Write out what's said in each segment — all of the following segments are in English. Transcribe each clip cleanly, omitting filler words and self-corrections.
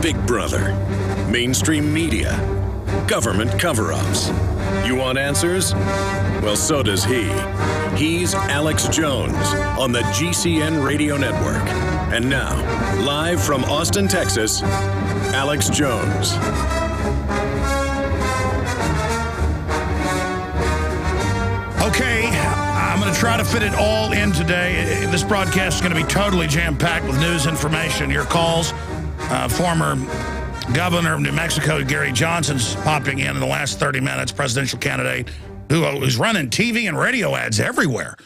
Big Brother, mainstream media, government cover-ups. You want answers? Well, so does he. He's Alex Jones on the GCN Radio Network. And now, live from Austin, Texas, Alex Jones. Okay, I'm going to try to fit it all in today. This broadcast is going to be totally jam-packed with news, information, your calls. Former Governor of New Mexico, Gary Johnson's popping in the last 30 minutes, presidential candidate who's running TV and radio ads everywhere.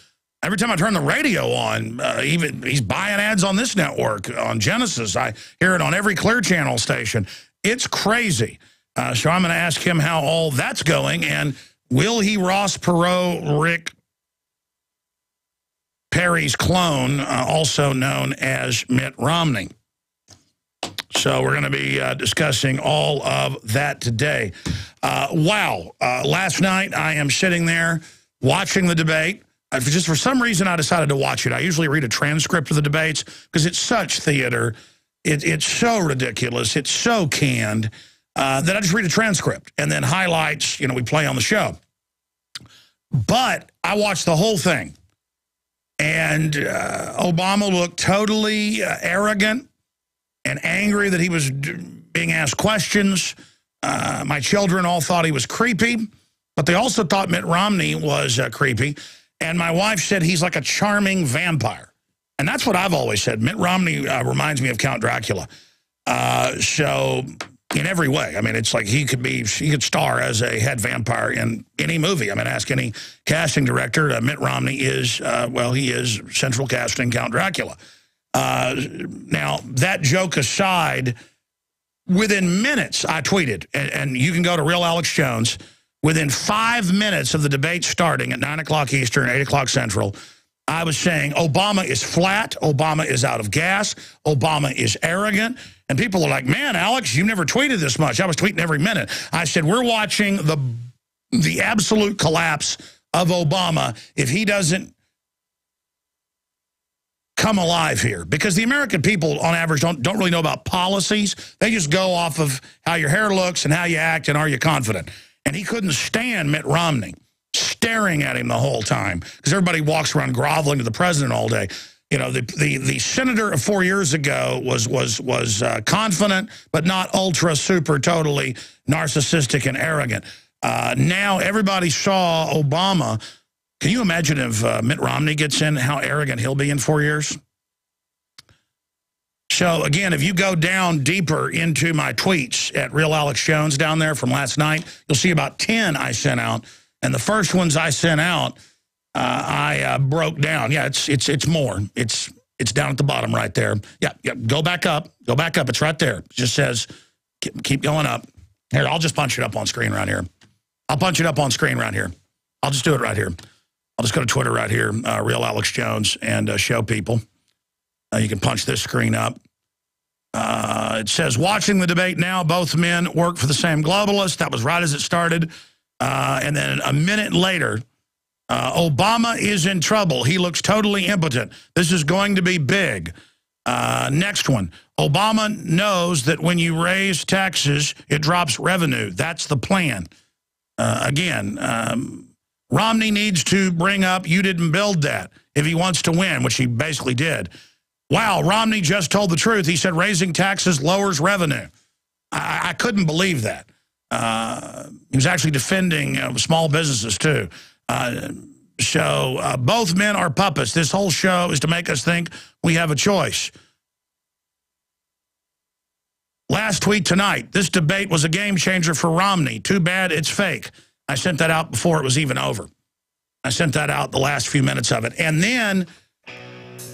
Every time I turn the radio on, even he's buying ads on this network, on Genesis. I hear it on every Clear Channel station. It's crazy. So I'm going to ask him how all that's going, and will he Ross Perot Rick Perry's clone, also known as Mitt Romney? So we're going to be discussing all of that today. Wow. Last night I am sitting there watching the debate. Just for some reason I decided to watch it. I usually read a transcript of the debates because it's such theater. It's so ridiculous. It's so canned that I just read a transcript and then highlights, we play on the show. But I watched the whole thing. And Obama looked totally arrogant and angry that he was being asked questions. My children all thought he was creepy, but they also thought Mitt Romney was creepy. And my wife said he's like a charming vampire. And that's what I've always said. Mitt Romney reminds me of Count Dracula. So in every way, I mean, it's like he could star as a head vampire in any movie. I mean, ask any casting director. Mitt Romney is, he is central casting Count Dracula. Now, that joke aside, within minutes, I tweeted, and you can go to Real Alex Jones, within 5 minutes of the debate starting at 9 o'clock Eastern, 8 o'clock Central, I was saying Obama is flat, Obama is out of gas, Obama is arrogant, and people are like, man, Alex, you never tweeted this much. I was tweeting every minute. I said, we're watching the absolute collapse of Obama if he doesn't come alive here, because the American people on average don't really know about policies. They just go off of how your hair looks and how you act and are you confident. And he couldn't stand Mitt Romney staring at him the whole time because everybody walks around groveling to the president all day. The senator of 4 years ago was confident, but not ultra super totally narcissistic and arrogant. Now everybody saw Obama. Can you imagine if Mitt Romney gets in, how arrogant he'll be in 4 years? So, again, if you go down deeper into my tweets at Real Alex Jones down there from last night, you'll see about 10 I sent out. And the first ones I sent out, I broke down. Yeah, it's more. It's down at the bottom right there. Yeah, go back up. Go back up. It's right there. It just says, keep going up. Here, I'll just punch it up on screen right here. I'll punch it up on screen right here. I'll just do it right here. I'll just go to Twitter right here, Real Alex Jones, and show people. You can punch this screen up. It says, watching the debate now, both men work for the same globalist. That was right as it started. And then a minute later, Obama is in trouble. He looks totally impotent. This is going to be big. Next one. Obama knows that when you raise taxes, it drops revenue. That's the plan. Romney needs to bring up, you didn't build that, if he wants to win, which he basically did. Wow, Romney just told the truth. He said raising taxes lowers revenue. I couldn't believe that. He was actually defending small businesses, too. So both men are puppets. This whole show is to make us think we have a choice. Last tweet tonight, this debate was a game changer for Romney. Too bad it's fake. I sent that out before it was even over. I sent that out the last few minutes of it. And then,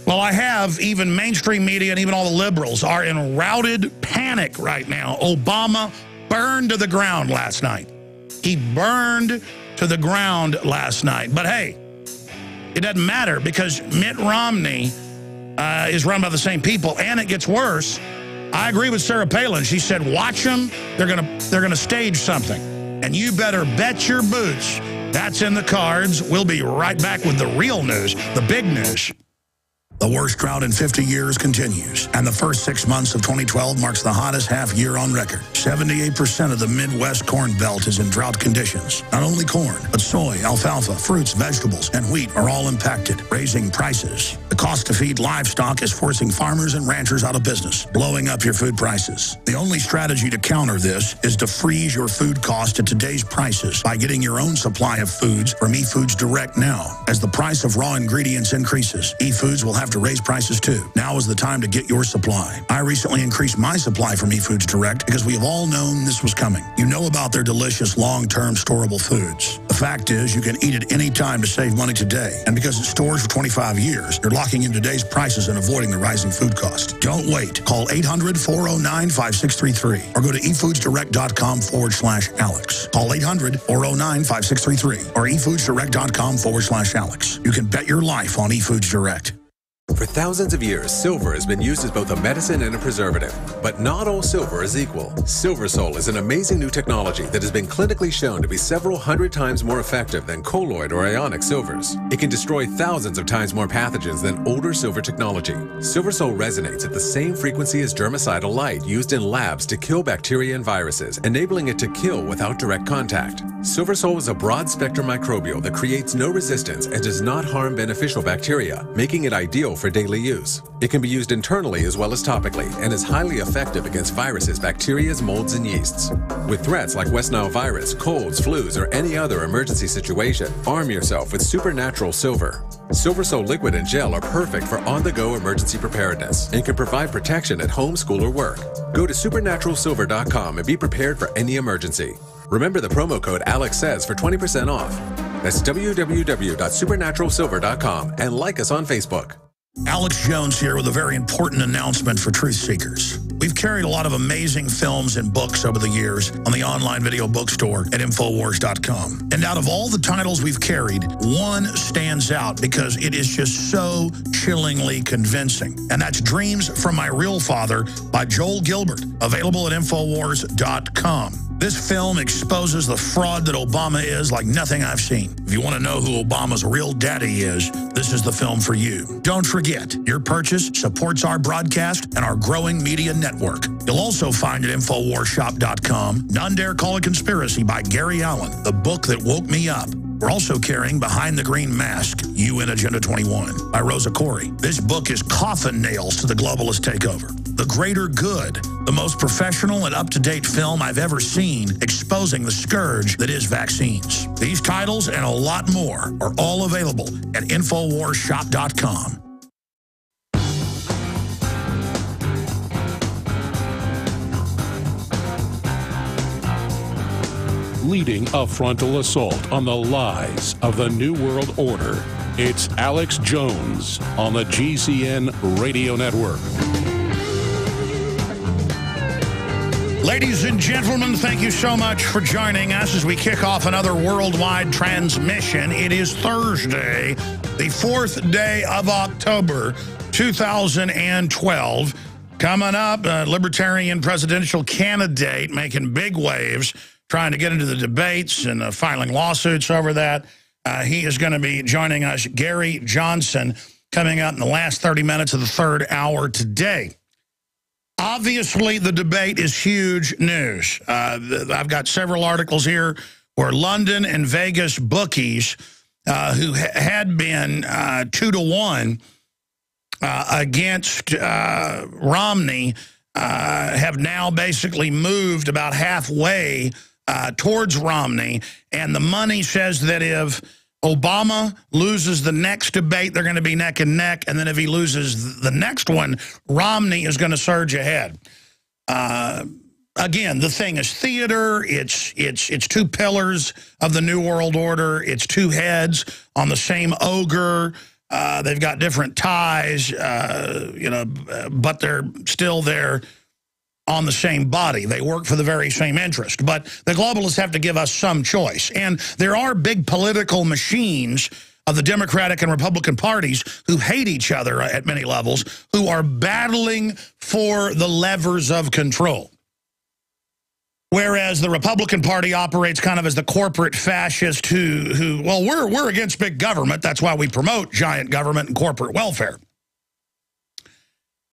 well, I have even mainstream media and even all the liberals are in routed panic right now. Obama burned to the ground last night. He burned to the ground last night. But hey, it doesn't matter because Mitt Romney is run by the same people, and it gets worse. I agree with Sarah Palin. She said, watch them. They're gonna stage something. And you better bet your boots that's in the cards. We'll be right back with the real news, the big news. The worst drought in 50 years continues, and the first 6 months of 2012 marks the hottest half year on record. 78% of the Midwest Corn Belt is in drought conditions. Not only corn, but soy, alfalfa, fruits, vegetables, and wheat are all impacted, raising prices. The cost to feed livestock is forcing farmers and ranchers out of business, blowing up your food prices. The only strategy to counter this is to freeze your food cost at today's prices by getting your own supply of foods from eFoods Direct now. As the price of raw ingredients increases, eFoods will have to raise prices too. Now is the time to get your supply. I recently increased my supply from eFoods Direct because we have all known this was coming. You know about their delicious long-term storable foods. The fact is you can eat it any time to save money today. And because it stores for 25 years, you're locking in today's prices and avoiding the rising food cost. Don't wait. Call 800-409-5633 or go to efoodsdirect.com/Alex. Call 800-409-5633 or efoodsdirect.com/Alex. You can bet your life on eFoods Direct. For thousands of years, silver has been used as both a medicine and a preservative. But not all silver is equal. SilverSol is an amazing new technology that has been clinically shown to be several hundred times more effective than colloid or ionic silvers. It can destroy thousands of times more pathogens than older silver technology. SilverSol resonates at the same frequency as germicidal light used in labs to kill bacteria and viruses, enabling it to kill without direct contact. SilverSol is a broad-spectrum microbial that creates no resistance and does not harm beneficial bacteria, making it ideal for daily use. It can be used internally as well as topically and is highly effective against viruses, bacteria, molds, and yeasts. With threats like West Nile virus, colds, flus, or any other emergency situation, arm yourself with Supernatural Silver. SilverSol liquid and gel are perfect for on-the-go emergency preparedness and can provide protection at home, school, or work. Go to supernaturalsilver.com and be prepared for any emergency. Remember the promo code AlexSays for 20% off. That's www.supernaturalsilver.com and like us on Facebook. Alex Jones here with a very important announcement for truth seekers. We've carried a lot of amazing films and books over the years on the online video bookstore at Infowars.com. And out of all the titles we've carried, one stands out because it is just so chillingly convincing. And that's Dreams from My Real Father by Joel Gilbert, available at Infowars.com. This film exposes the fraud that Obama is like nothing I've seen. If you want to know who Obama's real daddy is, this is the film for you. Don't forget, your purchase supports our broadcast and our growing media network. You'll also find at InfoWarsShop.com, None Dare Call It Conspiracy by Gary Allen, the book that woke me up. We're also carrying Behind the Green Mask, UN Agenda 21 by Rosa Corey. This book is coffin nails to the globalist takeover. The Greater Good, the most professional and up-to-date film I've ever seen exposing the scourge that is vaccines. These titles and a lot more are all available at InfoWarsShop.com. Leading a frontal assault on the lies of the New World Order, it's Alex Jones on the GCN Radio Network. Ladies and gentlemen, thank you so much for joining us as we kick off another worldwide transmission. It is Thursday, the 4th day of October, 2012. Coming up, a libertarian presidential candidate making big waves, trying to get into the debates and filing lawsuits over that. He is going to be joining us, Gary Johnson, coming up in the last 30 minutes of the third hour today. Obviously, the debate is huge news. I've got several articles here where London and Vegas bookies, who had been 2-1 against Romney, have now basically moved about halfway towards Romney. And the money says that if Obama loses the next debate, they're going to be neck and neck. And then if he loses the next one, Romney is going to surge ahead. Again, the thing is theater. It's two pillars of the New World Order. It's two heads on the same ogre. They've got different ties, but they're still there on the same body. They work for the very same interest. But the globalists have to give us some choice. And there are big political machines of the Democratic and Republican parties who hate each other at many levels, who are battling for the levers of control. Whereas the Republican Party operates kind of as the corporate fascist who well, we're against big government. That's why we promote giant government and corporate welfare.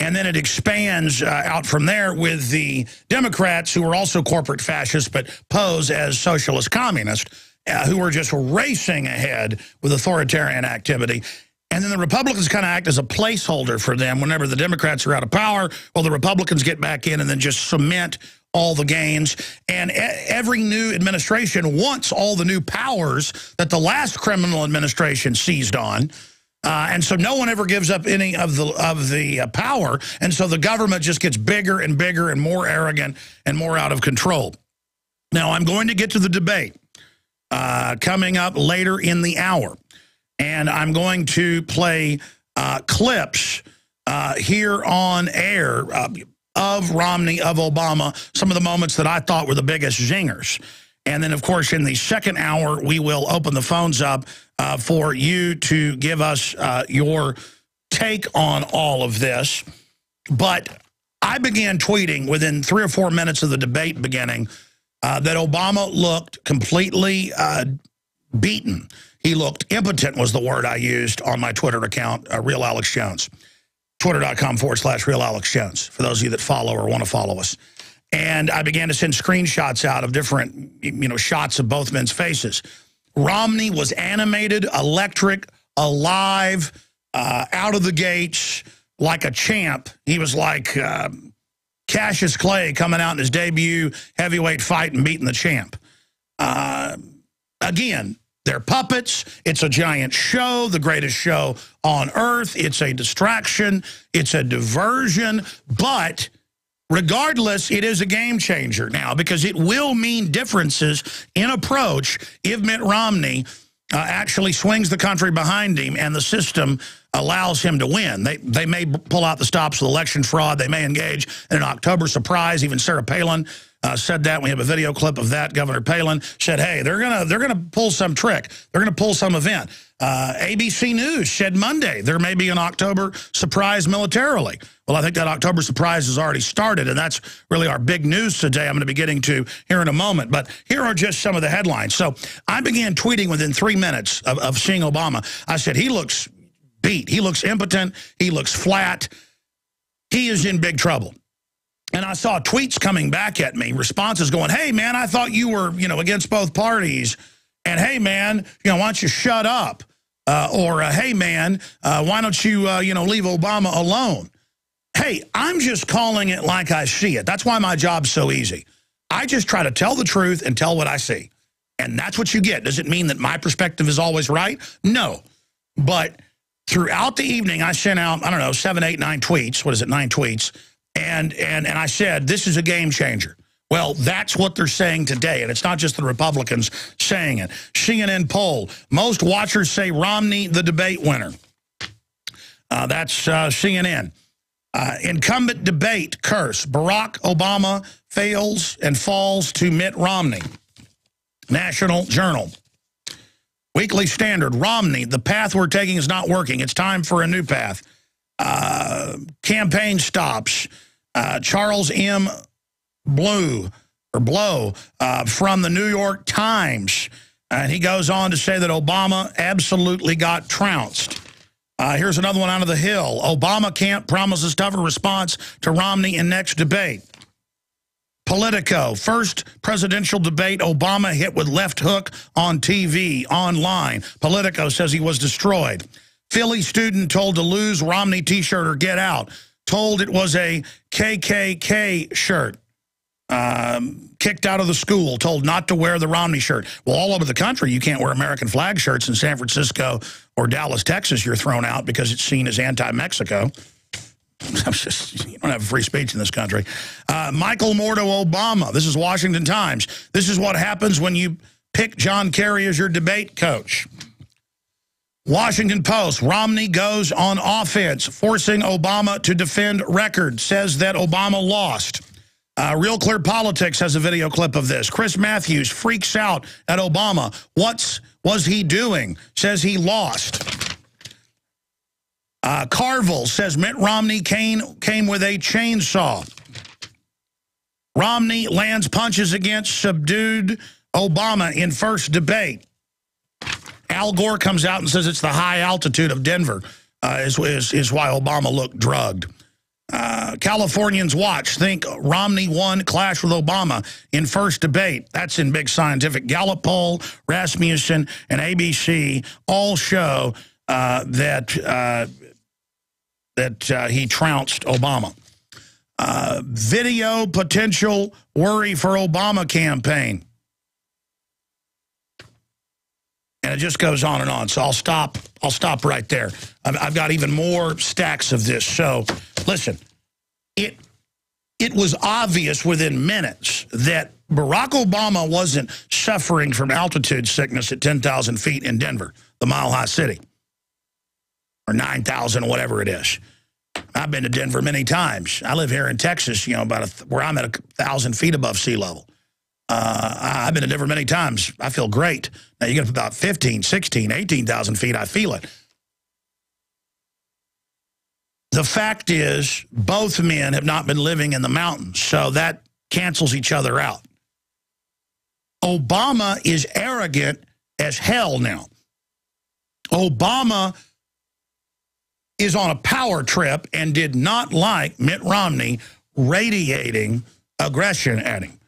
And then it expands out from there with the Democrats, who are also corporate fascists but pose as socialist communists, who are just racing ahead with authoritarian activity. And then the Republicans kind of act as a placeholder for them. Whenever the Democrats are out of power, well, the Republicans get back in and then just cement all the gains. And every new administration wants all the new powers that the last criminal administration seized on. And so no one ever gives up any of the power. And so the government just gets bigger and bigger and more arrogant and more out of control. Now, I'm going to get to the debate coming up later in the hour. And I'm going to play clips here on air of Romney, of Obama, some of the moments that I thought were the biggest zingers. And then, of course, in the second hour, we will open the phones up for you to give us your take on all of this. But I began tweeting within 3 or 4 minutes of the debate beginning that Obama looked completely beaten. He looked impotent was the word I used on my Twitter account, Real Alex Jones. Twitter.com/Real Alex Jones, for those of you that follow or want to follow us. And I began to send screenshots out of different, shots of both men's faces. Romney was animated, electric, alive, out of the gates, like a champ. He was like Cassius Clay coming out in his debut heavyweight fight and beating the champ. Again, they're puppets. It's a giant show, the greatest show on earth. It's a distraction. It's a diversion. But regardless, it is a game changer now, because it will mean differences in approach if Mitt Romney actually swings the country behind him and the system allows him to win. They may pull out the stops with election fraud. They may engage in an October surprise. Even Sarah Palin said that. We have a video clip of that. Governor Palin said, hey, they're gonna pull some trick. They're going to pull some event. ABC News said Monday there may be an October surprise militarily. Well, I think that October surprise has already started, and that's really our big news today I'm going to be getting to here in a moment. But here are just some of the headlines. So I began tweeting within 3 minutes of seeing Obama. I said, he looks beat. He looks impotent. He looks flat. He is in big trouble. And I saw tweets coming back at me, responses going, hey, man, I thought you were, against both parties. And, hey, man, why don't you shut up? Or, hey, man, why don't you, leave Obama alone? Hey, I'm just calling it like I see it. That's why my job's so easy. I just try to tell the truth and tell what I see. And that's what you get. Does it mean that my perspective is always right? No. But throughout the evening, I sent out, 7, 8, 9 tweets. What is it, 9 tweets? And I said, this is a game changer. Well, that's what they're saying today, and it's not just the Republicans saying it. CNN poll, most watchers say Romney the debate winner. That's CNN. Incumbent debate curse, Barack Obama fails and falls to Mitt Romney. National Journal. Weekly Standard, Romney, the path we're taking is not working. It's time for a new path. Campaign stops. Charles M. Blow from the New York Times. And he goes on to say that Obama absolutely got trounced. Here's another one out of the Hill. Obama camp promises tougher response to Romney in next debate. Politico, first presidential debate, Obama hit with left hook on TV, online. Politico says he was destroyed. Philly student told to lose Romney T-shirt or get out. Told it was a KKK shirt. Kicked out of the school, told not to wear the Romney shirt. Well, all over the country, you can't wear American flag shirts. In San Francisco or Dallas, Texas, you're thrown out because it's seen as anti-Mexico. You don't have free speech in this country. Michael Moore to Obama. This is Washington Times. This is what happens when you pick John Kerry as your debate coach. Washington Post, Romney goes on offense, forcing Obama to defend record, says that Obama lost. Real Clear Politics has a video clip of this. Chris Matthews freaks out at Obama. What was he doing? Says he lost. Carville says Mitt Romney came with a chainsaw. Romney lands punches against subdued Obama in first debate. Al Gore comes out and says it's the high altitude of Denver is why Obama looked drugged. Californians watch, think Romney won clash with Obama in first debate. That's in big scientific. Gallup poll, Rasmussen, and ABC all show that he trounced Obama. Video potential worry for Obama campaign. And it just goes on and on. So I'll stop right there. I've got even more stacks of this. So listen, it was obvious within minutes that Barack Obama wasn't suffering from altitude sickness at 10,000 feet in Denver, the mile-high city, or 9,000, whatever it is. I've been to Denver many times. I live here in Texas, where I'm at 1,000 feet above sea level. I've been to Denver many times. I feel great. Now, you get up about 15, 16, 18,000 feet, I feel it. The fact is, both men have not been living in the mountains, so that cancels each other out. Obama is arrogant as hell now. Obama is on a power trip and did not like Mitt Romney radiating aggression at him.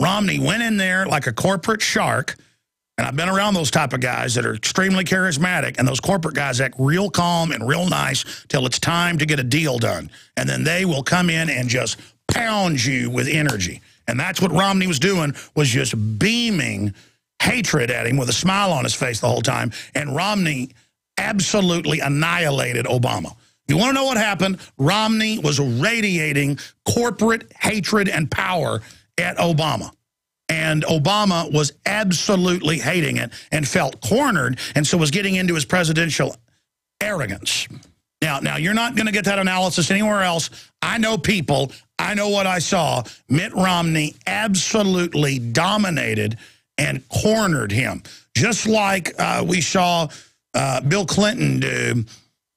Romney went in there like a corporate shark, and I've been around those type of guys that are extremely charismatic, and those corporate guys act real calm and real nice till it's time to get a deal done. And then they will come in and just pound you with energy. And that's what Romney was doing, was just beaming hatred at him with a smile on his face the whole time. And Romney absolutely annihilated Obama. You want to know what happened? Romney was radiating corporate hatred and power at Obama. And Obama was absolutely hating it and felt cornered, and so was getting into his presidential arrogance. Now you're not going to get that analysis anywhere else. I know people. I know what I saw. Mitt Romney absolutely dominated and cornered him, just like we saw Bill Clinton do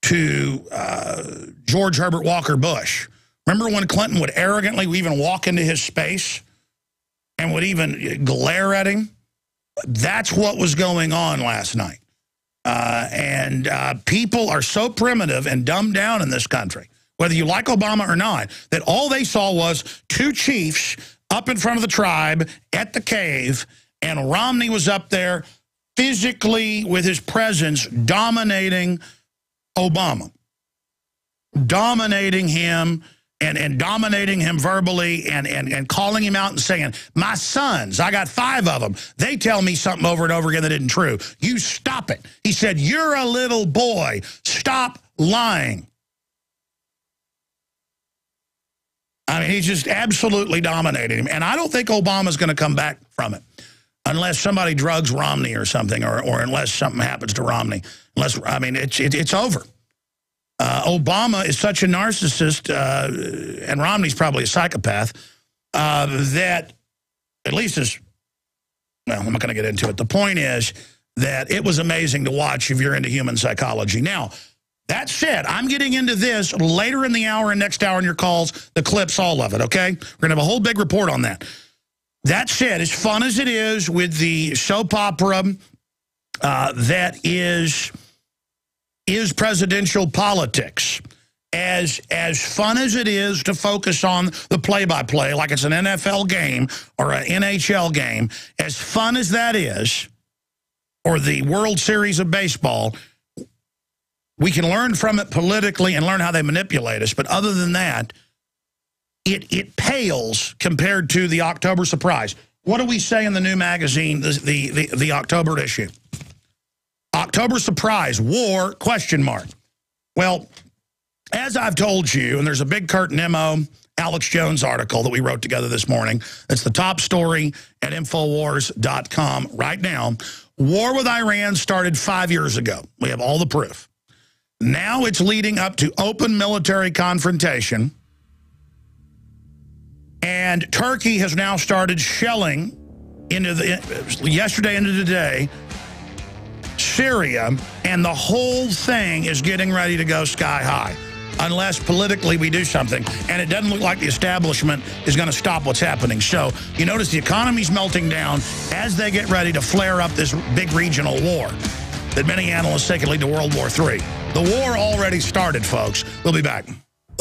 to George Herbert Walker Bush. Remember when Clinton would arrogantly even walk into his space and would even glare at him? That's what was going on last night. And people are so primitive and dumbed down in this country, whether you like Obama or not, that all they saw was two chiefs up in front of the tribe at the cave, and Romney was up there physically with his presence dominating Obama, dominating him, and dominating him verbally and calling him out and saying, my sons, I got 5 of them. They tell me something over and over again that isn't true. You stop it. He said, you're a little boy. Stop lying. I mean, he's just absolutely dominated him. And I don't think Obama's going to come back from it unless somebody drugs Romney or something, or unless something happens to Romney. I mean, it's over. Obama is such a narcissist, and Romney's probably a psychopath, that at least is, well, I'm not going to get into it. The point is that it was amazing to watch if you're into human psychology. Now, that said, I'm getting into this later in the hour and next hour in your calls, the clips, all of it, okay? We're going to have a whole big report on that. That said, as fun as it is with the soap opera that is presidential politics, as fun as it is to focus on the play-by-play like it's an NFL game or an NHL game, as fun as that is, or the World Series of Baseball, we can learn from it politically and learn how they manipulate us. But other than that, it pales compared to the October surprise. What do we say in the new magazine, the October issue? October surprise, war, question mark. Well, as I've told you, and there's a big curtain memo, Alex Jones article that we wrote together this morning. It's the top story at Infowars.com right now. War with Iran started 5 years ago. We have all the proof. Now it's leading up to open military confrontation. And Turkey has now started shelling yesterday into today, Syria, and the whole thing is getting ready to go sky high unless politically we do something. And it doesn't look like the establishment is going to stop what's happening. So you notice the economy's melting down as they get ready to flare up this big regional war that many analysts say could lead to World War III. The war already started, folks. We'll be back.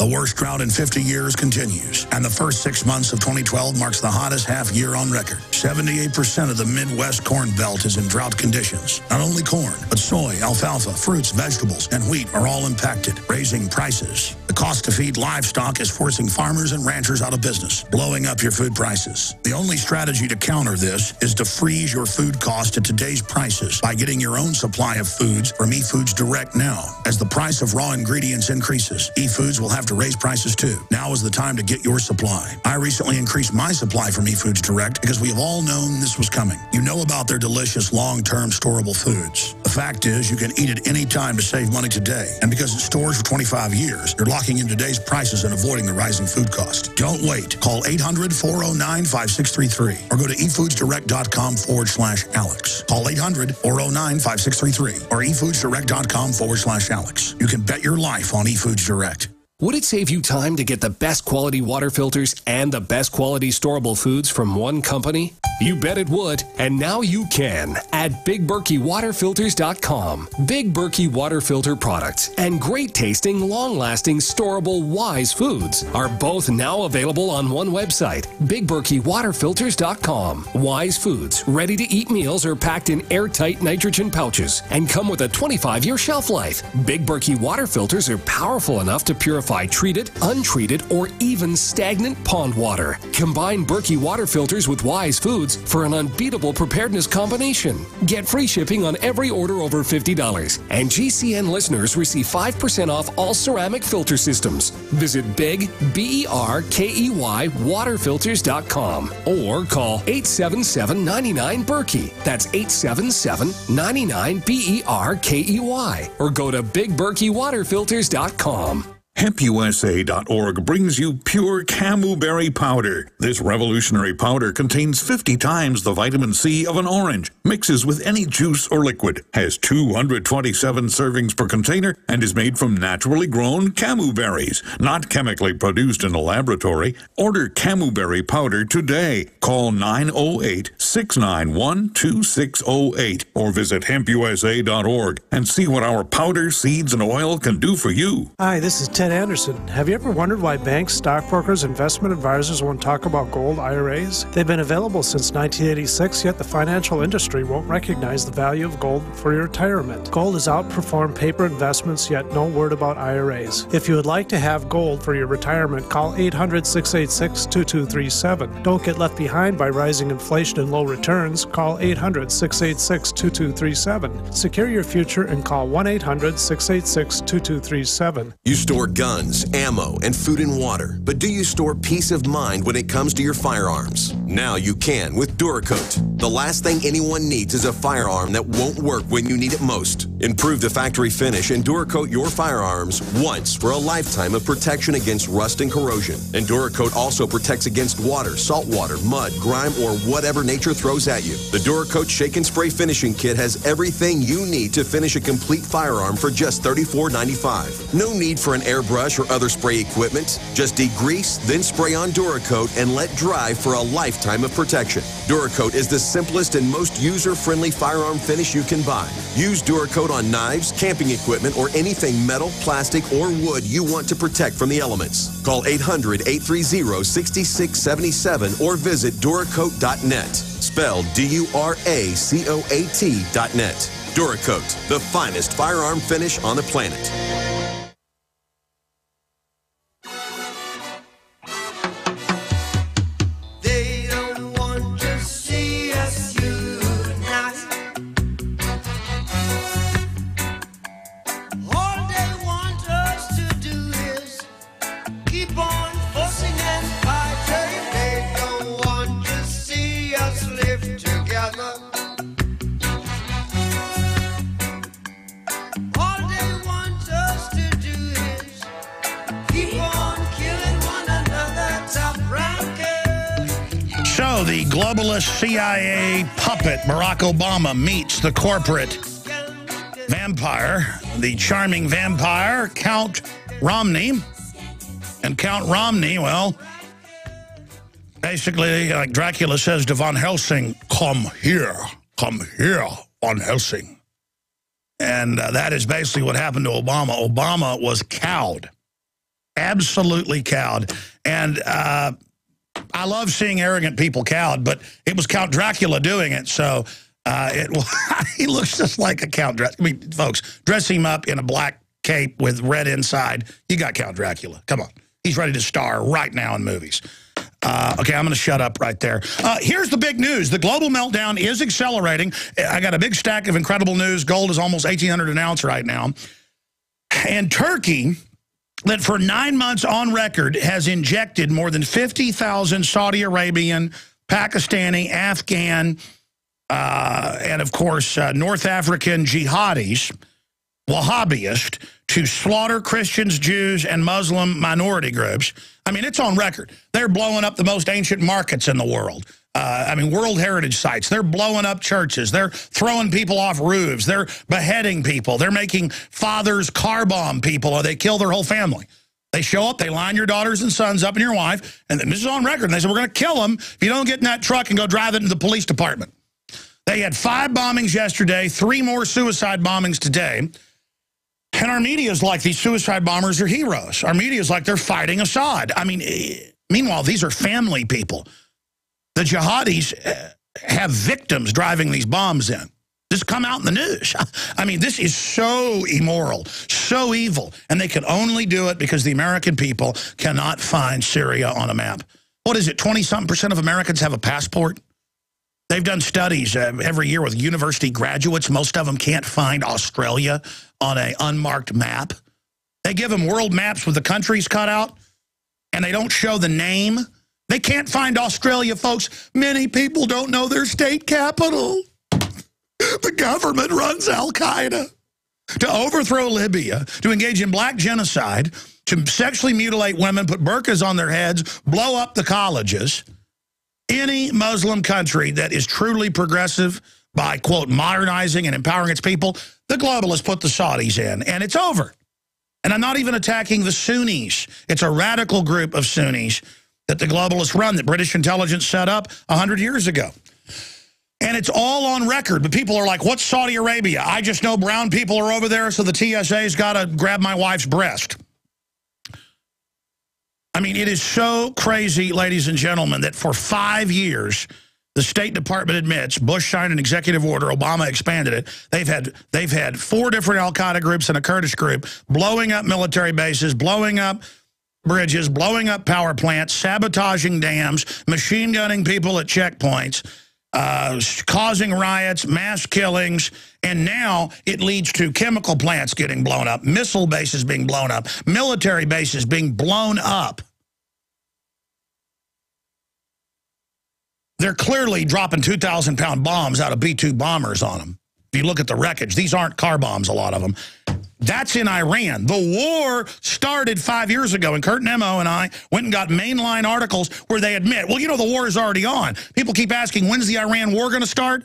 The worst drought in 50 years continues, and the first 6 months of 2012 marks the hottest half year on record. 78% of the Midwest Corn Belt is in drought conditions. Not only corn, but soy, alfalfa, fruits, vegetables, and wheat are all impacted, raising prices. The cost to feed livestock is forcing farmers and ranchers out of business, blowing up your food prices. The only strategy to counter this is to freeze your food cost at today's prices by getting your own supply of foods from eFoods Direct now. As the price of raw ingredients increases, eFoods will have to raise prices too. Now is the time to get your supply. I recently increased my supply from eFoods Direct because we have all known this was coming. You know about their delicious long-term storable foods. The fact is you can eat it any time to save money today. And because it stores for 25 years, you're locking in today's prices and avoiding the rising food cost. Don't wait. Call 800-409-5633 or go to efoodsdirect.com/Alex. Call 800-409-5633 or efoodsdirect.com/Alex. You can bet your life on eFoods Direct. Would it save you time to get the best quality water filters and the best quality storable foods from one company? You bet it would, and now you can at BigBerkeyWaterFilters.com. Big Berkey water filter products and great tasting, long-lasting, storable Wise foods are both now available on one website, BigBerkeyWaterFilters.com. Wise foods, ready-to-eat meals are packed in airtight nitrogen pouches and come with a 25-year shelf life. Big Berkey water filters are powerful enough to purify treated, untreated, or even stagnant pond water. Combine Berkey water filters with Wise foods for an unbeatable preparedness combination. Get free shipping on every order over $50, and GCN listeners receive 5% off all ceramic filter systems. Visit BERKEY waterfilters.com or call 877-99-BERKEY. That's 877-99-BERKEY or go to BigBerkeyWaterFilters.com. HempUSA.org brings you pure camu-berry powder. This revolutionary powder contains 50 times the vitamin C of an orange, mixes with any juice or liquid, has 227 servings per container, and is made from naturally grown camu berries, not chemically produced in a laboratory. Order camu-berry powder today. Call 908-691-2608 or visit HempUSA.org and see what our powder, seeds, and oil can do for you. Hi, this is Ted Anderson. Have you ever wondered why banks, stockbrokers, investment advisors won't talk about gold IRAs? They've been available since 1986, yet the financial industry won't recognize the value of gold for your retirement. Gold has outperformed paper investments, yet no word about IRAs. If you would like to have gold for your retirement, call 800-686-2237. Don't get left behind by rising inflation and low returns. Call 800-686-2237. Secure your future and call 1-800-686-2237. You store guns, ammo, and food and water, but do you store peace of mind when it comes to your firearms? Now you can with Duracoat. The last thing anyone needs is a firearm that won't work when you need it most. Improve the factory finish and Duracoat your firearms once for a lifetime of protection against rust and corrosion. And Duracoat also protects against water, salt water, mud, grime, or whatever nature throws at you. The Duracoat Shake and Spray Finishing Kit has everything you need to finish a complete firearm for just $34.95. No need for an airbrush or other spray equipment. Just degrease, then spray on Duracoat and let dry for a lifetime of protection. Duracoat is the simplest and most user-friendly firearm finish you can buy. Use Duracoat on knives, camping equipment, or anything metal, plastic, or wood you want to protect from the elements. Call 800-830-6677 or visit Duracoat.net. Spelled Duracoat.net. Duracoat, the finest firearm finish on the planet. The globalist CIA puppet Barack Obama meets the corporate vampire, the charming vampire, Count Romney. And Count Romney, well, basically, like Dracula says to Von Helsing, come here, Von Helsing. And that is basically what happened to Obama. Obama was cowed. absolutely cowed. And I love seeing arrogant people cowed, but it was Count Dracula doing it, so he looks just like a Count Dracula. I mean, folks, dress him up in a black cape with red inside. You got Count Dracula. Come on. He's ready to star right now in movies. Okay, I'm going to shut up right there. Here's the big news. The global meltdown is accelerating. I got a big stack of incredible news. Gold is almost $1,800 an ounce right now. And Turkey, that for 9 months on record has injected more than 50,000 Saudi Arabian, Pakistani, Afghan, and, of course, North African jihadis, Wahhabists, to slaughter Christians, Jews, and Muslim minority groups. I mean, it's on record. They're blowing up the most ancient markets in the world. I mean, World Heritage sites. They're blowing up churches. They're throwing people off roofs. They're beheading people. They're making fathers car bomb people, or they kill their whole family. They show up, they line your daughters and sons up and your wife, and this is on record. And they said, we're going to kill them if you don't get in that truck and go drive it into the police department. They had 5 bombings yesterday, 3 more suicide bombings today. And our media is like these suicide bombers are heroes. Our media is like they're fighting Assad. I mean, meanwhile, these are family people. The jihadis have victims driving these bombs in. This come out in the news. I mean, this is so immoral, so evil. And they can only do it because the American people cannot find Syria on a map. What is it, 20-something% of Americans have a passport? They've done studies every year with university graduates. Most of them can't find Australia on an unmarked map. They give them world maps with the countries cut out, and they don't show the name. They can't find Australia, folks. Many people don't know their state capital. The government runs Al-Qaeda. To overthrow Libya, to engage in black genocide, to sexually mutilate women, put burqas on their heads, blow up the colleges. Any Muslim country that is truly progressive by, quote, modernizing and empowering its people, the globalists put the Saudis in, and it's over. And I'm not even attacking the Sunnis. It's a radical group of Sunnis that the globalists run, that British intelligence set up 100 years ago. And it's all on record, but people are like, what's Saudi Arabia? I just know brown people are over there, so the TSA's got to grab my wife's breast. I mean, it is so crazy, ladies and gentlemen, that for 5 years, the State Department admits, Bush signed an executive order, Obama expanded it. They've had 4 different Al-Qaeda groups and a Kurdish group blowing up military bases, blowing up bridges, blowing up power plants, sabotaging dams, machine gunning people at checkpoints, causing riots, mass killings, and now it leads to chemical plants getting blown up, missile bases being blown up, military bases being blown up. They're clearly dropping 2,000-pound bombs out of B-2 bombers on them. If you look at the wreckage, these aren't car bombs, a lot of them. That's in Iran. The war started 5 years ago, and Kurt Nemo and I went and got mainline articles where they admit, well, you know, the war is already on. People keep asking, when's the Iran war going to start?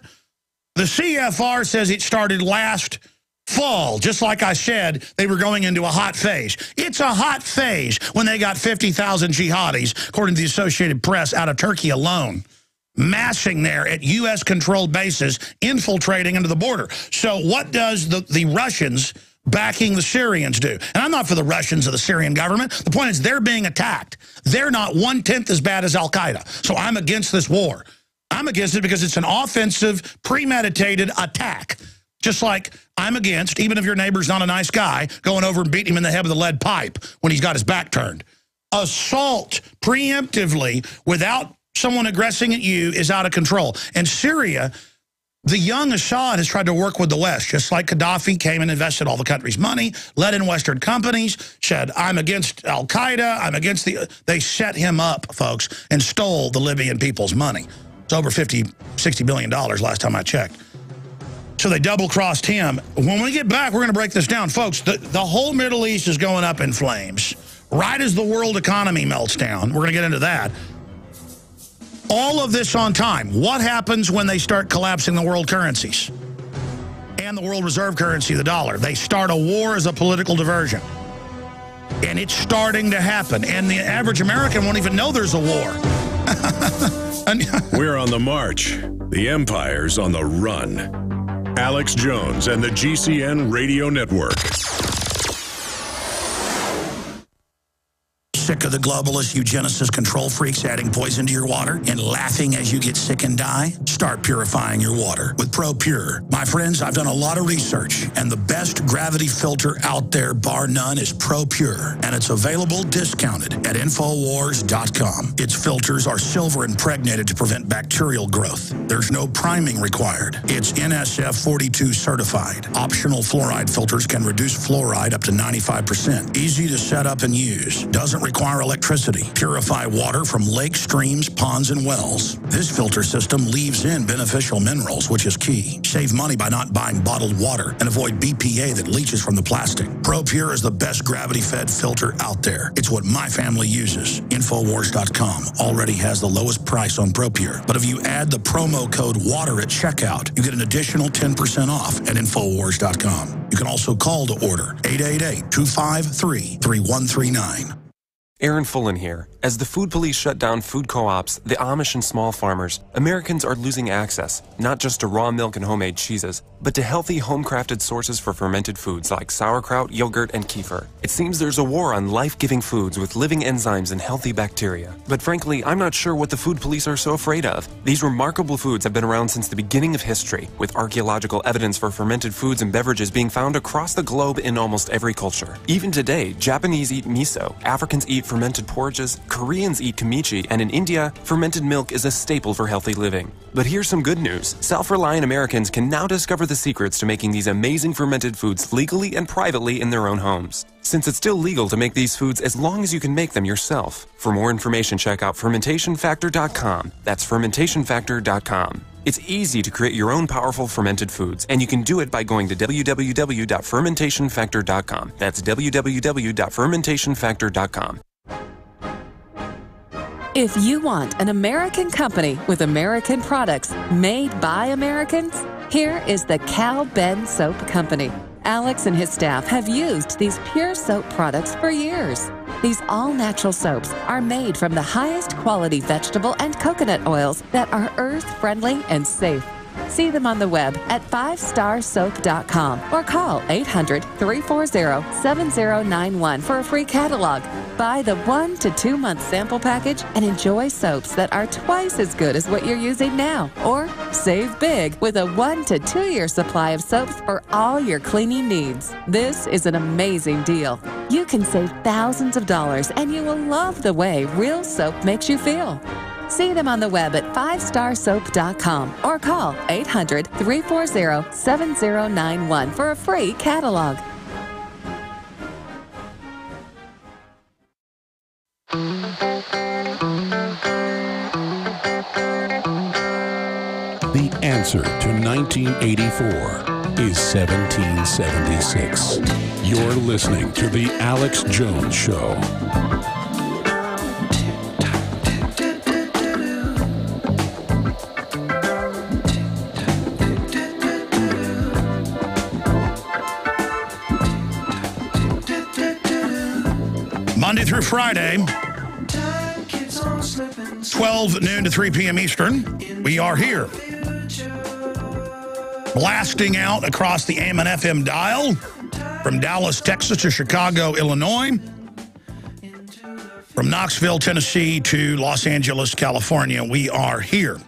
The CFR says it started last fall. Just like I said, they were going into a hot phase. It's a hot phase when they got 50,000 jihadis, according to the Associated Press, out of Turkey alone, massing there at U.S.-controlled bases, infiltrating into the border. So what does the Russians backing the Syrians do? And I'm not for the Russians or the Syrian government. The point is they're being attacked. They're not 1/10 as bad as Al-Qaeda. So I'm against this war. I'm against it because it's an offensive, premeditated attack. Just like I'm against, even if your neighbor's not a nice guy, going over and beating him in the head with a lead pipe when he's got his back turned. Assault preemptively without someone aggressing at you is out of control. And Syria, the young Assad has tried to work with the West, just like Gaddafi came and invested all the country's money, let in Western companies, said, I'm against Al-Qaeda, I'm against the... They set him up, folks, and stole the Libyan people's money. It's over $60 billion last time I checked. So they double-crossed him. When we get back, we're going to break this down. Folks, the whole Middle East is going up in flames. Right as the world economy melts down, we're going to get into that. All of this on time. What happens when they start collapsing the world currencies and the world reserve currency, the dollar? They start a war as a political diversion. And it's starting to happen. And the average American won't even know there's a war. We're on the march. The empire's on the run. Alex Jones and the GCN Radio Network. Sick of the globalists, eugenicists, control freaks adding poison to your water and laughing as you get sick and die? Start purifying your water with ProPure. My friends, I've done a lot of research, and the best gravity filter out there, bar none, is ProPure, and it's available discounted at Infowars.com. Its filters are silver impregnated to prevent bacterial growth. There's no priming required. It's NSF 42 certified. Optional fluoride filters can reduce fluoride up to 95%. Easy to set up and use. Doesn't require electricity. Purify water from lakes, streams, ponds, and wells. This filter system leaves in beneficial minerals, which is key. Save money by not buying bottled water and avoid BPA that leaches from the plastic. ProPure is the best gravity-fed filter out there. It's what my family uses. Infowars.com already has the lowest price on ProPure. But if you add the promo code WATER at checkout, you get an additional 10% off at Infowars.com. You can also call to order 888-253-3139. Aaron Fullen here. As the food police shut down food co-ops, the Amish and small farmers, Americans are losing access, not just to raw milk and homemade cheeses, but to healthy home-crafted sources for fermented foods like sauerkraut, yogurt, and kefir. It seems there's a war on life-giving foods with living enzymes and healthy bacteria. But frankly, I'm not sure what the food police are so afraid of. These remarkable foods have been around since the beginning of history, with archaeological evidence for fermented foods and beverages being found across the globe in almost every culture. Even today, Japanese eat miso, Africans eat fermented porridges, Koreans eat kimchi, and in India, fermented milk is a staple for healthy living. But here's some good news. Self-reliant Americans can now discover the secrets to making these amazing fermented foods legally and privately in their own homes. Since it's still legal to make these foods as long as you can make them yourself. For more information, check out fermentationfactor.com. That's fermentationfactor.com. It's easy to create your own powerful fermented foods, and you can do it by going to www.fermentationfactor.com. That's www.fermentationfactor.com. If you want an American company with American products made by Americans, here is the Cal Ben Soap Company. Alex and his staff have used these pure soap products for years. These all-natural soaps are made from the highest quality vegetable and coconut oils that are earth-friendly and safe. See them on the web at 5starsoap.com or call 800-340-7091 for a free catalog. Buy the 1 to 2 month sample package and enjoy soaps that are twice as good as what you're using now. Or save big with a 1 to 2 year supply of soaps for all your cleaning needs. This is an amazing deal. You can save thousands of dollars and you will love the way real soap makes you feel. See them on the web at 5starsoap.com or call 800-340-7091 for a free catalog. The answer to 1984 is 1776. You're listening to The Alex Jones Show. Monday through Friday, 12 noon to 3 p.m. Eastern, we are here. Blasting out across the AM and FM dial from Dallas, Texas to Chicago, Illinois, from Knoxville, Tennessee to Los Angeles, California, we are here.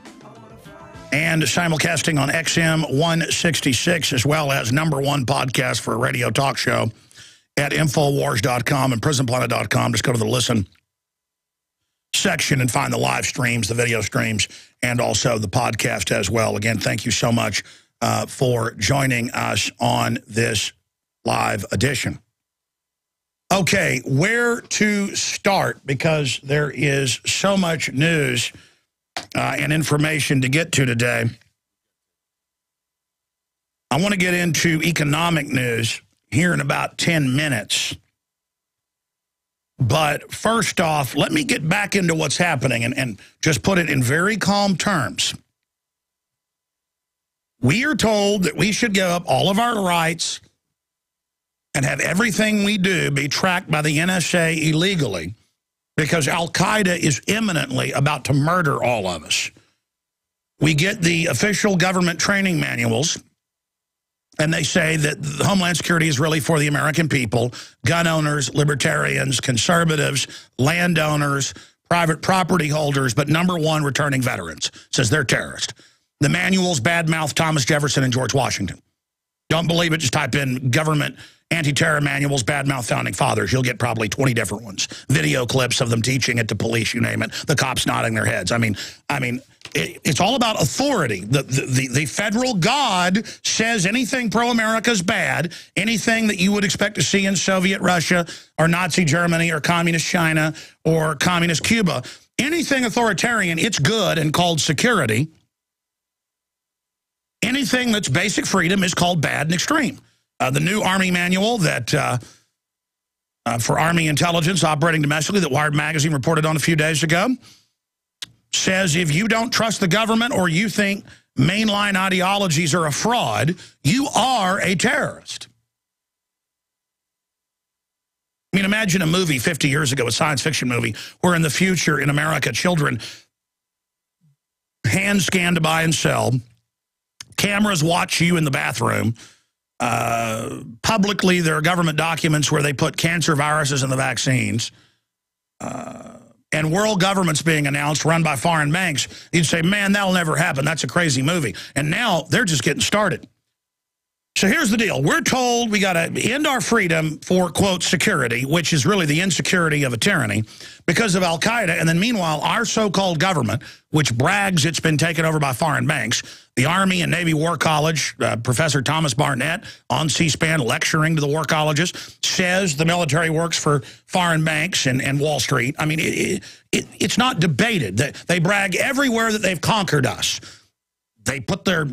And simulcasting on XM 166 as well as #1 podcast for a radio talk show at Infowars.com and PrisonPlanet.com. Just go to the listen section and find the live streams, the video streams, and also the podcast as well. Again, thank you so much for joining us on this live edition. Okay, where to start? Because there is so much news and information to get to today. I want to get into economic news here in about 10 minutes. But first off, let me get back into what's happening and just put it in very calm terms. We are told that we should give up all of our rights and have everything we do be tracked by the NSA illegally because Al-Qaeda is imminently about to murder all of us. We get the official government training manuals And they say that the Homeland Security is really for the American people, gun owners, libertarians, conservatives, landowners, private property holders, but number one, returning veterans. Says they're terrorists. The manuals badmouth Thomas Jefferson and George Washington. Don't believe it, just type in government anti-terror manuals badmouth founding fathers. You'll get probably 20 different ones. Video clips of them teaching it to police, you name it. The cops nodding their heads. I mean, it's all about authority. The federal God says anything pro-America is bad. Anything that you would expect to see in Soviet Russia or Nazi Germany or communist China or communist Cuba, anything authoritarian, it's good and called security. Anything that's basic freedom is called bad and extreme. The new Army manual that for Army intelligence operating domestically that Wired Magazine reported on a few days ago says if you don't trust the government or you think mainline ideologies are a fraud, you are a terrorist. I mean, imagine a movie 50 years ago, a science fiction movie, where in the future in America, children hand scan to buy and sell, cameras watch you in the bathroom. Publicly, there are government documents where they put cancer viruses in the vaccines. And world governments being announced, run by foreign banks. You'd say, man, that'll never happen. That's a crazy movie. And now they're just getting started. So here's the deal. We're told we got to end our freedom for, quote, security, which is really the insecurity of a tyranny, because of al-Qaeda. And then meanwhile, our so-called government, which brags it's been taken over by foreign banks, the Army and Navy War College, Professor Thomas Barnett on C-SPAN lecturing to the war colleges, says the military works for foreign banks and Wall Street. I mean, it's not debated. They brag everywhere that they've conquered us. They put their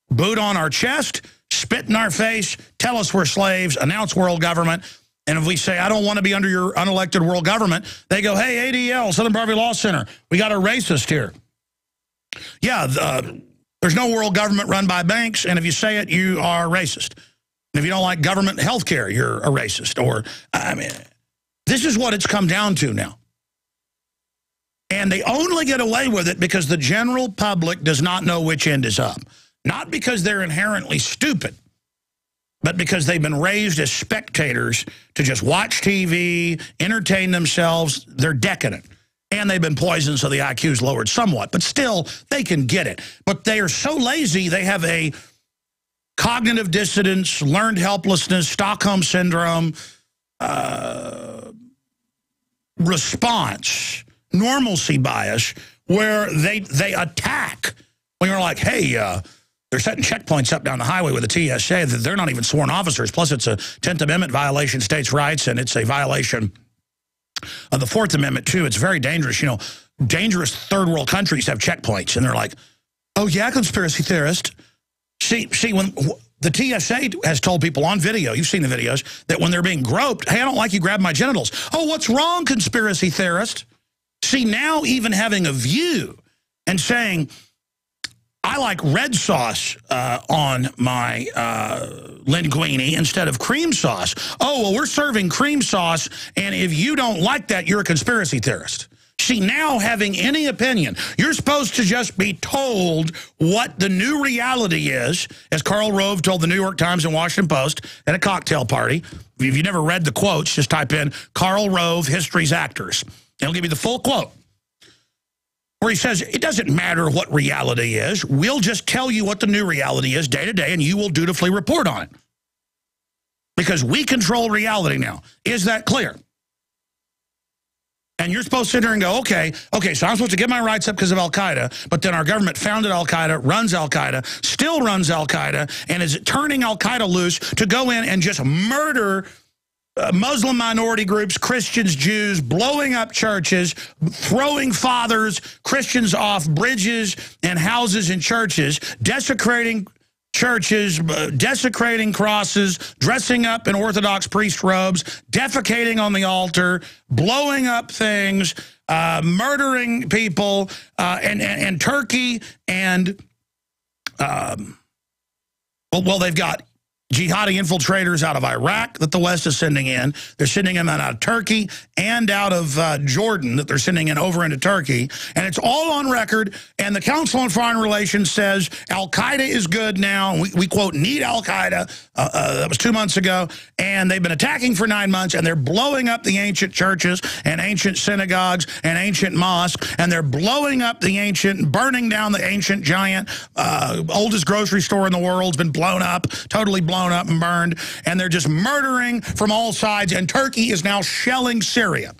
boot on our chest, spit in our face, tell us we're slaves, announce world government. And if we say, I don't want to be under your unelected world government, they go, hey, ADL, Southern Poverty Law Center, we got a racist here. Yeah, there's no world government run by banks, and if you say it, you are racist. And if you don't like government health care, you're a racist. Or, I mean, this is what it's come down to now. And they only get away with it because the general public does not know which end is up. Not because they're inherently stupid, but because they've been raised as spectators to just watch TV, entertain themselves. They're decadent. And they've been poisoned, so the IQ's lowered somewhat. But still, they can get it. But they are so lazy, they have a cognitive dissonance, learned helplessness, Stockholm Syndrome, response, normalcy bias, where they attack. When you're like, hey, they're setting checkpoints up down the highway with the TSA that they're not even sworn officers. Plus, it's a 10th Amendment violation, states' rights, and it's a violation of the 4th Amendment, too. It's very dangerous. You know, dangerous third world countries have checkpoints, and they're like, oh, yeah, conspiracy theorist. See, when the TSA has told people on video, you've seen the videos, that when they're being groped, hey, I don't like you grab my genitals. Oh, what's wrong, conspiracy theorist? See, now even having a view and saying, I like red sauce on my linguine instead of cream sauce. Oh, well, we're serving cream sauce, and if you don't like that, you're a conspiracy theorist. See, now having any opinion, you're supposed to just be told what the new reality is, as Karl Rove told the New York Times and Washington Post at a cocktail party. If you never read the quotes, just type in Karl Rove, History's Actors. It'll give you the full quote, where he says, it doesn't matter what reality is. We'll just tell you what the new reality is day to day, and you will dutifully report on it. Because we control reality now. Is that clear? And you're supposed to sit here and go, okay, so I'm supposed to get my rights up because of al-Qaeda, but then our government founded al-Qaeda, runs al-Qaeda, still runs al-Qaeda, and is turning al-Qaeda loose to go in and just murder Muslim minority groups, Christians, Jews, blowing up churches, throwing fathers, Christians off bridges and houses and churches, desecrating churches, desecrating crosses, dressing up in Orthodox priest robes, defecating on the altar, blowing up things, murdering people, and Turkey and, well, they've got jihadi infiltrators out of Iraq that the West is sending in. They're sending them out of Turkey and out of Jordan that they're sending in over into Turkey. And it's all on record. And the Council on Foreign Relations says Al-Qaeda is good now. We quote, need Al-Qaeda. That was 2 months ago. And they've been attacking for 9 months. And they're blowing up the ancient churches and ancient synagogues and ancient mosques. And they're blowing up the ancient, burning down the ancient giant, oldest grocery store in the world. Has been blown up, totally blown up and burned, and they're just murdering from all sides, and Turkey is now shelling Syria.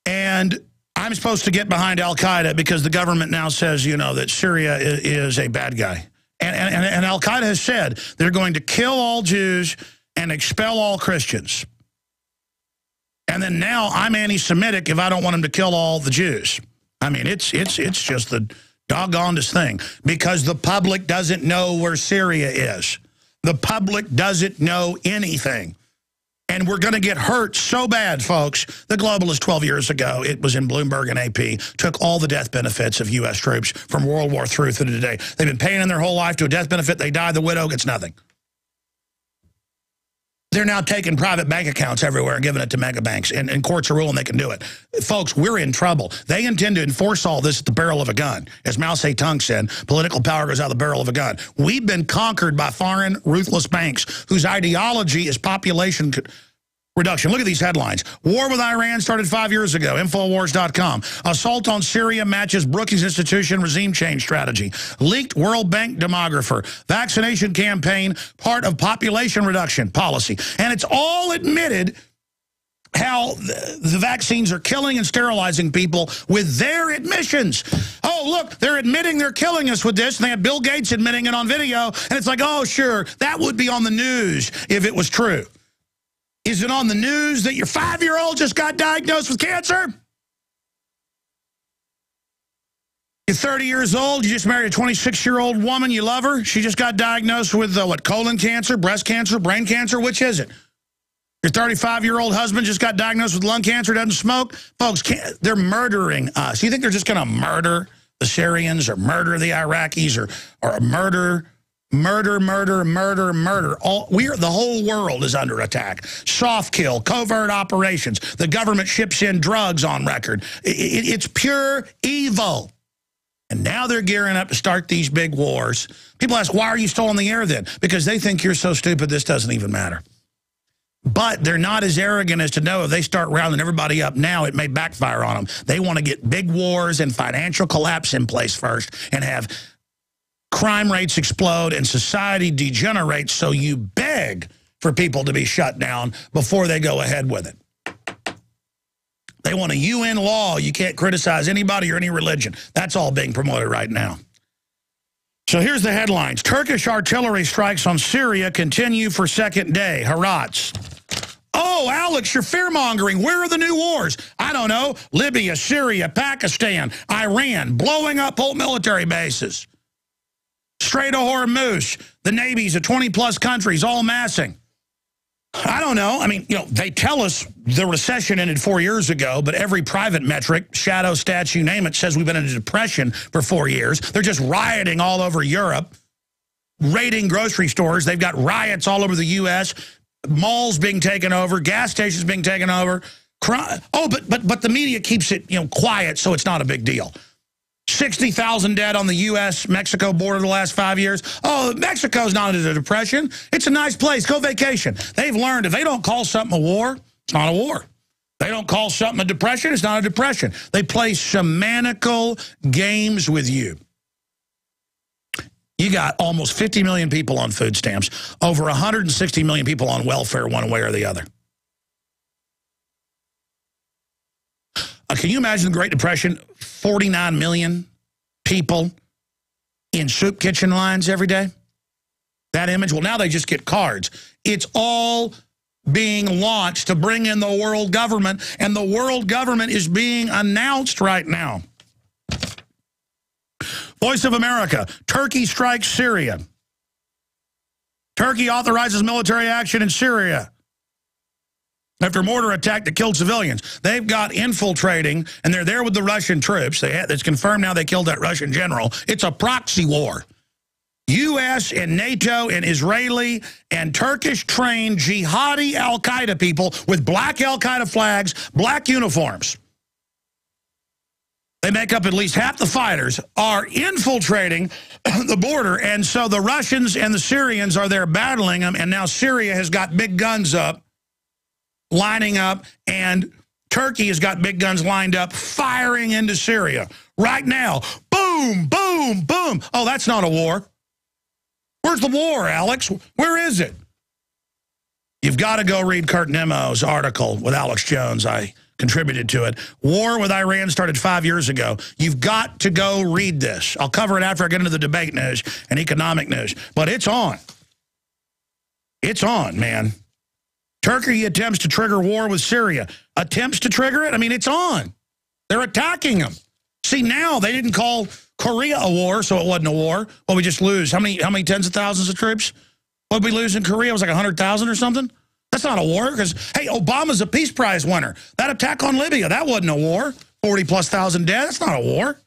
And I'm supposed to get behind Al-Qaeda because the government now says, you know, that Syria is a bad guy. And Al-Qaeda has said they're going to kill all Jews and expel all Christians. And then now I'm anti-Semitic if I don't want them to kill all the Jews. I mean, it's just the doggonedest thing, because the public doesn't know where Syria is. The public doesn't know anything. And we're going to get hurt so bad, folks. The Globalist 12 years ago, it was in Bloomberg and AP, took all the death benefits of U.S. troops from World War III through to today. They've been paying in their whole life to a death benefit. They die, the widow gets nothing. They're now taking private bank accounts everywhere and giving it to mega banks, and courts are ruling they can do it. Folks, we're in trouble. They intend to enforce all this at the barrel of a gun. As Mao Zedong said, political power goes out the barrel of a gun. We've been conquered by foreign, ruthless banks whose ideology is population reduction. Look at these headlines. War with Iran started 5 years ago. Infowars.com. Assault on Syria matches Brookings Institution regime change strategy. Leaked World Bank demographer. Vaccination campaign, part of population reduction policy. And it's all admitted how the vaccines are killing and sterilizing people with their admissions. Oh, look, they're admitting they're killing us with this. And they have Bill Gates admitting it on video. And it's like, oh, sure, that would be on the news if it was true. Is it on the news that your 5-year-old just got diagnosed with cancer? You're 30 years old. You just married a 26-year-old woman. You love her. She just got diagnosed with, what, colon cancer, breast cancer, brain cancer? Which is it? Your 35-year-old husband just got diagnosed with lung cancer, doesn't smoke? Folks, they're murdering us. You think they're just going to murder the Syrians or murder the Iraqis or murder? The whole world is under attack. Soft kill, covert operations. The government ships in drugs on record. It's pure evil. And now they're gearing up to start these big wars. People ask, why are you still on the air then? Because they think you're so stupid this doesn't even matter. But they're not as arrogant as to know if they start rounding everybody up now, it may backfire on them. They want to get big wars and financial collapse in place first and have crime rates explode and society degenerates, so you beg for people to be shut down before they go ahead with it. They want a UN law. You can't criticize anybody or any religion. That's all being promoted right now. So here's the headlines. Turkish artillery strikes on Syria continue for second day. Harats. Oh, Alex, you're fear-mongering. Where are the new wars? I don't know. Libya, Syria, Pakistan, Iran, blowing up whole military bases. Strait of Hormuz, the navies of 20-plus countries all massing. I don't know. I mean, you know, they tell us the recession ended 4 years ago, but every private metric, shadow stats, you name it, says we've been in a depression for 4 years. They're just rioting all over Europe, raiding grocery stores. They've got riots all over the U.S., malls being taken over, gas stations being taken over. Oh, but the media keeps it, you know, quiet, so it's not a big deal. 60,000 dead on the U.S.-Mexico border the last 5 years. Oh, Mexico's not in a depression. It's a nice place. Go vacation. They've learned if they don't call something a war, it's not a war. They don't call something a depression, it's not a depression. They play semantical games with you. You got almost 50 million people on food stamps, over 160 million people on welfare one way or the other. Can you imagine the Great Depression? 49 million people in soup kitchen lines every day? That image? Well, now they just get cards. It's all being launched to bring in the world government, and the world government is being announced right now. Voice of America, Turkey strikes Syria. Turkey authorizes military action in Syria. after a mortar attack that killed civilians. They've got infiltrating, and they're there with the Russian troops. It's confirmed now they killed that Russian general. It's a proxy war. U.S. and NATO and Israeli and Turkish-trained jihadi al-Qaeda people with black al-Qaeda flags, black uniforms. They make up at least half the fighters, are infiltrating the border. And so the Russians and the Syrians are there battling them. And now Syria has got big guns up, lining up. And Turkey has got big guns lined up, firing into Syria. Right now, boom, boom, boom. Oh, that's not a war. Where's the war, Alex? Where is it? You've got to go read Kurt Nemo's article with Alex Jones. I contributed to it. War with Iran started 5 years ago. You've got to go read this. I'll cover it after I get into the debate news and economic news. But it's on. It's on, man. Turkey attempts to trigger war with Syria. Attempts to trigger it? I mean, it's on. They're attacking them. See, now they didn't call Korea a war, so it wasn't a war. Well, we just lose. How many tens of thousands of troops? What did we lose in Korea? It was like 100,000 or something? That's not a war, because, hey, Obama's a Peace Prize winner. That attack on Libya, that wasn't a war. 40,000+ dead, that's not a war.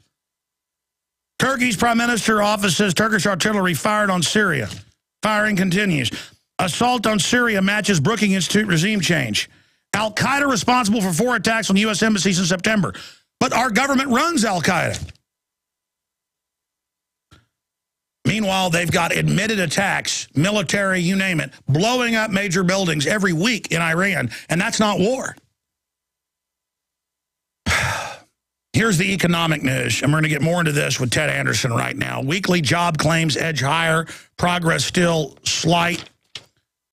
Turkey's Prime Minister office says Turkish artillery fired on Syria. Firing continues. Assault on Syria matches Brookings Institute regime change. Al-Qaeda responsible for 4 attacks on U.S. embassies in September. But our government runs Al-Qaeda. Meanwhile, they've got admitted attacks, military, you name it, blowing up major buildings every week in Iran, and that's not war. Here's the economic news, and we're going to get more into this with Ted Anderson right now. Weekly job claims edge higher, progress still slight.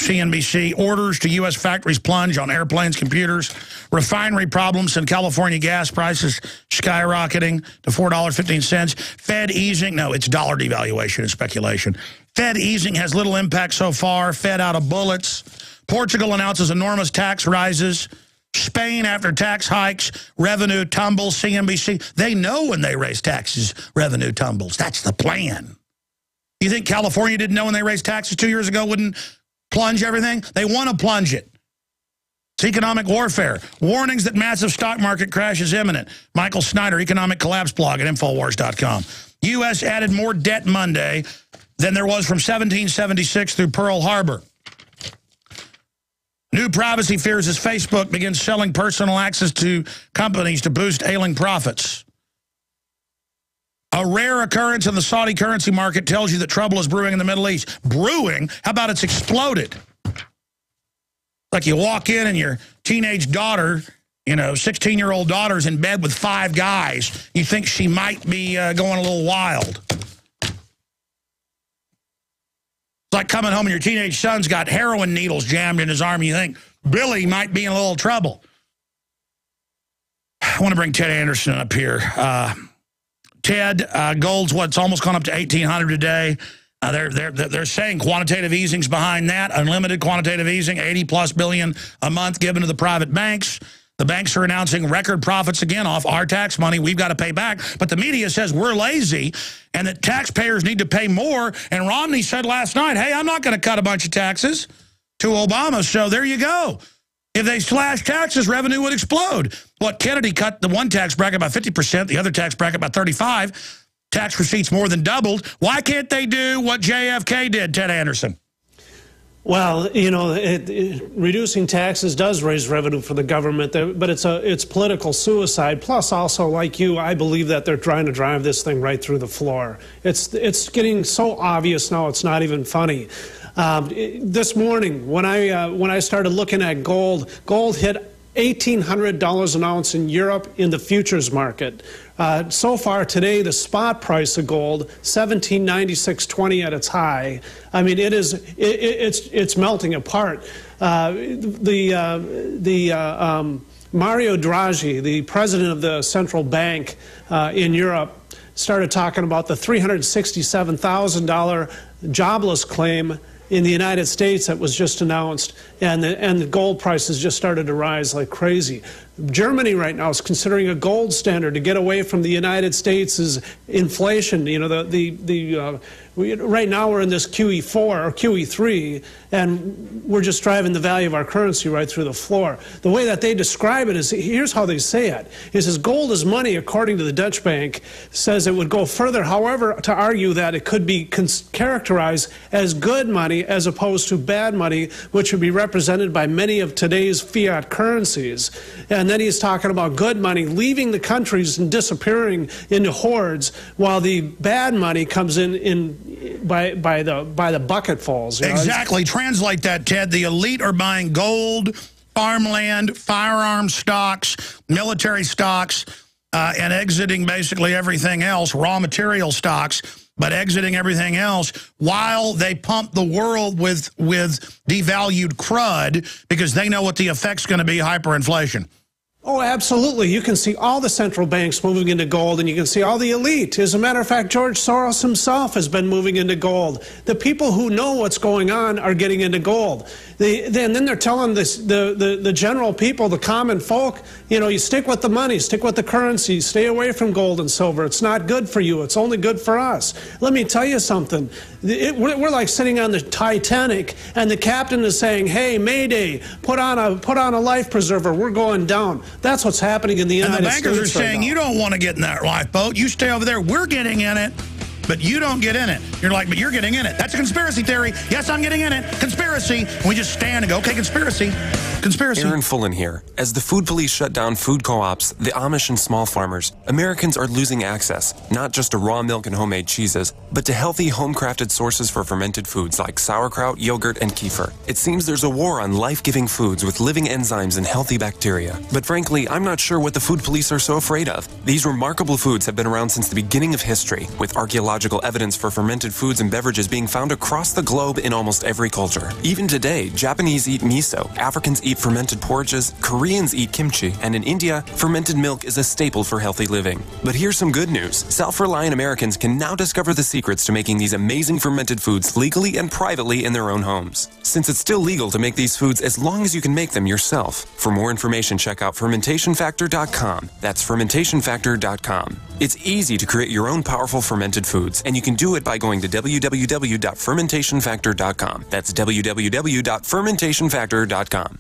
CNBC, orders to U.S. factories plunge on airplanes, computers. Refinery problems and California gas prices skyrocketing to $4.15. Fed easing. No, it's dollar devaluation and speculation. Fed easing has little impact so far. Fed out of bullets. Portugal announces enormous tax rises. Spain, after tax hikes, revenue tumbles. CNBC, they know when they raise taxes, revenue tumbles. That's the plan. You think California didn't know when they raised taxes 2 years ago wouldn't plunge everything? They want to plunge it. It's economic warfare. Warnings that massive stock market crash is imminent. Michael Snyder, Economic Collapse blog at Infowars.com. U.S. added more debt Monday than there was from 1776 through Pearl Harbor. New privacy fears as Facebook begins selling personal access to companies to boost ailing profits. A rare occurrence in the Saudi currency market tells you that trouble is brewing in the Middle East. Brewing? How about it's exploded? Like you walk in and your teenage daughter, 16-year-old daughter's in bed with 5 guys. You think she might be going a little wild. It's like coming home and your teenage son's got heroin needles jammed in his arm. You think Billy might be in a little trouble. I want to bring Ted Anderson up here. Ted, gold's it's almost gone up to $1,800 today. They're saying quantitative easing's behind that, unlimited quantitative easing, $80+ billion a month given to the private banks. The banks are announcing record profits again off our tax money we've got to pay back. But the media says we're lazy and that taxpayers need to pay more. And Romney said last night, hey, I'm not going to cut a bunch of taxes to Obama. So there you go. If they slash taxes, revenue would explode. What, Kennedy cut the one tax bracket by 50%, the other tax bracket by 35%. Tax receipts more than doubled. Why can't they do what JFK did, Ted Anderson? Well, reducing taxes does raise revenue for the government, but it's political suicide. Plus, also, like you, I believe that they're trying to drive this thing right through the floor. It's getting so obvious now, it's not even funny. This morning, when I started looking at gold hit $1,800 an ounce in Europe in the futures market. So far today, the spot price of gold, $1796.20 at its high. I mean, it's melting apart. Mario Draghi, the president of the central bank in Europe, started talking about the $367,000 jobless claim in the United States that was just announced, and the gold prices just started to rise like crazy. Germany right now is considering a gold standard to get away from the United States' inflation. You know, right now we're in this QE4 or QE3, and we're just driving the value of our currency right through the floor. The way that they describe it is, here's how they say it. It says gold is money, according to the Dutch bank, says it would go further, however, to argue that it could be characterized as good money as opposed to bad money, which would be represented by many of today's fiat currencies. And then he's talking about good money leaving the countries and disappearing into hordes, while the bad money comes in by the bucketfuls. Exactly. Translate that, Ted. The elite are buying gold, farmland, firearm stocks, military stocks, and exiting basically everything else, raw material stocks, but exiting everything else while they pump the world with devalued crud because they know what the effect's going to be, hyperinflation. Oh, absolutely. You can see all the central banks moving into gold, and you can see all the elite. As a matter of fact, George Soros himself has been moving into gold. The people who know what's going on are getting into gold. Then they're telling the general people, the common folk, you know, you stick with the money, stick with the currency, stay away from gold and silver. It's not good for you. It's only good for us. Let me tell you something. We're like sitting on the Titanic, and the captain is saying, "Hey, Mayday, put on a life preserver. We're going down." That's what's happening in the United States. And the bankers are saying, "You don't want to get in that lifeboat. You stay over there. We're getting in it, but you don't get in it." You're like, "But you're getting in it." That's a conspiracy theory. Yes, I'm getting in it. Conspiracy. And we just stand and go, "Okay, conspiracy. Conspiracy." Aaron Fullen here. As the food police shut down food co-ops, the Amish and small farmers, Americans are losing access, not just to raw milk and homemade cheeses, but to healthy home-crafted sources for fermented foods like sauerkraut, yogurt, and kefir. It seems there's a war on life-giving foods with living enzymes and healthy bacteria. But frankly, I'm not sure what the food police are so afraid of. These remarkable foods have been around since the beginning of history, with archaeological evidence for fermented foods and beverages being found across the globe in almost every culture. Even today, Japanese eat miso, Africans eat fermented porridges, Koreans eat kimchi, and in India, fermented milk is a staple for healthy living. But here's some good news. Self-reliant Americans can now discover the secrets to making these amazing fermented foods legally and privately in their own homes. Since it's still legal to make these foods as long as you can make them yourself. For more information, check out fermentationfactor.com. That's fermentationfactor.com. It's easy to create your own powerful fermented foods, and you can do it by going to www.fermentationfactor.com. That's www.fermentationfactor.com.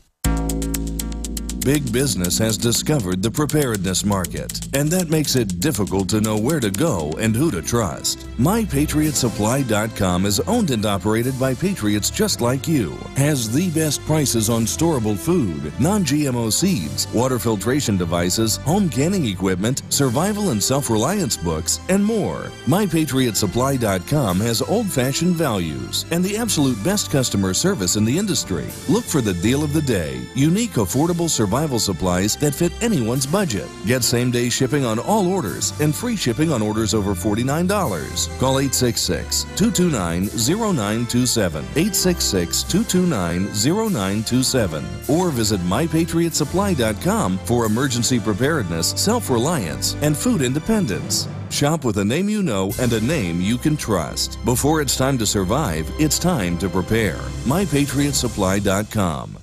Big business has discovered the preparedness market, and that makes it difficult to know where to go and who to trust. MyPatriotSupply.com is owned and operated by patriots just like you, has the best prices on storable food, non-GMO seeds, water filtration devices, home canning equipment, survival and self-reliance books, and more. MyPatriotSupply.com has old-fashioned values and the absolute best customer service in the industry. Look for the deal of the day, unique, affordable survival supplies that fit anyone's budget. Get same-day shipping on all orders and free shipping on orders over $49. Call 866-229-0927, 866-229-0927, or visit MyPatriotSupply.com for emergency preparedness, self-reliance, and food independence. Shop with a name you know and a name you can trust. Before it's time to survive, it's time to prepare. MyPatriotSupply.com.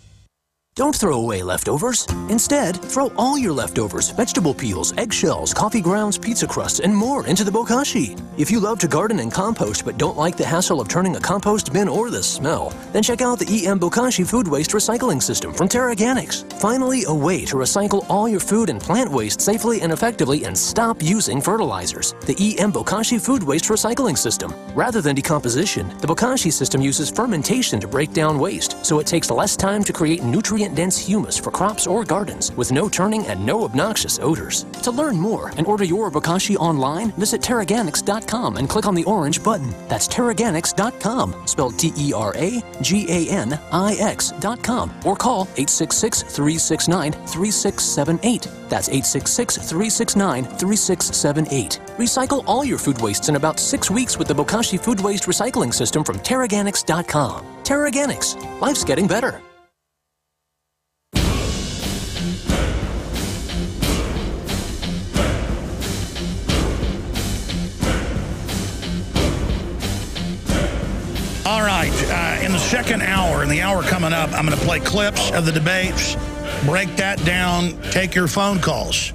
Don't throw away leftovers. Instead, throw all your leftovers, vegetable peels, eggshells, coffee grounds, pizza crusts, and more into the bokashi. If you love to garden and compost but don't like the hassle of turning a compost bin or the smell, then check out the EM Bokashi Food Waste Recycling System from TerraGanix. Finally, a way to recycle all your food and plant waste safely and effectively and stop using fertilizers. The EM Bokashi Food Waste Recycling System. Rather than decomposition, the Bokashi system uses fermentation to break down waste, so it takes less time to create nutrient-dense humus for crops or gardens with no turning and no obnoxious odors. To learn more and order your Bokashi online, visit TerraGanix.com and click on the orange button. That's TerraGanix.com, spelled TerraGanix.com, or call 866-369-3678. That's 866-369-3678. Recycle all your food wastes in about 6 weeks with the Bokashi Food Waste Recycling System from TerraGanix.com. TerraGanix. Life's getting better. All right, in the second hour, in the hour coming up, I'm going to play clips of the debates break that down, take your phone calls.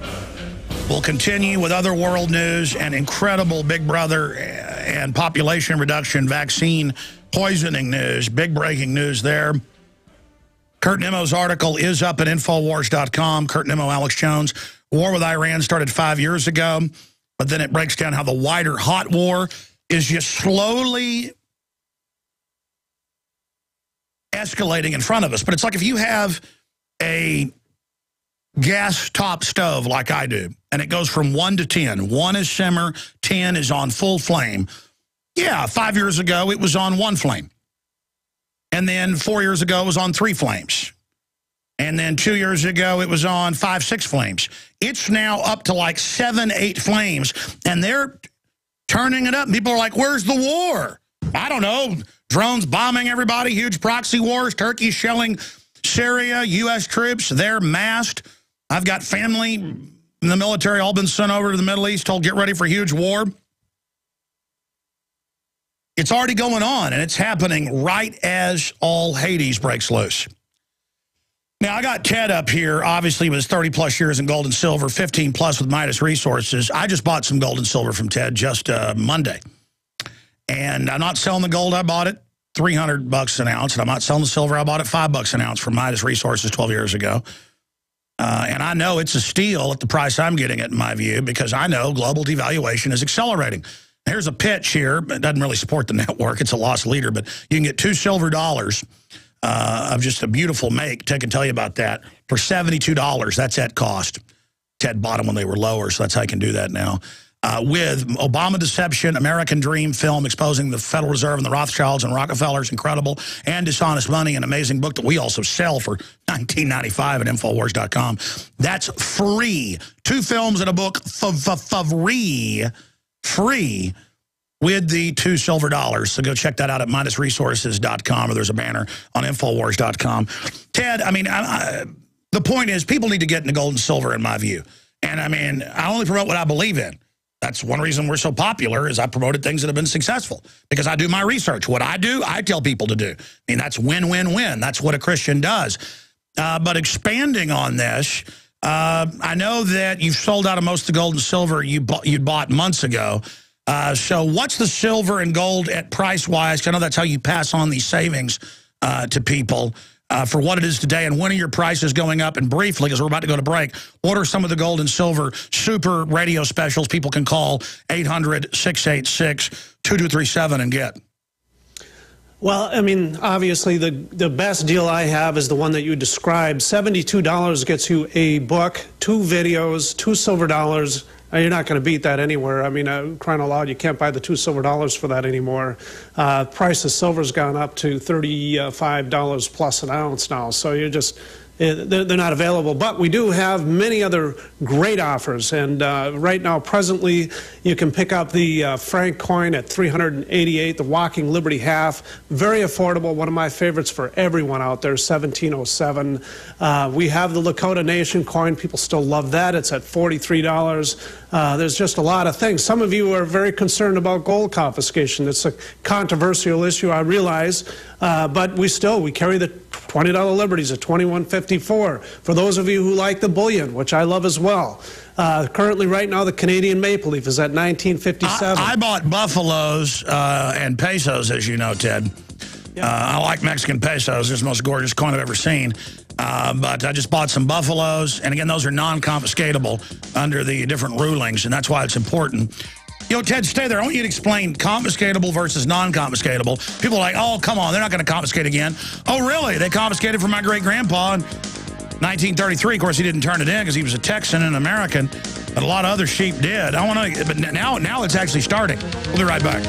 We'll continue with other world news and incredible Big Brother and population reduction vaccine poisoning news. Big breaking news there. Kurt Nimmo's article is up at Infowars.com. Kurt Nimmo, Alex Jones. War with Iran started 5 years ago, but then it breaks down how the wider hot war is just slowly escalating in front of us. But it's like if you have a gas top stove like I do, and it goes from 1 to 10. 1 is simmer, 10 is on full flame. Yeah, 5 years ago, it was on 1 flame. And then 4 years ago, it was on 3 flames. And then 2 years ago, it was on 5, 6 flames. It's now up to like 7, 8 flames, and they're turning it up. People are like, where's the war? I don't know. Drones bombing everybody, huge proxy wars, Turkey shelling Syria, U.S. troops, they're massed. I've got family in the military all been sent over to the Middle East, told get ready for a huge war. It's already going on, and it's happening right as all Hades breaks loose. Now, I got Ted up here, obviously, with his 30-plus years in gold and silver, 15-plus with Midas Resources. I just bought some gold and silver from Ted just Monday. And I'm not selling the gold. I bought it $300 an ounce, and I'm not selling the silver. I bought it $5 an ounce from Midas Resources 12 years ago. And I know it's a steal at the price I'm getting it, in my view, because I know global devaluation is accelerating. Here's a pitch here. It doesn't really support the network. It's a lost leader, but you can get $2 silver of just a beautiful make. Ted can tell you about that for $72. That's at cost. Ted bought them when they were lower, so that's how you can do that now. With Obama Deception, American Dream film exposing the Federal Reserve and the Rothschilds and Rockefellers, incredible, and Dishonest Money, an amazing book that we also sell for $19.95 at Infowars.com. That's free. 2 films and a book free with the $2 silver. So go check that out at MidasResources.com, or there's a banner on Infowars.com. Ted, I mean, the point is people need to get into gold and silver, in my view. And, I mean, I only promote what I believe in. That's one reason we're so popular is I promoted things that have been successful because I do my research. What I do, I tell people to do. I mean, that's win-win-win. That's what a Christian does. But expanding on this, I know that you've sold out of most of the gold and silver you'd bought months ago. So what's the silver and gold at price-wise? I know that's how you pass on these savings to people. For what it is today, and when are your prices going up? And briefly, because we're about to go to break, what are some of the gold and silver super radio specials people can call 800-686-2237 and get? Well, I mean, obviously, the best deal I have is the one that you described. $72 gets you a book, 2 videos, 2 silver dollars. You're not going to beat that anywhere. I mean, crying aloud, you can't buy the $2 silver for that anymore. Price of silver's gone up to $35 plus an ounce now. So you're just, they're not available. But we do have many other great offers. And right now, presently, you can pick up the Frank coin at $388, the Walking Liberty half. Very affordable. One of my favorites for everyone out there, $1707. We have the Lakota Nation coin. People still love that. It's at $43. There's just a lot of things. Some of you are very concerned about gold confiscation. It's a controversial issue, I realize. But we carry the $20 Liberties at $21.54. For those of you who like the bullion, which I love as well. Currently, right now, the Canadian Maple Leaf is at $19.57. I bought buffaloes and pesos, as you know, Ted. Yep. I like Mexican pesos. It's the most gorgeous coin I've ever seen. But I just bought some buffaloes. And again, those are non-confiscatable under the different rulings, and that's why it's important. You know, Ted, stay there. I want you to explain confiscatable versus non-confiscatable. People are like, oh, come on, they're not going to confiscate again. Oh, really? They confiscated from my great-grandpa in 1933. Of course, he didn't turn it in because he was a Texan and American, but a lot of other sheep did. I want to, but now it's actually starting. We'll be right back.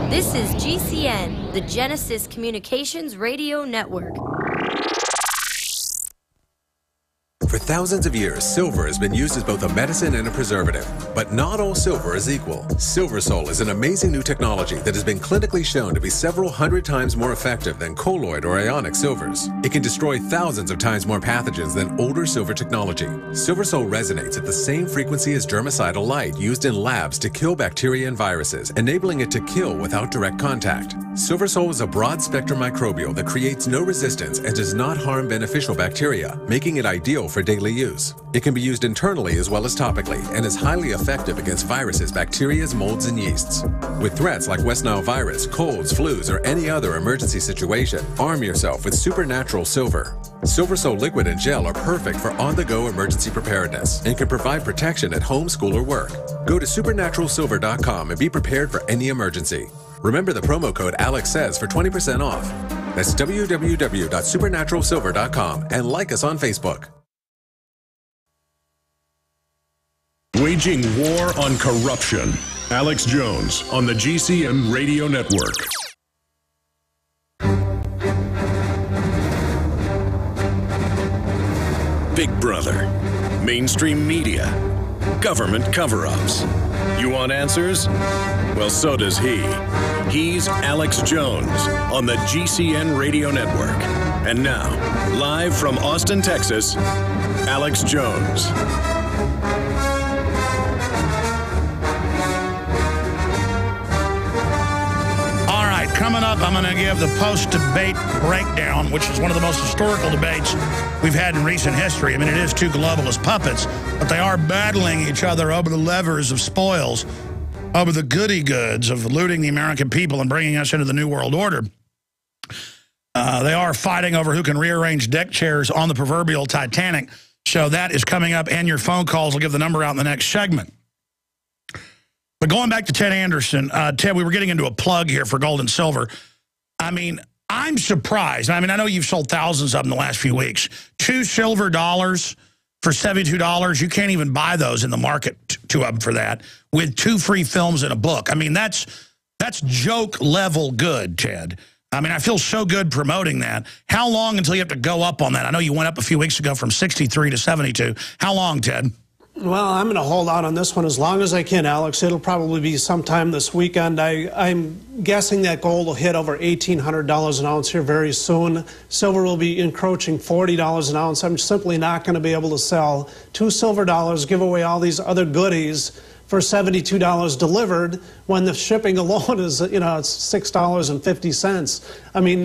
This is GCN, the Genesis Communications Radio Network. For thousands of years, silver has been used as both a medicine and a preservative. But not all silver is equal. SilverSol is an amazing new technology that has been clinically shown to be several hundred times more effective than colloid or ionic silvers. It can destroy thousands of times more pathogens than older silver technology. SilverSol resonates at the same frequency as germicidal light used in labs to kill bacteria and viruses, enabling it to kill without direct contact. Silversol is a broad-spectrum microbial that creates no resistance and does not harm beneficial bacteria, making it ideal for daily use. It can be used internally as well as topically and is highly effective against viruses, bacteria, molds, and yeasts. With threats like West Nile virus, colds, flus, or any other emergency situation, arm yourself with Supernatural Silver. Silversol liquid and gel are perfect for on-the-go emergency preparedness and can provide protection at home, school, or work. Go to supernaturalsilver.com and be prepared for any emergency. Remember the promo code AlexSays for 20% off. That's www.supernaturalsilver.com and like us on Facebook. Waging war on corruption. Alex Jones on the GCN Radio Network. Big Brother, mainstream media, government cover-ups. You want answers? Well, so does he. He's Alex Jones on the GCN Radio Network. And now, live from Austin, Texas, Alex Jones. All right, coming up, I'm going to give the post-debate breakdown, which is one of the most historical debates we've had in recent history. I mean, it is two globalist puppets, but they are battling each other over the levers of spoils, over the goody goods of looting the American people and bringing us into the New World Order. They are fighting over who can rearrange deck chairs on the proverbial Titanic. So that is coming up, and your phone calls. I'll give the number out in the next segment. But going back to Ted Anderson, Ted, we were getting into a plug here for gold and silver. I mean, I'm surprised. I mean, I know you've sold thousands of them the last few weeks. $2 silver for $72. You can't even buy those in the market, two of them for that, with 2 free films and a book. I mean, that's joke level good, Ted. I mean, I feel so good promoting that. How long until you have to go up on that? I know you went up a few weeks ago from 63 to 72. How long, Ted? Well, I'm going to hold out on this one as long as I can, Alex. It'll probably be sometime this weekend. I'm guessing that gold will hit over $1,800 an ounce here very soon. Silver will be encroaching $40 an ounce. I'm simply not going to be able to sell $2 silver, give away all these other goodies for $72 delivered when the shipping alone is, it's $6.50. I mean,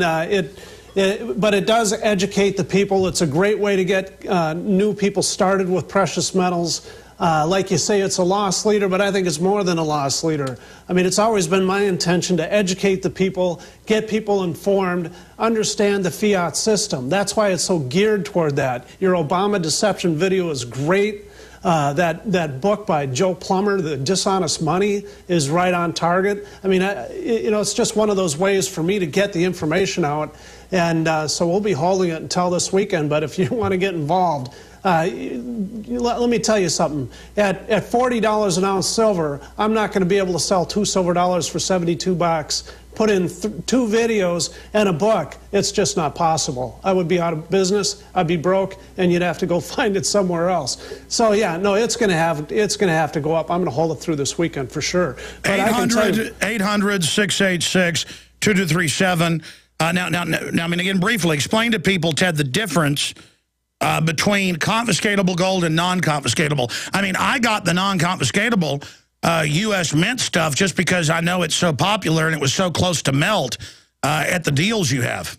but it does educate the people. It's a great way to get new people started with precious metals. Like you say, it's a loss leader, but I think it's more than a loss leader. I mean, it's always been my intention to educate the people, get people informed, understand the fiat system. That's why it's so geared toward that. Your Obama deception video is great. That book by Joe Plummer, The Dishonest Money, is right on target. I mean, it's just one of those ways for me to get the information out. And so we'll be holding it until this weekend. But if you want to get involved, let me tell you something. At $40 an ounce silver, I'm not going to be able to sell $2 silver for $72. Put in 2 videos and a book. It's just not possible. I would be out of business. I'd be broke, and you'd have to go find it somewhere else. So yeah, no, it's going to have to go up. I'm going to hold it through this weekend for sure. 800-686-2237. Now, I mean, again, briefly explain to people, Ted, the difference between confiscatable gold and non-confiscatable. I mean, I got the non-confiscatable U.S. Mint stuff just because I know it's so popular and it was so close to melt at the deals you have.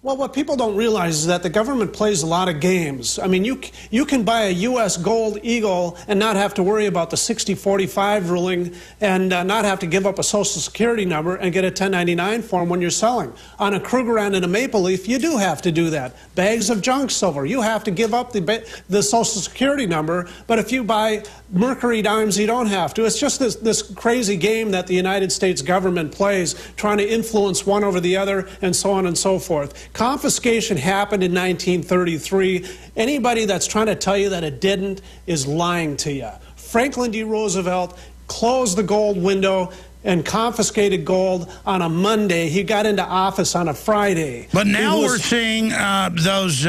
Well, what people don't realize is that the government plays a lot of games. I mean, you can buy a U.S. Gold Eagle and not have to worry about the 60-45 ruling and not have to give up a Social Security number and get a 1099 form when you're selling. On a Krugerrand and a Maple Leaf, you do have to do that. Bags of junk silver, you have to give up the Social Security number, but if you buy Mercury dimes, you don't have to. It's just this crazy game that the United States government plays, trying to influence one over the other and so on and so forth. Confiscation happened in 1933. Anybody that's trying to tell you that it didn't is lying to you. Franklin D. Roosevelt closed the gold window and confiscated gold on a Monday. He got into office on a Friday. But now we're seeing those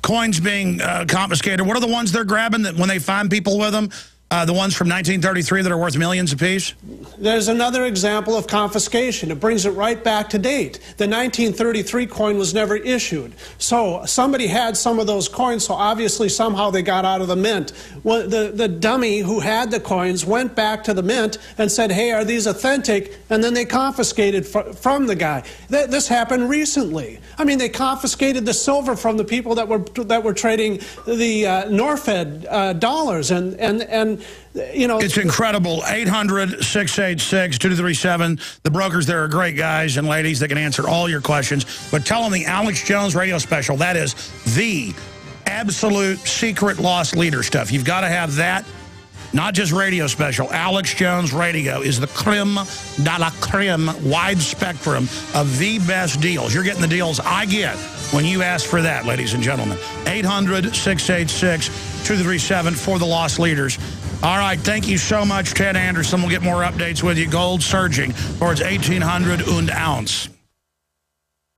coins being confiscated. What are the ones they're grabbing that when they find people with them? The ones from 1933 that are worth millions apiece? There's another example of confiscation. It brings it right back to date. The 1933 coin was never issued. So somebody had some of those coins, so obviously somehow they got out of the mint. Well, the dummy who had the coins went back to the mint and said, hey, are these authentic? And then they confiscated from the guy. This happened recently. I mean, they confiscated the silver from the people that were trading the Norfed dollars, and you know, it's incredible. 800-686-2237. The brokers there are great guys and ladies that can answer all your questions. But tell them the Alex Jones radio special. That is the absolute secret lost leader stuff. You've got to have that. Not just radio special. Alex Jones Radio is the creme de la creme, wide spectrum of the best deals. You're getting the deals I get when you ask for that, ladies and gentlemen. 800-686-2237 for the lost leaders. All right, thank you so much, Ted Anderson. We'll get more updates with you. Gold surging towards 1,800 an ounce.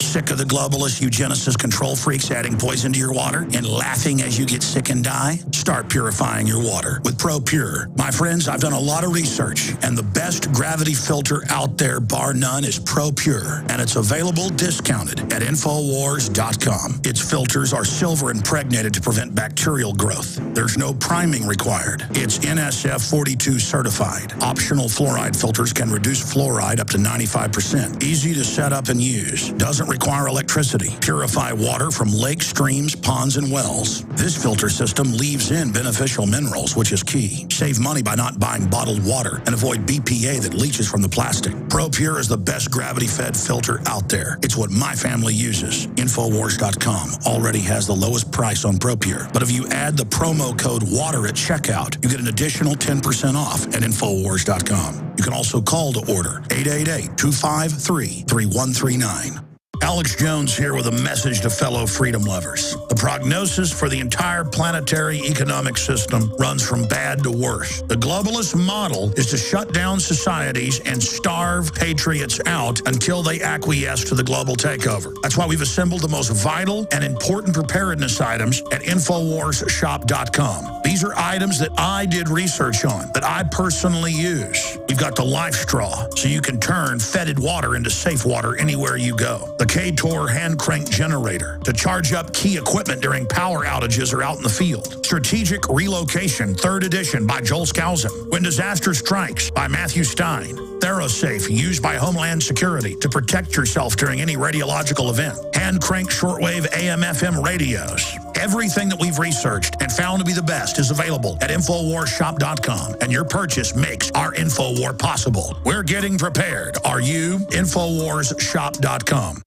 Sick of the globalist eugenicist control freaks adding poison to your water and laughing as you get sick and die? Start purifying your water with ProPure. My friends, I've done a lot of research, and the best gravity filter out there, bar none, is ProPure. And it's available discounted at Infowars.com. Its filters are silver impregnated to prevent bacterial growth. There's no priming required. It's NSF 42 certified. Optional fluoride filters can reduce fluoride up to 95%. Easy to set up and use. Doesn't require electricity. Purify water from lakes, streams, ponds, and wells. This filter system leaves in beneficial minerals, which is key. Save money by not buying bottled water and avoid BPA that leaches from the plastic. ProPure is the best gravity-fed filter out there. It's what my family uses. Infowars.com already has the lowest price on ProPure. But if you add the promo code WATER at checkout, you get an additional 10% off at Infowars.com. You can also call to order 888-253-3139. Alex Jones here with a message to fellow freedom lovers. The prognosis for the entire planetary economic system runs from bad to worse. The globalist model is to shut down societies and starve patriots out until they acquiesce to the global takeover. That's why we've assembled the most vital and important preparedness items at InfoWarsShop.com. These are items that I did research on, that I personally use. We've got the Life Straw, so you can turn fetid water into safe water anywhere you go. The K-Tor hand crank generator to charge up key equipment during power outages or out in the field. Strategic Relocation, 3rd edition by Joel Skousen. When Disaster Strikes by Matthew Stein. ThyroSafe, used by Homeland Security to protect yourself during any radiological event. Hand crank shortwave AM/FM radios. Everything that we've researched and found to be the best is available at InfoWarsShop.com, and your purchase makes our InfoWar possible. We're getting prepared. Are you? InfoWarsShop.com.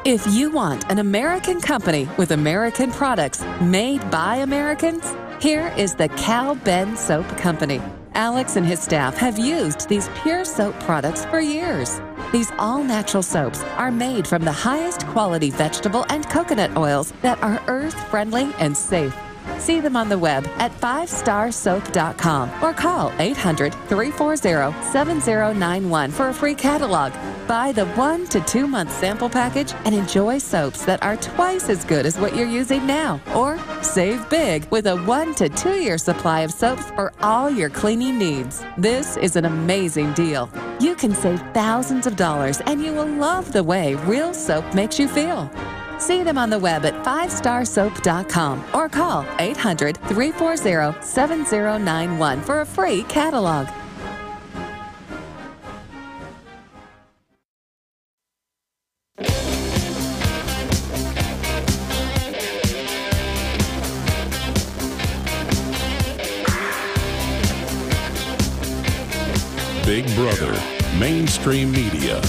If you want an American company with American products made by Americans, here is the Cal Ben Soap Company. Alex and his staff have used these pure soap products for years. These all-natural soaps are made from the highest quality vegetable and coconut oils that are earth-friendly and safe. See them on the web at 5starsoap.com or call 800-340-7091 for a free catalog. Buy the 1 to 2 month sample package and enjoy soaps that are twice as good as what you're using now. Or save big with a 1 to 2 year supply of soaps for all your cleaning needs. This is an amazing deal. You can save thousands of dollars and you will love the way real soap makes you feel. See them on the web at 5starsoap.com or call 800-340-7091 for a free catalog. Big Brother, mainstream media,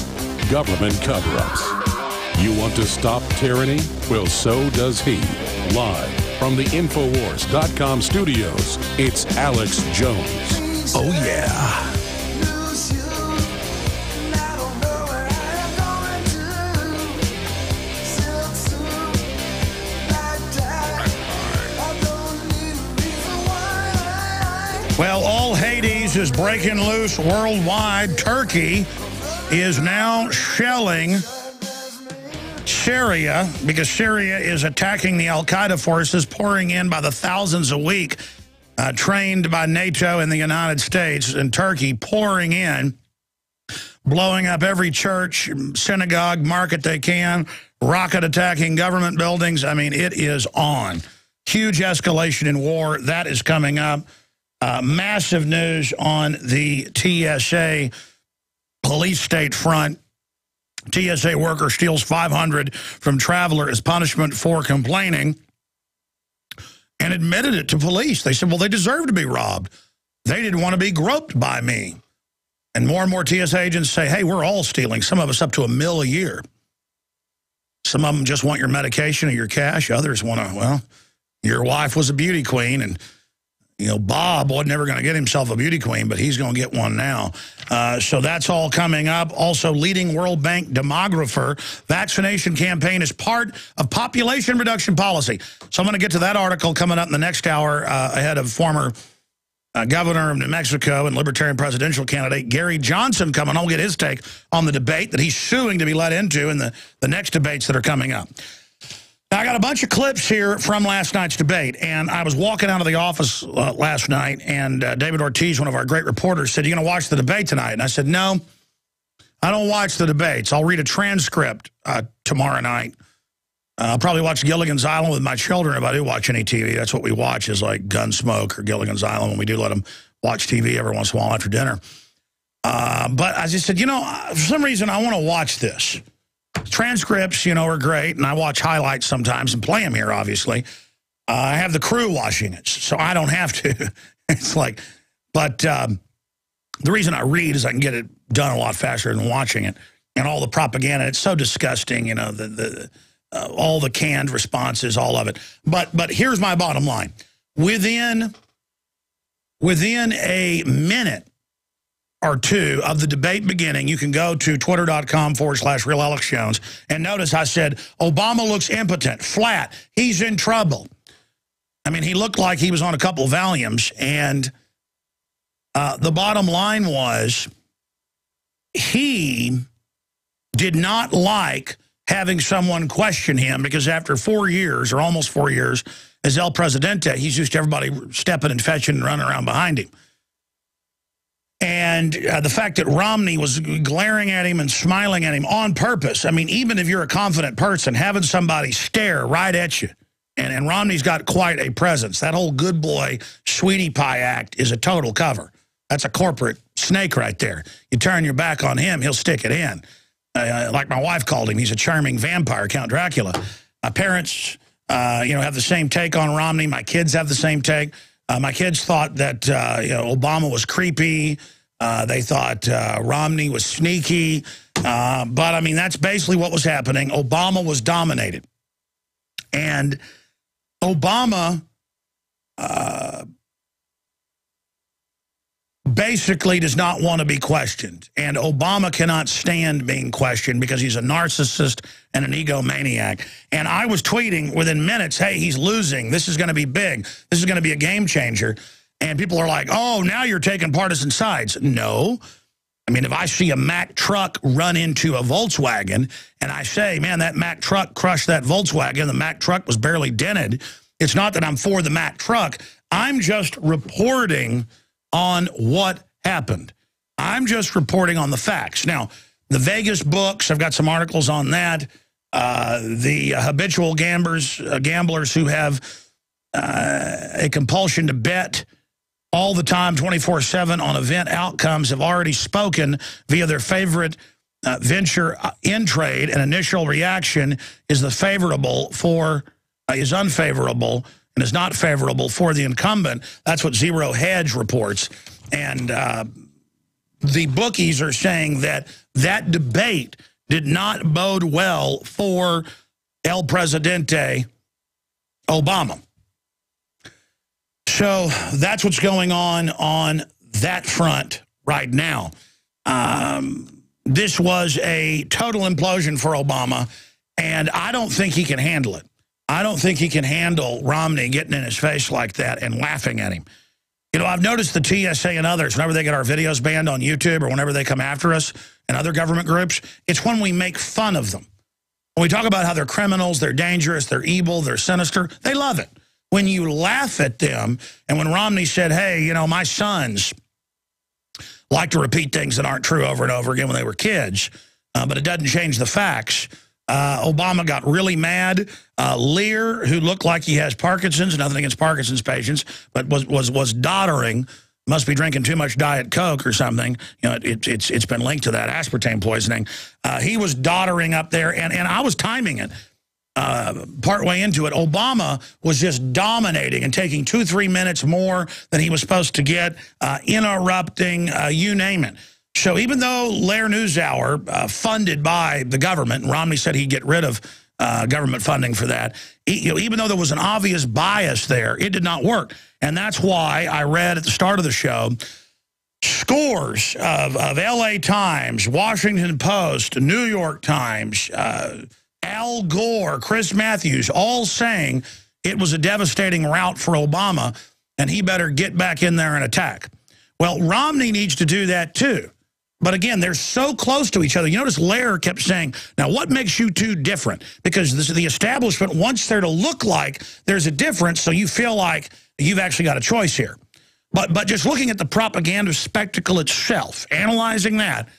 government cover-ups. You want to stop tyranny? Well, so does he. Live from the Infowars.com studios, it's Alex Jones. Oh, yeah. Well, all Hades is breaking loose worldwide. Turkey is now shelling Syria because Syria is attacking the al-Qaeda forces pouring in by the thousands a week. trained by NATO and the United States and Turkey, pouring in, blowing up every church, synagogue, market they can, rocket attacking government buildings. I mean, it is on. Huge escalation in war. That is coming up. Massive news on the TSA police state front. TSA worker steals $500 from traveler as punishment for complaining and admitted it to police. They said, well, they deserve to be robbed. They didn't want to be groped by me. And more TSA agents say, hey, we're all stealing. Some of us up to $1 million a year. Some of them just want your medication or your cash. Others want to, well, your wife was a beauty queen, and you know, Bob wasn't never going to get himself a beauty queen, but he's going to get one now. So that's all coming up. Also, leading World Bank demographer, vaccination campaign is part of population reduction policy. So I'm going to get to that article coming up in the next hour ahead of former governor of New Mexico and Libertarian presidential candidate Gary Johnson coming. I'll get his take on the debate that he's suing to be let into in the next debates that are coming up. Now, I got a bunch of clips here from last night's debate, and I was walking out of the office last night, and David Ortiz, one of our great reporters, said, you going to watch the debate tonight? And I said, no, I don't watch the debates. I'll read a transcript tomorrow night. I'll probably watch Gilligan's Island with my children if I do watch any TV. That's what we watch, is like Gunsmoke or Gilligan's Island, when we do let them watch TV every once in a while after dinner. But I just said, you know, for some reason I want to watch this. Transcripts, you know, are great, and I watch highlights sometimes and play them here, obviously. I have the crew watching it, so I don't have to. It's like, but the reason I read is I can get it done a lot faster than watching it. And all the propaganda, it's so disgusting, you know, all the canned responses, all of it. But here's my bottom line. Within a minute or two of the debate beginning, you can go to twitter.com/RealAlexJones, and notice I said, Obama looks impotent, flat, he's in trouble. I mean, he looked like he was on a couple of Valiums, and the bottom line was he did not like having someone question him, because after 4 years, or almost 4 years, as El Presidente, he's used to everybody stepping and fetching and running around behind him. And the fact that Romney was glaring at him and smiling at him on purpose. I mean, even if you're a confident person, having somebody stare right at you. And Romney's got quite a presence. That whole good boy, sweetie pie act is a total cover. That's a corporate snake right there. You turn your back on him, he'll stick it in. Like my wife called him, he's a charming vampire, Count Dracula. My parents, you know, have the same take on Romney. My kids have the same take. My kids thought that you know, Obama was creepy. They thought Romney was sneaky. But, I mean, that's basically what was happening. Obama was dominated. And Obama basically does not want to be questioned. And Obama cannot stand being questioned because he's a narcissist and an egomaniac. And I was tweeting within minutes, hey, he's losing. This is going to be big. This is going to be a game changer. And people are like, oh, now you're taking partisan sides. No. I mean, if I see a Mack truck run into a Volkswagen and I say, man, that Mack truck crushed that Volkswagen, the Mack truck was barely dented, it's not that I'm for the Mack truck. I'm just reporting on what happened. I'm just reporting on the facts. Now, the Vegas books, I've got some articles on that. The habitual gamblers who have a compulsion to bet all the time, 24/7 on event outcomes, have already spoken via their favorite venture in trade, and initial reaction is unfavorable and is not favorable for the incumbent. That's what Zero Hedge reports. And the bookies are saying that that debate did not bode well for El Presidente Obama. So that's what's going on that front right now. This was a total implosion for Obama, and I don't think he can handle it. I don't think he can handle Romney getting in his face like that and laughing at him. You know, I've noticed the TSA and others, whenever they get our videos banned on YouTube or whenever they come after us and other government groups, it's when we make fun of them. When we talk about how they're criminals, they're dangerous, they're evil, they're sinister, they love it. when you laugh at them, and when Romney said, hey, you know, my sons like to repeat things that aren't true over and over again when they were kids, but it doesn't change the facts. Obama got really mad. Lear, who looked like he has Parkinson's, nothing against Parkinson's patients, but was doddering, must be drinking too much Diet Coke or something. You know, it's been linked to that aspartame poisoning. He was doddering up there, and I was timing it. Partway into it, Obama was just dominating and taking 2-3 minutes more than he was supposed to get, interrupting, you name it. So even though Lair NewsHour, funded by the government, and Romney said he'd get rid of government funding for that, even though there was an obvious bias there, it did not work. And that's why I read at the start of the show scores of LA Times, Washington Post, New York Times, Al Gore, Chris Matthews, all saying it was a devastating rout for Obama and he better get back in there and attack. Well, Romney needs to do that too. But again, they're so close to each other. You notice Lair kept saying, now what makes you two different? Because the establishment wants there to look like there's a difference, so you feel like you've actually got a choice here. But just looking at the propaganda spectacle itself, analyzing that,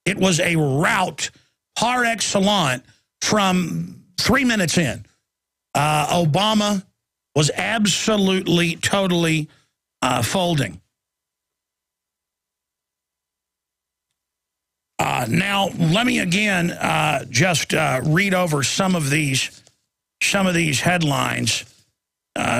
it was a rout par excellence from 3 minutes in. Obama was absolutely, totally folding. Now, let me again just read over some of these headlines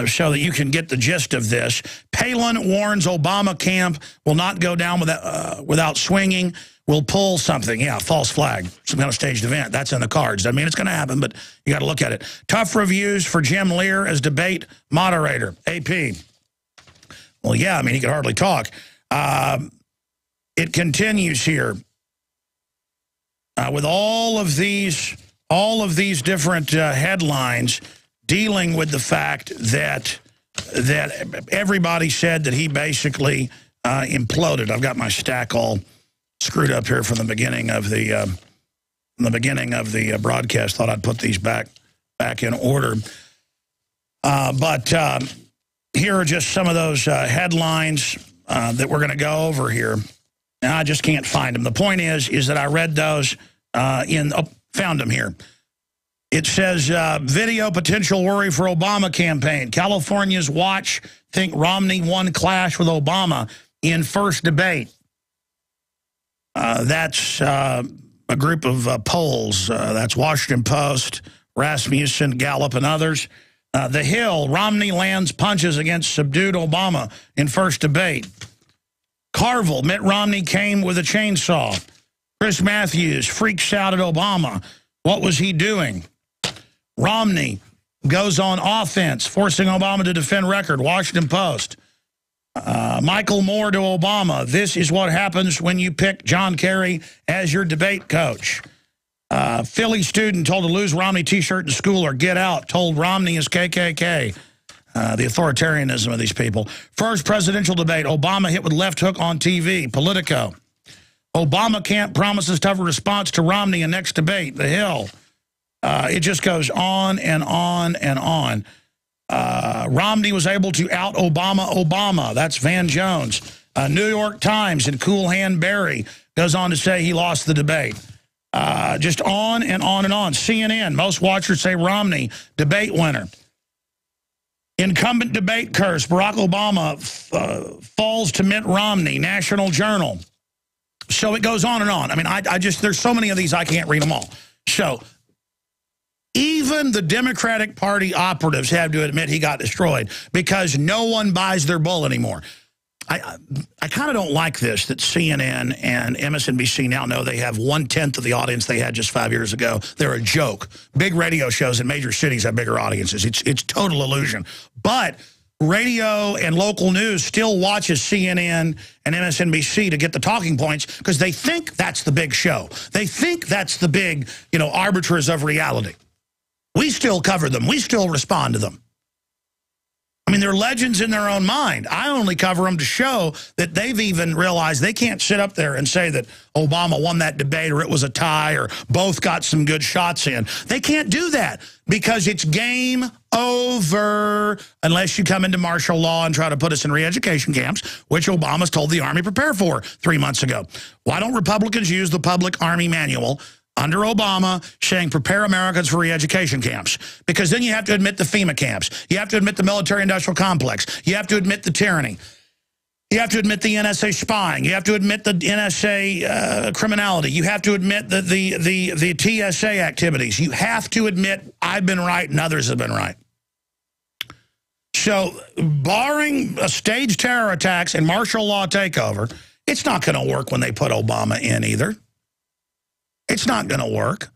so that you can get the gist of this. Palin warns Obama camp will not go down without swinging. Will pull something. Yeah, false flag. Some kind of staged event. That's in the cards. Doesn't mean it's going to happen, but you got to look at it. Tough reviews for Jim Lear as debate moderator. AP. Well, yeah, I mean, he could hardly talk. It continues here. With all of these different headlines dealing with the fact that everybody said that he basically imploded. I've got my stack all screwed up here from the beginning of the broadcast. Thought I'd put these back in order. But here are just some of those headlines that we're going to go over here. Now, I just can't find them. The point is that I read those found them here. It says, video potential worry for Obama campaign. California's watch think Romney won clash with Obama in first debate. That's a group of polls. That's Washington Post, Rasmussen, Gallup, and others. The Hill, Romney lands punches against subdued Obama in first debate. Carville, Mitt Romney came with a chainsaw. Chris Matthews freaks out at Obama. What was he doing? Romney goes on offense, forcing Obama to defend record. Washington Post. Michael Moore to Obama. This is what happens when you pick John Kerry as your debate coach. Philly student told to lose Romney T-shirt in school or get out. Told Romney is KKK. The authoritarianism of these people. First presidential debate, Obama hit with left hook on TV. Politico. Obama camp promises tougher response to Romney in next debate. The Hill. It just goes on and on and on. Romney was able to out Obama. That's Van Jones. New York Times and Cool Hand Barry goes on to say he lost the debate. Just on and on and on. CNN, most watchers say Romney, debate winner. Incumbent debate curse, Barack Obama falls to Mitt Romney, National Journal. So it goes on and on. I mean, I just, there's so many of these, I can't read them all. So even the Democratic Party operatives have to admit he got destroyed because no one buys their bull anymore. I kind of don't like this, that CNN and MSNBC now know they have 1/10 of the audience they had just 5 years ago. They're a joke. Big radio shows in major cities have bigger audiences. It's total illusion. But radio and local news still watches CNN and MSNBC to get the talking points because they think that's the big show. They think that's the big, arbiters of reality. We still cover them. We still respond to them. I mean, And they're legends in their own mind. I only cover them to show that they've even realized they can't sit up there and say that Obama won that debate or it was a tie or both got some good shots in. They can't do that because it's game over unless you come into martial law and try to put us in re-education camps, which Obama's told the Army prepare for 3 months ago. Why don't Republicans use the public Army manual under Obama saying prepare Americans for re-education camps? Because then you have to admit the FEMA camps. You have to admit the military-industrial complex. You have to admit the tyranny. You have to admit the NSA spying. You have to admit the NSA criminality. You have to admit the TSA activities. You have to admit I've been right and others have been right. So barring a staged terror attacks and martial law takeover, it's not going to work when they put Obama in either. It's not going to work.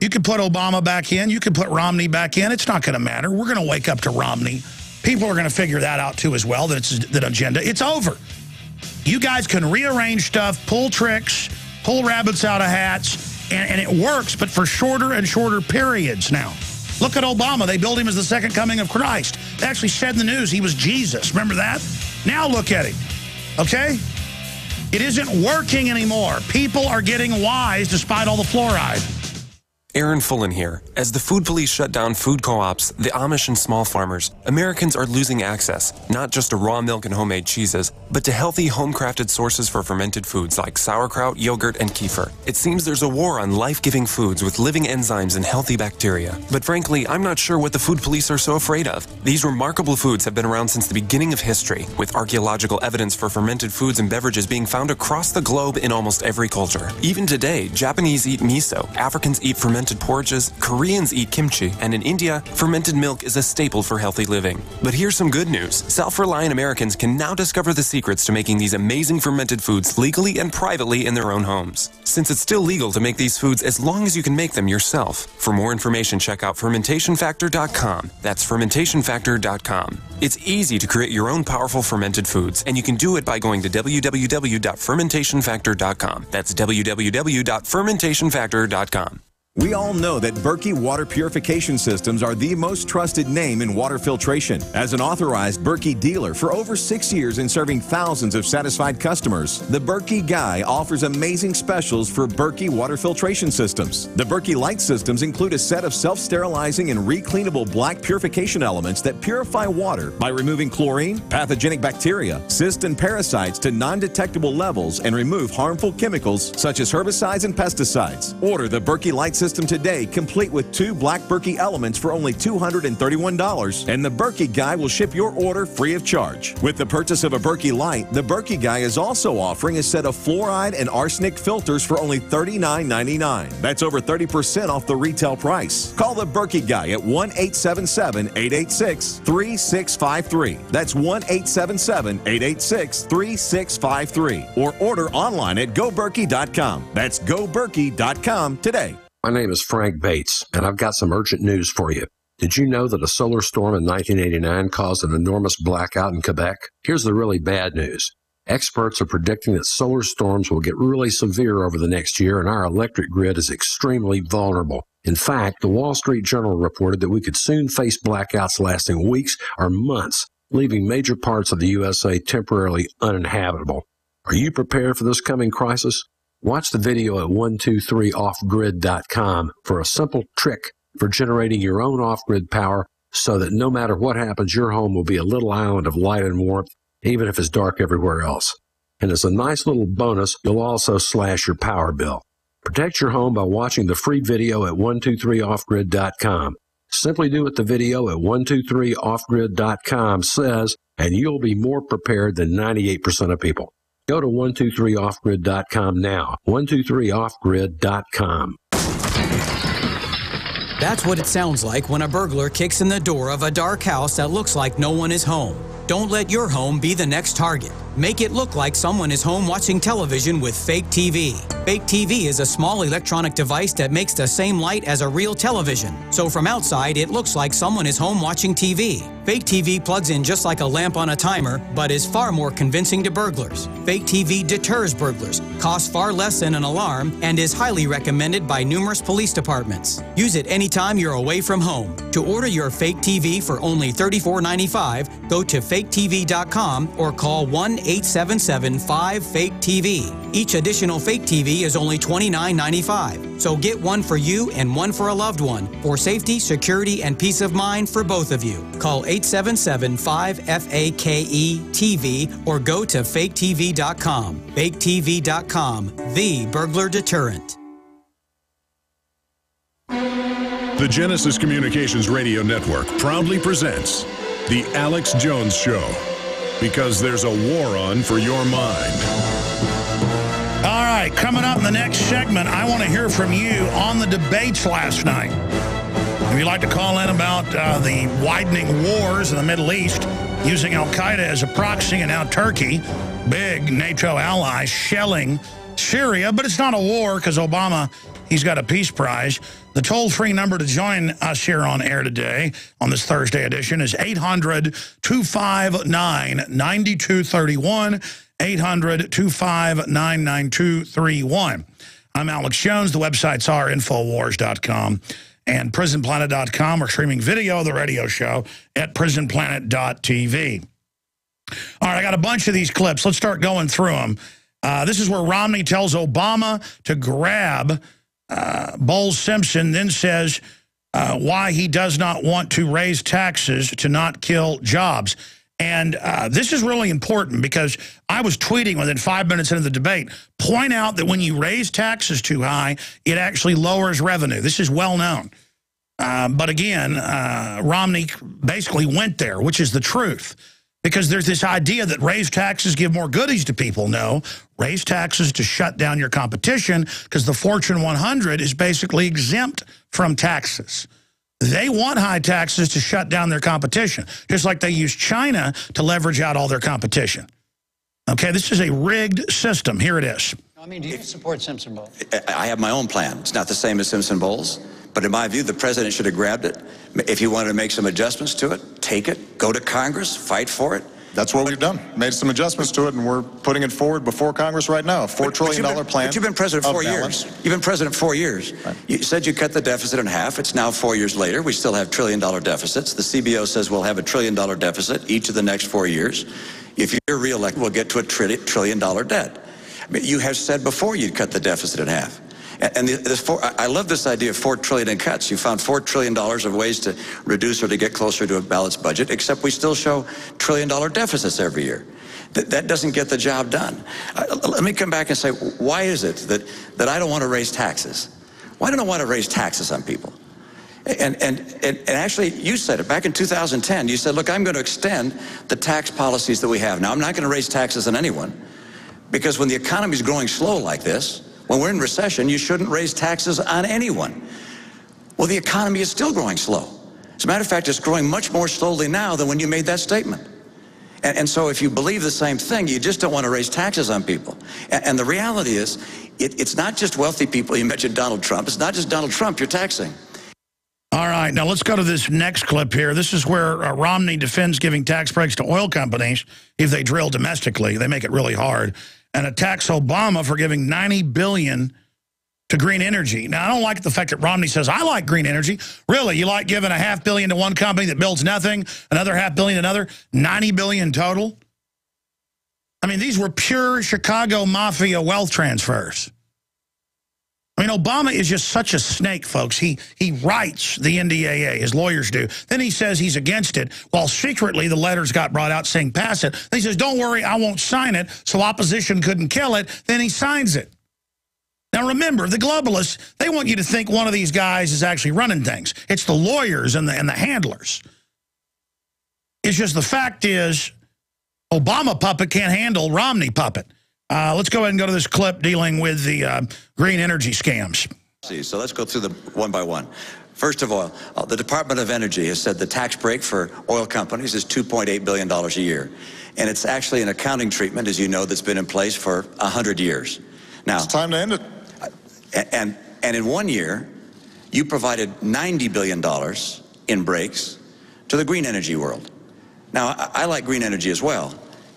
You could put Obama back in. You could put Romney back in. It's not going to matter. We're going to wake up to Romney. People are going to figure that out, too, as well, that it's that agenda. It's over. You guys can rearrange stuff, pull tricks, pull rabbits out of hats, and it works, but for shorter and shorter periods now. Look at Obama. They billed him as the second coming of Christ. They actually said in the news he was Jesus. Remember that? Now look at him. Okay? It isn't working anymore. People are getting wise despite all the fluoride. Aaron Fullen here. As the food police shut down food co-ops, the Amish and small farmers, Americans are losing access, not just to raw milk and homemade cheeses, but to healthy home-crafted sources for fermented foods like sauerkraut, yogurt, and kefir. It seems there's a war on life-giving foods with living enzymes and healthy bacteria. But frankly, I'm not sure what the food police are so afraid of. These remarkable foods have been around since the beginning of history, with archaeological evidence for fermented foods and beverages being found across the globe in almost every culture. Even today, Japanese eat miso, Africans eat fermented porridges, Koreans eat kimchi, and in India, fermented milk is a staple for healthy living. But here's some good news. Self-reliant Americans can now discover the secrets to making these amazing fermented foods legally and privately in their own homes. Since it's still legal to make these foods as long as you can make them yourself. For more information, check out fermentationfactor.com. That's fermentationfactor.com. It's easy to create your own powerful fermented foods, and you can do it by going to www.fermentationfactor.com. That's www.fermentationfactor.com. We all know that Berkey Water Purification Systems are the most trusted name in water filtration. As an authorized Berkey dealer for over 6 years and serving thousands of satisfied customers, the Berkey Guy offers amazing specials for Berkey water filtration systems. The Berkey Light systems include a set of self-sterilizing and recleanable black purification elements that purify water by removing chlorine, pathogenic bacteria, cysts, and parasites to non-detectable levels and remove harmful chemicals such as herbicides and pesticides. Order the Berkey Light system today, complete with 2 black Berkey elements for only $231, and the Berkey Guy will ship your order free of charge. With the purchase of a Berkey Light, the Berkey Guy is also offering a set of fluoride and arsenic filters for only $39.99. That's over 30% off the retail price. Call the Berkey Guy at 1-877-886-3653. That's 1-877-886-3653. Or order online at GoBerkey.com. That's GoBerkey.com today. My name is Frank Bates, and I've got some urgent news for you. Did you know that a solar storm in 1989 caused an enormous blackout in Quebec? Here's the really bad news. Experts are predicting that solar storms will get really severe over the next year, and our electric grid is extremely vulnerable. In fact, the Wall Street Journal reported that we could soon face blackouts lasting weeks or months, leaving major parts of the USA temporarily uninhabitable. Are you prepared for this coming crisis? Watch the video at 123offgrid.com for a simple trick for generating your own off-grid power so that no matter what happens, your home will be a little island of light and warmth, even if it's dark everywhere else. And as a nice little bonus, you'll also slash your power bill. Protect your home by watching the free video at 123offgrid.com. Simply do what the video at 123offgrid.com says, and you'll be more prepared than 98% of people. Go to 123offgrid.com now. 123offgrid.com. That's what it sounds like when a burglar kicks in the door of a dark house that looks like no one is home. Don't let your home be the next target. Make it look like someone is home watching television with fake TV. Fake TV is a small electronic device that makes the same light as a real television. So from outside, it looks like someone is home watching TV. Fake TV plugs in just like a lamp on a timer, but is far more convincing to burglars. Fake TV deters burglars, costs far less than an alarm, and is highly recommended by numerous police departments. Use it anytime you're away from home. To order your fake TV for only $34.95, go to faketv.com or call 1-877-5-FAKE-TV. Each additional fake TV is only $29.95. So get one for you and one for a loved one, for safety, security, and peace of mind for both of you. Call 877-5-FAKE-TV or go to faketv.com. Faketv.com, the burglar deterrent. The Genesis Communications Radio Network proudly presents The Alex Jones Show, because there's a war on for your mind. All right, coming up in the next segment, I want to hear from you on the debates last night. If you'd like to call in about the widening wars in the Middle East, using al-Qaeda as a proxy, and now Turkey, big NATO ally, shelling Syria, but it's not a war because Obama, he's got a peace prize. The toll-free number to join us here on air today on this Thursday edition is 800-259-9231, 800-259-9231. I'm Alex Jones. The websites are Infowars.com and PrisonPlanet.com. We're streaming video of the radio show at PrisonPlanet.tv. All right, I got a bunch of these clips. Let's start going through them. This is where Romney tells Obama to grab Bowles Simpson, then says why he does not want to raise taxes to not kill jobs. And this is really important because I was tweeting within 5 minutes into the debate, point out that when you raise taxes too high, it actually lowers revenue. This is well known. But again, Romney basically went there, which is the truth. Because there's this idea that raise taxes give more goodies to people. No, raise taxes to shut down your competition because the Fortune 100 is basically exempt from taxes. They want high taxes to shut down their competition, just like they use China to leverage out all their competition. Okay, this is a rigged system. Here it is. I mean, do you support Simpson Bowles? I have my own plan. It's not the same as Simpson Bowles. But in my view, the president should have grabbed it. If he wanted to make some adjustments to it, take it, go to Congress, fight for it. That's what we've done. Made some adjustments to it, and we're putting it forward before Congress right now. A $4 trillion plan. But you've been president 4 years. You've been president 4 years. Right. You said you cut the deficit in half. It's now 4 years later. We still have $1 trillion deficits. The CBO says we'll have $1 trillion deficit each of the next 4 years. If you're reelected, we'll get to $1 trillion debt. I mean, you have said before you'd cut the deficit in half. And I love this idea of $4 trillion in cuts. You found $4 trillion of ways to reduce or to get closer to a balanced budget, except we still show $1 trillion deficits every year. That doesn't get the job done. Let me come back and say, why is it that I don't want to raise taxes? Why don't I want to raise taxes on people? And actually, you said it back in 2010. You said, look, I'm going to extend the tax policies that we have. Now, I'm not going to raise taxes on anyone, because when the economy is growing slow like this, when we're in recession, you shouldn't raise taxes on anyone. Well, the economy is still growing slow. As a matter of fact, it's growing much more slowly now than when you made that statement. And so if you believe the same thing, you just don't want to raise taxes on people. And the reality is, it's not just wealthy people. You mentioned Donald Trump. It's not just Donald Trump you're taxing. All right, now let's go to this next clip here. This is where Romney defends giving tax breaks to oil companies if they drill domestically. They make it really hard. And attacks Obama for giving $90 billion to green energy. Now, I don't like the fact that Romney says, I like green energy. Really, you like giving $500 million to one company that builds nothing, another $500 million to another, $90 billion total? I mean, these were pure Chicago mafia wealth transfers. I mean, Obama is just such a snake, folks. He writes the NDAA, his lawyers do. Then he says he's against it, while secretly the letters got brought out saying pass it. Then he says, don't worry, I won't sign it, so opposition couldn't kill it. Then he signs it. Now, remember, the globalists, they want you to think one of these guys is actually running things. It's the lawyers and the handlers. It's just the fact is, Obama puppet can't handle Romney puppet. Let's go ahead and go to this clip dealing with the green energy scams. So let's go through them one by one. First of all, the Department of Energy has said the tax break for oil companies is $2.8 billion a year. And it's actually an accounting treatment, as you know, that's been in place for 100 years. Now, it's time to end it. And in 1 year, you provided $90 billion in breaks to the green energy world. Now, I like green energy as well,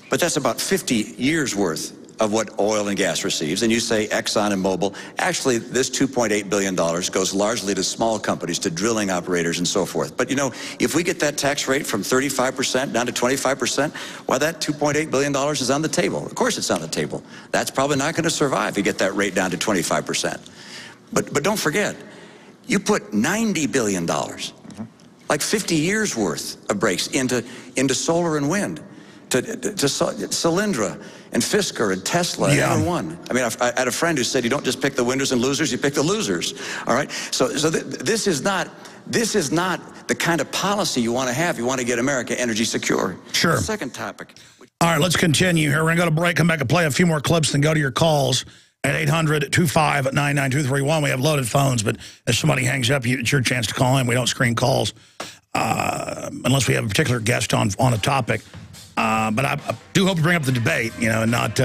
but that's about 50 years worth of what oil and gas receives. And you say Exxon and Mobil. Actually, this $2.8 billion goes largely to small companies, to drilling operators and so forth. But, you know, if we get that tax rate from 35% down to 25%, why, that $2.8 billion is on the table. Of course it's on the table. That's probably not going to survive if you get that rate down to 25%. But don't forget, you put $90 billion, like 50 years worth of breaks into solar and wind, to Solyndra and Fisker and Tesla and everyone. I mean, I had a friend who said, you don't just pick the winners and losers, you pick the losers. All right? So this is not the kind of policy you want to have. You want to get America energy secure. Sure. The second topic. All right, let's continue here. We're going to go to break, come back and play a few more clips, then go to your calls at 800-259-9231. We have loaded phones, but if somebody hangs up, it's your chance to call in. We don't screen calls unless we have a particular guest on a topic. But I do hope to bring up the debate, you know, and not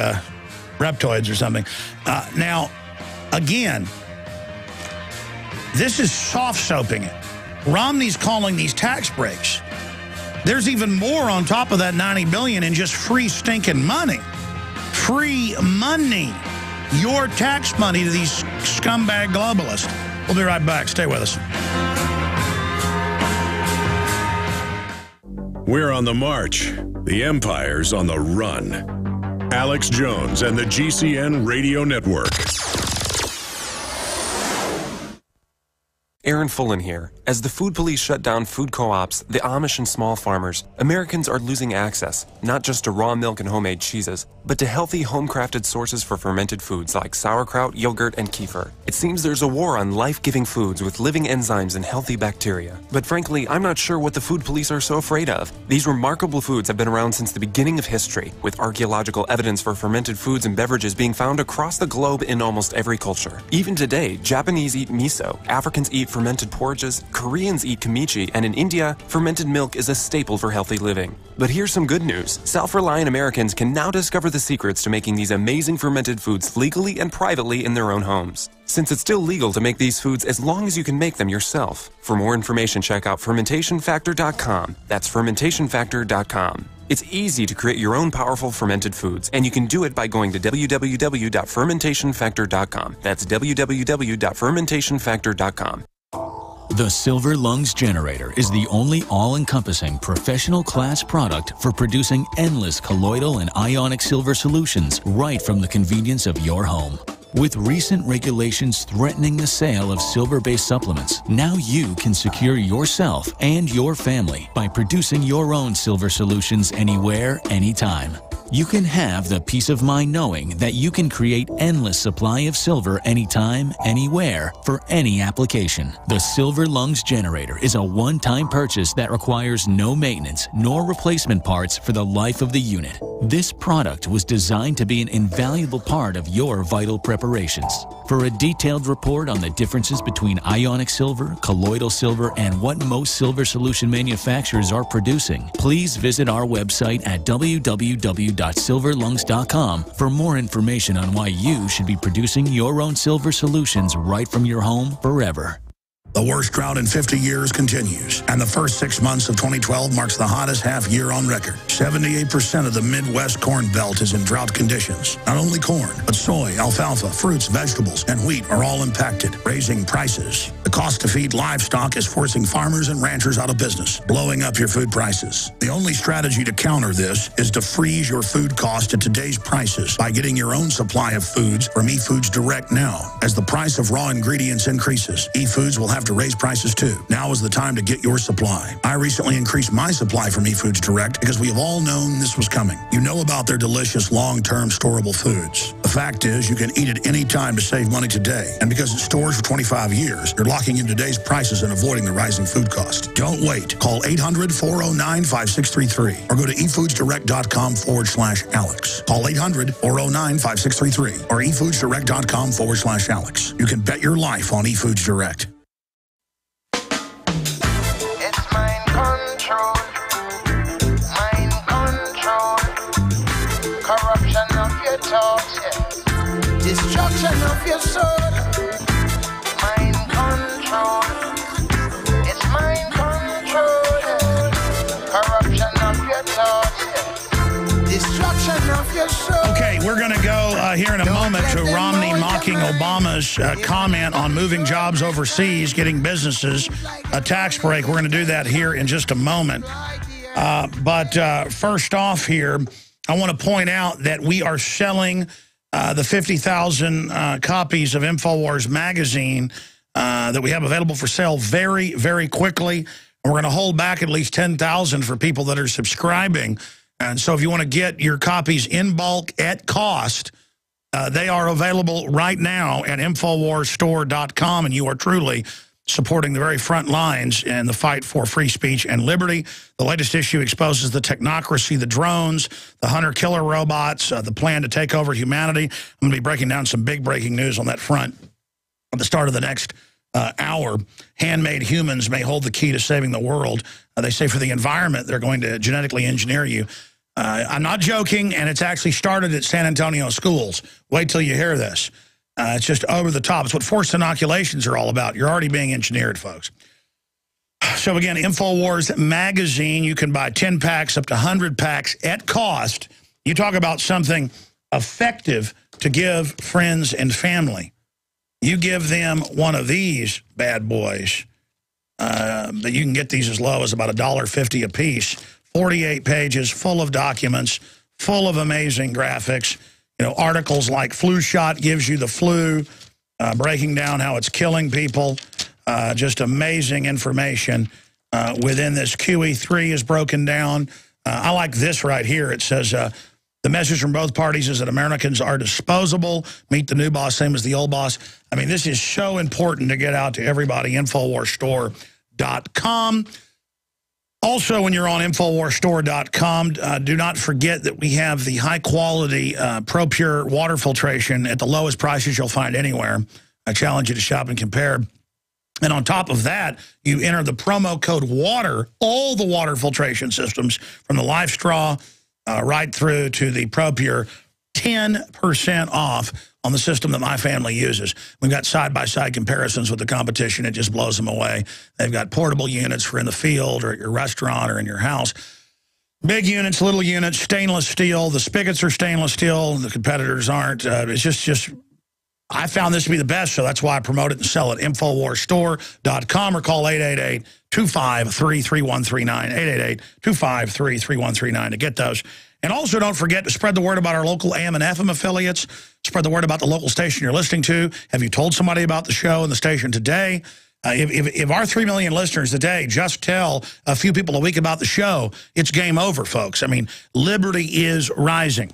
reptoids or something. Now, again, this is soft-soaping it. Romney's calling these tax breaks. There's even more on top of that $90 billion in just free stinking money. Free money. Your tax money to these scumbag globalists. We'll be right back. Stay with us. We're on the march. The empire's on the run. Alex Jones and the GCN Radio Network. Aaron Fullen here. As the food police shut down food co-ops, the Amish and small farmers, Americans are losing access, not just to raw milk and homemade cheeses, but to healthy home-crafted sources for fermented foods like sauerkraut, yogurt, and kefir. It seems there's a war on life-giving foods with living enzymes and healthy bacteria. But frankly, I'm not sure what the food police are so afraid of. These remarkable foods have been around since the beginning of history, with archaeological evidence for fermented foods and beverages being found across the globe in almost every culture. Even today, Japanese eat miso, Africans eat fermented porridges, Koreans eat kimchi, and in India, fermented milk is a staple for healthy living. But here's some good news. Self-reliant Americans can now discover the secrets to making these amazing fermented foods legally and privately in their own homes. Since it's still legal to make these foods as long as you can make them yourself. For more information, check out fermentationfactor.com. That's fermentationfactor.com. It's easy to create your own powerful fermented foods, and you can do it by going to www.fermentationfactor.com. That's www.fermentationfactor.com. The Silver Lungs Generator is the only all-encompassing professional-class product for producing endless colloidal and ionic silver solutions right from the convenience of your home. With recent regulations threatening the sale of silver-based supplements, now you can secure yourself and your family by producing your own silver solutions anywhere, anytime. You can have the peace of mind knowing that you can create endless supply of silver anytime, anywhere, for any application. The Silver Lungs Generator is a one-time purchase that requires no maintenance nor replacement parts for the life of the unit. This product was designed to be an invaluable part of your vital preparations. For a detailed report on the differences between ionic silver, colloidal silver, and what most silver solution manufacturers are producing, please visit our website at www.silverlungs.com for more information on why you should be producing your own silver solutions right from your home forever. The worst drought in 50 years continues, and the first 6 months of 2012 marks the hottest half year on record. 78% of the Midwest Corn Belt is in drought conditions. Not only corn, but soy, alfalfa, fruits, vegetables, and wheat are all impacted, raising prices. The cost to feed livestock is forcing farmers and ranchers out of business, blowing up your food prices. The only strategy to counter this is to freeze your food cost at today's prices by getting your own supply of foods from eFoods Direct now. As the price of raw ingredients increases, eFoods will have to raise prices too. Now is the time to get your supply. I recently increased my supply from eFoods Direct because we have all known this was coming. You know about their delicious long-term storable foods. The fact is you can eat it any time to save money today. And because it stores for 25 years, you're locking in today's prices and avoiding the rising food cost. Don't wait. Call 800-409-5633 or go to efoodsdirect.com/Alex. Call 800-409-5633 or efoodsdirect.com/Alex. You can bet your life on eFoods Direct. Destruction of your soul. Mind control. It's mind control. Corruption of your thoughts. Destruction of your soul. Okay, we're going to go here in a moment to Romney mocking Obama's comment on moving jobs overseas, getting businesses a tax break. We're going to do that here in just a moment. But first off here, I want to point out that we are selling the 50,000 copies of InfoWars magazine that we have available for sale very, very quickly. And we're going to hold back at least 10,000 for people that are subscribing. And so if you want to get your copies in bulk at cost, they are available right now at InfoWarsStore.com, and you are truly supporting the very front lines in the fight for free speech and liberty. The latest issue exposes the technocracy, the drones, the hunter-killer robots, the plan to take over humanity. I'm going to be breaking down some big breaking news on that front at the start of the next hour. Handmade humans may hold the key to saving the world. They say for the environment, they're going to genetically engineer you. I'm not joking, and it's actually started at San Antonio schools. Wait till you hear this. It's just over the top. It's what forced inoculations are all about. You're already being engineered, folks. So again, InfoWars magazine, you can buy 10 packs up to 100 packs at cost. You talk about something effective to give friends and family. You give them one of these bad boys. But you can get these as low as about $1.50 a piece. 48 pages, full of documents, full of amazing graphics. You know, articles like Flu Shot gives you the flu, breaking down how it's killing people. Just amazing information within this. QE3 is broken down. I like this right here. It says, the message from both parties is that Americans are disposable. Meet the new boss, same as the old boss. I mean, this is so important to get out to everybody. InfoWarsStore.com. Also, when you're on InfoWarsStore.com, do not forget that we have the high-quality ProPure water filtration at the lowest prices you'll find anywhere. I challenge you to shop and compare. And on top of that, you enter the promo code WATER, all the water filtration systems, from the Life Straw right through to the ProPure, 10% off on the system that my family uses. We've got side-by-side comparisons with the competition. It just blows them away. They've got portable units for in the field or at your restaurant or in your house. Big units, little units, stainless steel. The spigots are stainless steel. The competitors aren't. It's just I found this to be the best, so that's why I promote it and sell it. InfoWarsStore.com or call 888-253-3139, 888-253-3139 to get those. And also don't forget to spread the word about our local AM and FM affiliates. Spread the word about the local station you're listening to. Have you told somebody about the show and the station today? If our 3 million listeners today just tell a few people a week about the show, it's game over, folks. I mean, liberty is rising.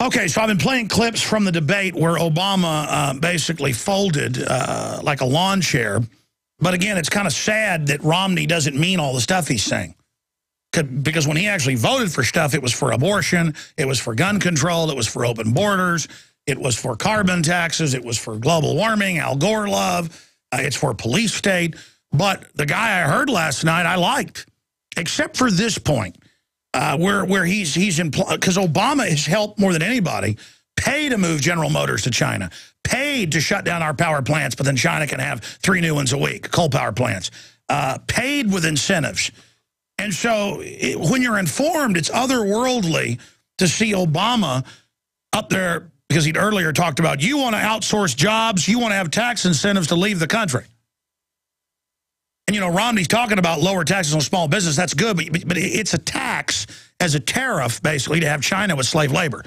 Okay, so I've been playing clips from the debate where Obama basically folded like a lawn chair. But again, it's kind of sad that Romney doesn't mean all the stuff he's saying. Because when he actually voted for stuff, it was for abortion, it was for gun control, it was for open borders, it was for carbon taxes, it was for global warming, Al Gore love, it's for police state. But the guy I heard last night, I liked, except for this point, where he's because Obama has helped more than anybody pay to move General Motors to China, paid to shut down our power plants, but then China can have 3 new ones a week, coal power plants, paid with incentives. And so when you're informed, it's otherworldly to see Obama up there, because he'd earlier talked about, you want to outsource jobs, you want to have tax incentives to leave the country. And, you know, Romney's talking about lower taxes on small business. That's good, but it's a tax as a tariff, basically, to have China with slave labor.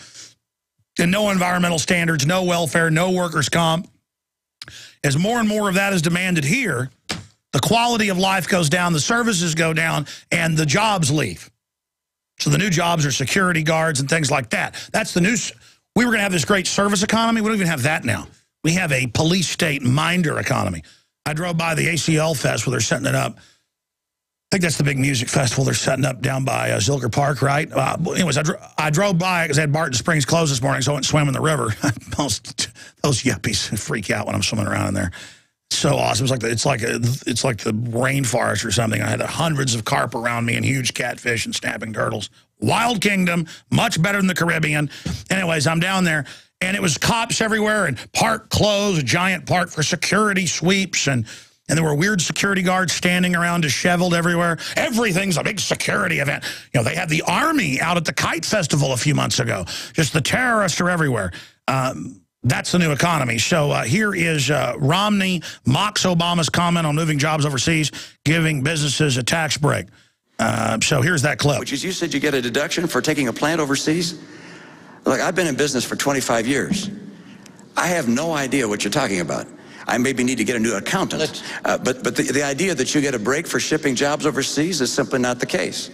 And no environmental standards, no welfare, no workers' comp. As more and more of that is demanded here, the quality of life goes down, the services go down, and the jobs leave. So the new jobs are security guards and things like that. That's the new. We were going to have this great service economy. We don't even have that now. We have a police state minder economy. I drove by the ACL Fest where they're setting it up. I think that's the big music festival they're setting up down by Zilker Park, right? Anyways, I drove by because I had Barton Springs closed this morning, so I went and swam in the river. those yuppies freak out when I'm swimming around in there. So awesome. It's like the rainforest or something. I had hundreds of carp around me and huge catfish and snapping turtles. Wild Kingdom, much better than the Caribbean. Anyways, I'm down there, And it was cops everywhere and park closed, a giant park for security sweeps. And there were weird security guards standing around disheveled everywhere. Everything's a big security event. You know, they had the army out at the Kite Festival a few months ago. Just the terrorists are everywhere. That's the new economy. So here is Romney mocks Obama's comment on moving jobs overseas, giving businesses a tax break. So here's that clip. Which is, you said you get a deduction for taking a plant overseas? Look, I've been in business for 25 years. I have no idea what you're talking about. I maybe need to get a new accountant. But the idea that you get a break for shipping jobs overseas is simply not the case.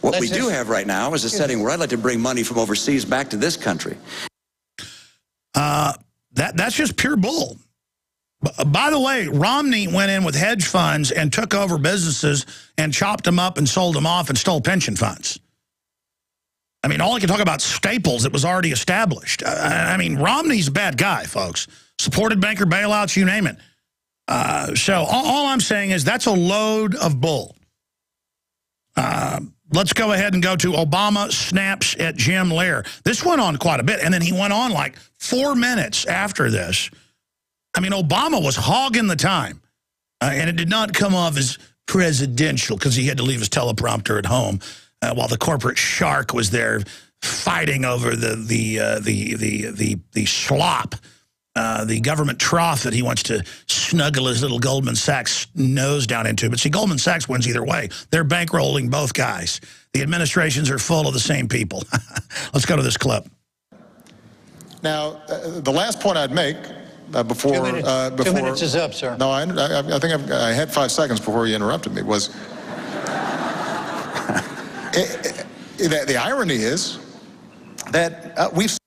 What we do have right now is a setting where I'd like to bring money from overseas back to this country. That's just pure bull. By the way, Romney went in with hedge funds and took over businesses and chopped them up and sold them off and stole pension funds. I mean, all I can talk about Staples that was already established. I mean, Romney's a bad guy, folks. Supported banker bailouts, you name it. So all I'm saying is that's a load of bull. Let's go ahead and go to Obama snaps at Jim Lehrer. This went on quite a bit, and then he went on like 4 minutes after this. I mean, Obama was hogging the time, and it did not come off as presidential because he had to leave his teleprompter at home while the corporate shark was there fighting over the slop, the government trough that he wants to snuggle his little Goldman Sachs nose down into. But see, Goldman Sachs wins either way. They're bankrolling both guys. The administrations are full of the same people. Let's go to this clip. Now, the last point I'd make before... 2 minutes. 2 minutes is up, sir. No, I think I had 5 seconds before you interrupted me, was... the irony is that we've...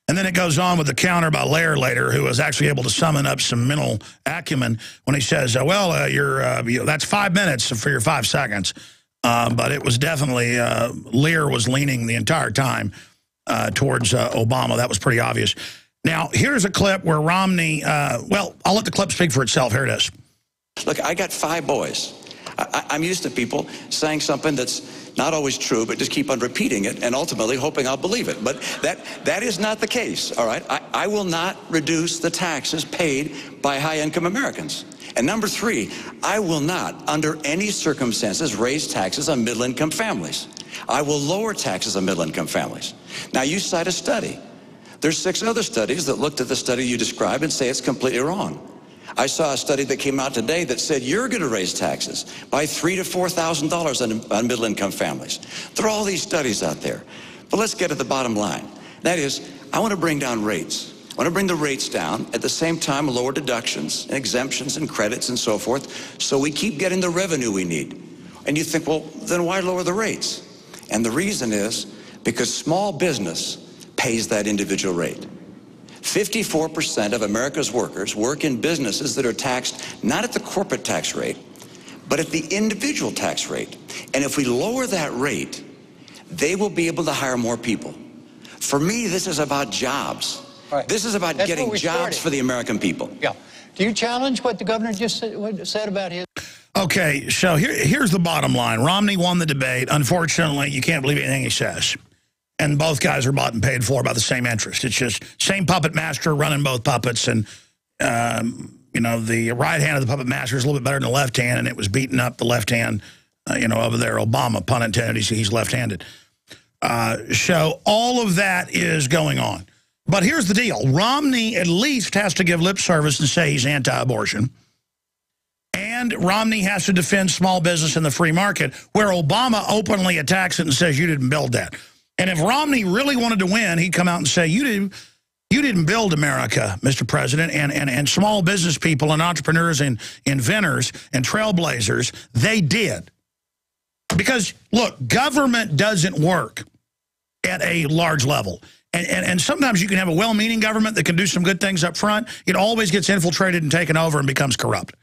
And then it goes on with the counter by Lehrer later, who was actually able to summon up some mental acumen when he says, that's 5 minutes for your 5 seconds. But it was definitely, Lehrer was leaning the entire time towards Obama. That was pretty obvious. Now, here's a clip where Romney, well, I'll let the clip speak for itself. Here it is. Look, I got 5 boys. I'm used to people saying something that's not always true, but just keep on repeating it and ultimately hoping I'll believe it. But that is not the case, all right? I will not reduce the taxes paid by high-income Americans. And number 3, I will not, under any circumstances, raise taxes on middle-income families. I will lower taxes on middle-income families. Now, you cite a study. There's 6 other studies that looked at the study you described and say it's completely wrong. I saw a study that came out today that said you're going to raise taxes by $3,000 to $4,000 on middle-income families. There are all these studies out there. But let's get to the bottom line. That is, I want to bring down rates. I want to bring the rates down, at the same time lower deductions and exemptions and credits and so forth, so we keep getting the revenue we need. And you think, well, then why lower the rates? And the reason is because small business pays that individual rate. 54% of America's workers work in businesses that are taxed not at the corporate tax rate, but at the individual tax rate. And if we lower that rate, they will be able to hire more people. For me, this is about jobs. Right. This is about getting jobs for the American people. Yeah. Do you challenge what the governor just said about his... Okay, so here's the bottom line. Romney won the debate. Unfortunately, you can't believe anything he says. And both guys are bought and paid for by the same interest. It's just same puppet master running both puppets. And, you know, the right hand of the puppet master is a little bit better than the left hand, and it was beating up the left hand, you know, over there. Obama, pun intended, he's left-handed. So all of that is going on. But here's the deal. Romney at least has to give lip service and say he's anti-abortion. And Romney has to defend small business in the free market, where Obama openly attacks it and says you didn't build that. And if Romney really wanted to win, he'd come out and say, you didn't build America, Mr. President, and small business people and entrepreneurs and inventors and trailblazers, they did. Because, look, government doesn't work at a large level. And sometimes you can have a well-meaning government that can do some good things up front. It always gets infiltrated and taken over and becomes corrupt.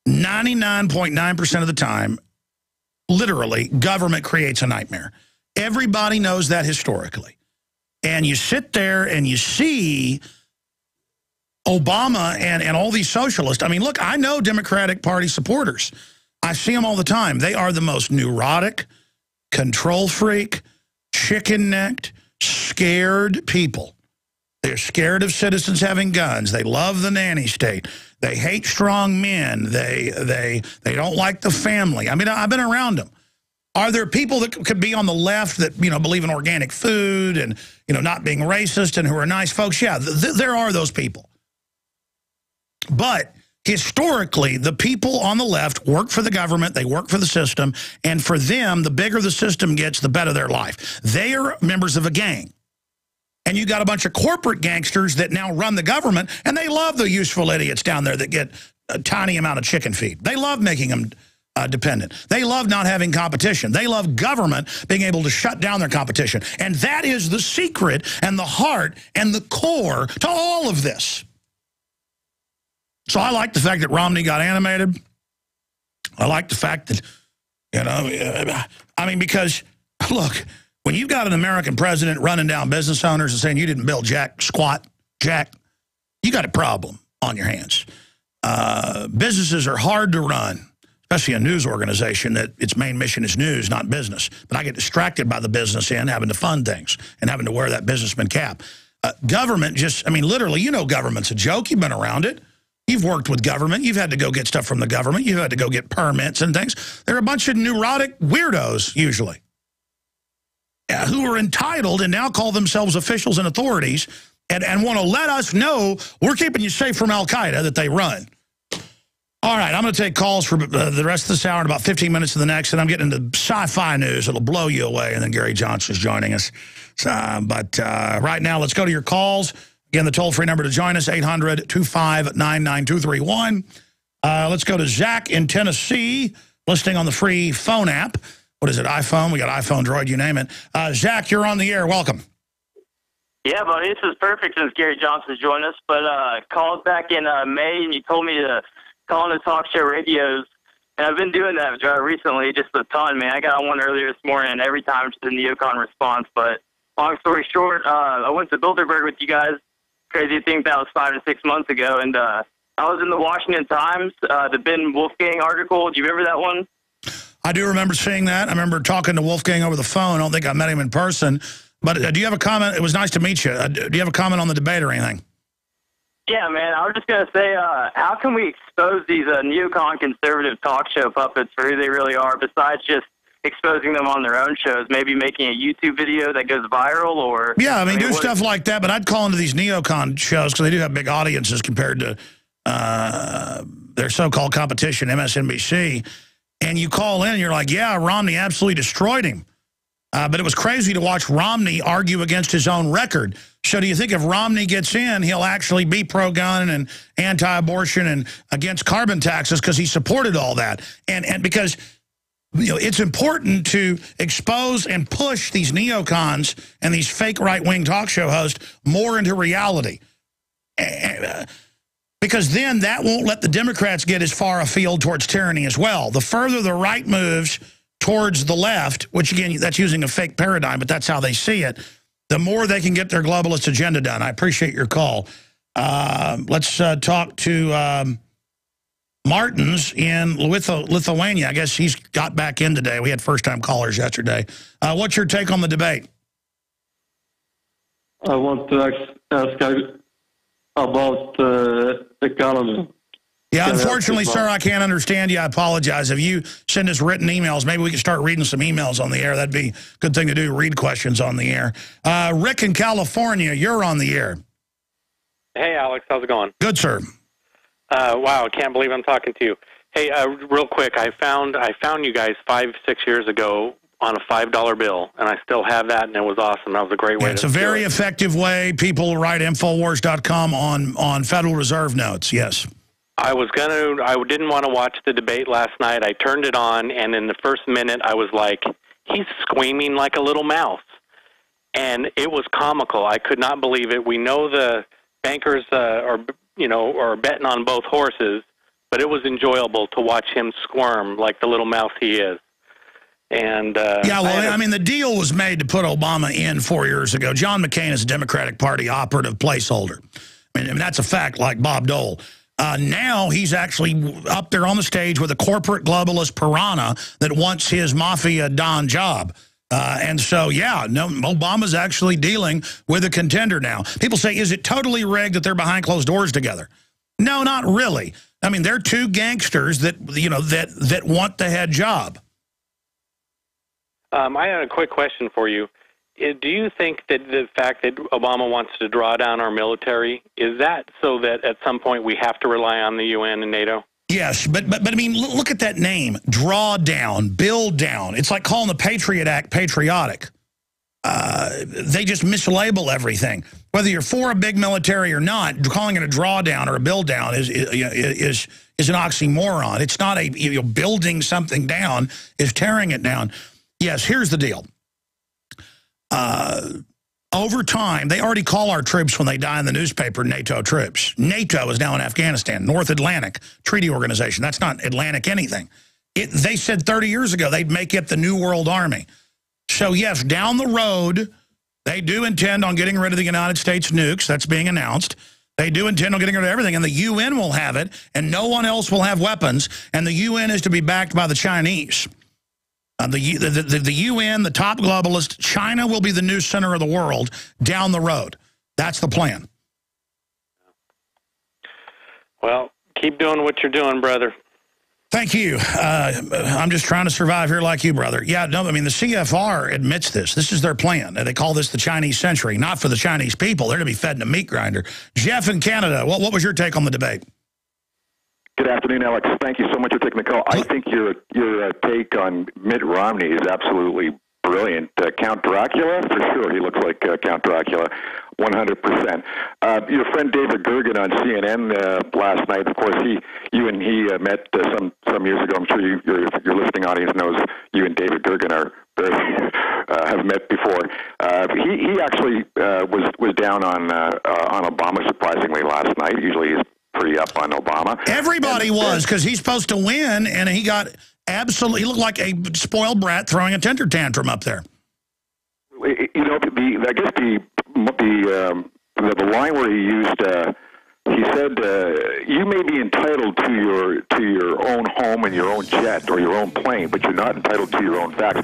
99.9% of the time, literally, government creates a nightmare. Everybody knows that historically. And you sit there and you see Obama and all these socialists. I mean, look, I know Democratic Party supporters. I see them all the time. They are the most neurotic, control freak, chicken-necked, scared people. They're scared of citizens having guns. They love the nanny state. They hate strong men. They don't like the family. I mean, I've been around them. Are there people that could be on the left that, you know, believe in organic food and, you know, not being racist and who are nice folks? Yeah, there are those people. But historically, the people on the left work for the government, they work for the system, and for them, the bigger the system gets, the better their life. They are members of a gang. And you got a bunch of corporate gangsters that now run the government, and they love the useful idiots down there that get a tiny amount of chicken feed. They love making them dependent. They love not having competition. They love government being able to shut down their competition. And that is the secret and the heart and the core to all of this. So I like the fact that Romney got animated. I like the fact that, you know, I mean, because, look, when you've got an American president running down business owners and saying you didn't build jack, you got a problem on your hands. Businesses are hard to run, especially a news organization that its main mission is news, not business. But I get distracted by the business end, having to fund things and having to wear that businessman cap. Government just, I mean, literally, you know government's a joke. You've been around it. You've worked with government. You've had to go get stuff from the government. You've had to go get permits and things. They're a bunch of neurotic weirdos, usually, who are entitled and now call themselves officials and authorities and want to let us know we're keeping you safe from Al-Qaeda that they run. All right, I'm going to take calls for the rest of this hour in about 15 minutes of the next, and I'm getting into sci-fi news. It'll blow you away, and then Gary Johnson's joining us. But right now, let's go to your calls. Again, the toll-free number to join us, 800-259-9231. Let's go to Zach in Tennessee, listening on the free phone app. What is it, iPhone? We got iPhone, Droid, you name it. Zach, you're on the air. Welcome. Yeah, buddy, this is perfect since Gary Johnson's joined us. But called back in May, and you told me to call into talk show radios. And I've been doing that recently, just a ton, man. I got on one earlier this morning, and every time it's the neocon response. But long story short, I went to Bilderberg with you guys. Crazy thing, that was 5 to 6 months ago. And I was in the Washington Times, the Ben Wolfgang article. Do you remember that one? I do remember seeing that. I remember talking to Wolfgang over the phone. I don't think I met him in person. But do you have a comment? It was nice to meet you. Do you have a comment on the debate or anything? Yeah, man. I was just going to say, how can we expose these neocon conservative talk show puppets for who they really are, besides just exposing them on their own shows, maybe making a YouTube video that goes viral? Or yeah, I mean do stuff like that, but I'd call into these neocon shows because they do have big audiences compared to their so-called competition, MSNBC, and you call in and you're like, yeah, Romney absolutely destroyed him. But it was crazy to watch Romney argue against his own record. So do you think if Romney gets in, he'll actually be pro-gun and anti-abortion and against carbon taxes because he supported all that? And because, you know, it's important to expose and push these neocons and these fake right-wing talk show hosts more into reality. Because then that won't let the Democrats get as far afield towards tyranny as well. The further the right moves towards the left, which, again, that's using a fake paradigm, but that's how they see it, the more they can get their globalist agenda done. I appreciate your call. Let's talk to Martins in Lithuania. I guess he's got back in today. We had first-time callers yesterday. What's your take on the debate? I want to ask about the economy. Yeah, unfortunately, sir, I can't understand you. I apologize. If you send us written emails, maybe we can start reading some emails on the air. That'd be a good thing to do, read questions on the air. Rick in California, you're on the air. Hey, Alex, how's it going? Good, sir. Wow, I can't believe I'm talking to you. Hey, real quick, I found you guys 5-6 years ago on a $5 bill, and I still have that, and it was awesome. That was a great way. It's a very effective way. People write Infowars.com on Federal Reserve notes, yes. I didn't want to watch the debate last night. I turned it on, and in the first minute, I was like, he's squeaming like a little mouse. And it was comical. I could not believe it. We know the bankers are betting on both horses, but it was enjoyable to watch him squirm like the little mouse he is. And yeah, well, I mean, the deal was made to put Obama in 4 years ago. John McCain is a Democratic Party operative placeholder. I mean, that's a fact, like Bob Dole. Now he's actually up there on the stage with a corporate globalist piranha that wants his mafia Don job. And so, yeah, no, Obama's actually dealing with a contender now. People say, is it totally rigged that they're behind closed doors together? No, not really. I mean, they're two gangsters that, you know, that want the head job. I had a quick question for you. Do you think that the fact that Obama wants to draw down our military, is that so that at some point we have to rely on the UN and NATO? Yes, but I mean, look at that name, draw down, build down. It's like calling the Patriot Act patriotic. They just mislabel everything. Whether you're for a big military or not, calling it a drawdown or a build down is an oxymoron. It's not a, you know, building something down is tearing it down. Yes, here's the deal. Over time, they already call our troops when they die in the newspaper NATO troops. NATO is now in Afghanistan, North Atlantic Treaty Organization. That's not Atlantic anything. They said 30 years ago they'd make it the New World Army. So, yes, down the road, they do intend on getting rid of the United States nukes. That's being announced. They do intend on getting rid of everything, and the UN will have it, and no one else will have weapons, and the UN is to be backed by the Chinese. The UN, the top globalist, China will be the new center of the world down the road. That's the plan. Well, keep doing what you're doing, brother. Thank you. I'm just trying to survive here like you, brother. Yeah, no, I mean, the CFR admits this. This is their plan. They call this the Chinese century, not for the Chinese people. They're to be fed in a meat grinder. Jeff in Canada, what was your take on the debate? Good afternoon, Alex. Thank you so much for taking the call. I think your take on Mitt Romney is absolutely brilliant. Count Dracula, for sure. He looks like Count Dracula, 100%. Your friend David Gergen on CNN last night, of course, you and he met some years ago. I'm sure your listening audience knows you and David Gergen are very have met before. He actually was down on Obama surprisingly last night. Usually he's pretty up on Obama. Everybody was, because he's supposed to win, and he got absolutely, he looked like a spoiled brat throwing a temper tantrum up there. You know, I guess the line where he used, he said, you may be entitled to your own home and your own jet or your own plane, but you're not entitled to your own facts.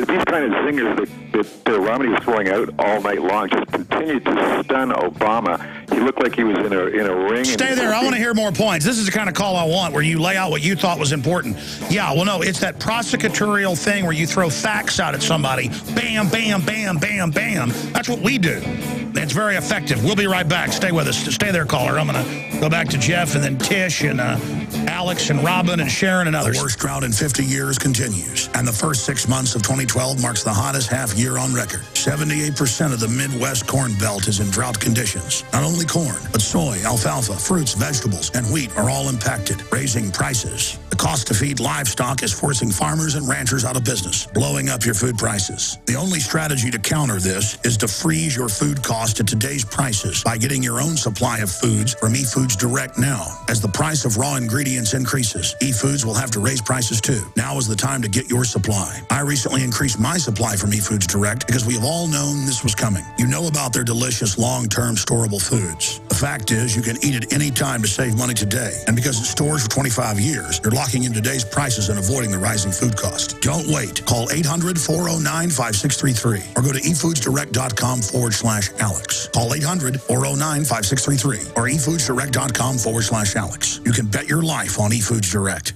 These kind of zingers that Romney was throwing out all night long just continued to stun Obama. He looked like he was in a ring. Stay there. I want to hear more points. This is the kind of call I want, where you lay out what you thought was important. Yeah, well, no, it's that prosecutorial thing where you throw facts out at somebody. Bam, bam, bam, bam, bam. That's what we do. It's very effective. We'll be right back. Stay with us. Stay there, caller. I'm going to go back to Jeff and then Tish and Alex and Robin and Sharon and others. The worst drought in 50 years continues, and the first 6 months of 2012 marks the hottest half year on record. 78% of the Midwest Corn Belt is in drought conditions. Not only corn, but soy, alfalfa, fruits, vegetables, and wheat are all impacted, raising prices. The cost to feed livestock is forcing farmers and ranchers out of business, blowing up your food prices. The only strategy to counter this is to freeze your food cost at today's prices by getting your own supply of foods from eFoods Direct now. As the price of raw ingredients increases, eFoods will have to raise prices too. Now is the time to get your supply. I recently increased my supply from eFoods Direct because we have all known this was coming. You know about their delicious long-term storable foods. The fact is, you can eat it any time to save money today. And because it stores for 25 years, you're locking in today's prices and avoiding the rising food cost. Don't wait. Call 800-409-5633 or go to efoodsdirect.com/Alex. Call 800-409-5633 or efoodsdirect.com/Alex. You can bet your life on eFoods Direct.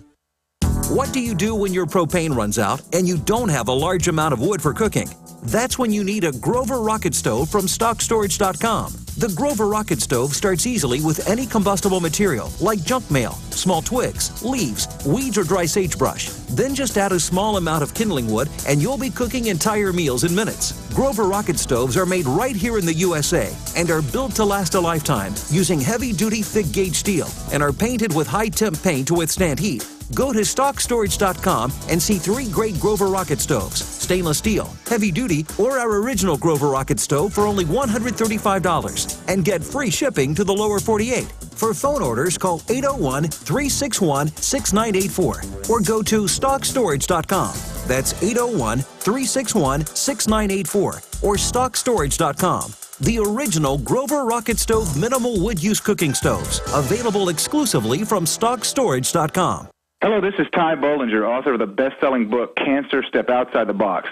What do you do when your propane runs out and you don't have a large amount of wood for cooking? That's when you need a Grover Rocket Stove from StockStorage.com. The Grover Rocket Stove starts easily with any combustible material like junk mail, small twigs, leaves, weeds, or dry sagebrush. Then just add a small amount of kindling wood and you'll be cooking entire meals in minutes. Grover Rocket Stoves are made right here in the USA and are built to last a lifetime using heavy-duty thick-gauge steel and are painted with high-temp paint to withstand heat. Go to StockStorage.com and see 3 great Grover Rocket Stoves, stainless steel, heavy duty, or our original Grover Rocket Stove for only $135 and get free shipping to the lower 48. For phone orders, call 801-361-6984 or go to StockStorage.com. That's 801-361-6984 or StockStorage.com. The original Grover Rocket Stove minimal wood use cooking stoves, available exclusively from StockStorage.com. Hello, this is Ty Bollinger, author of the best-selling book, Cancer, Step Outside the Box.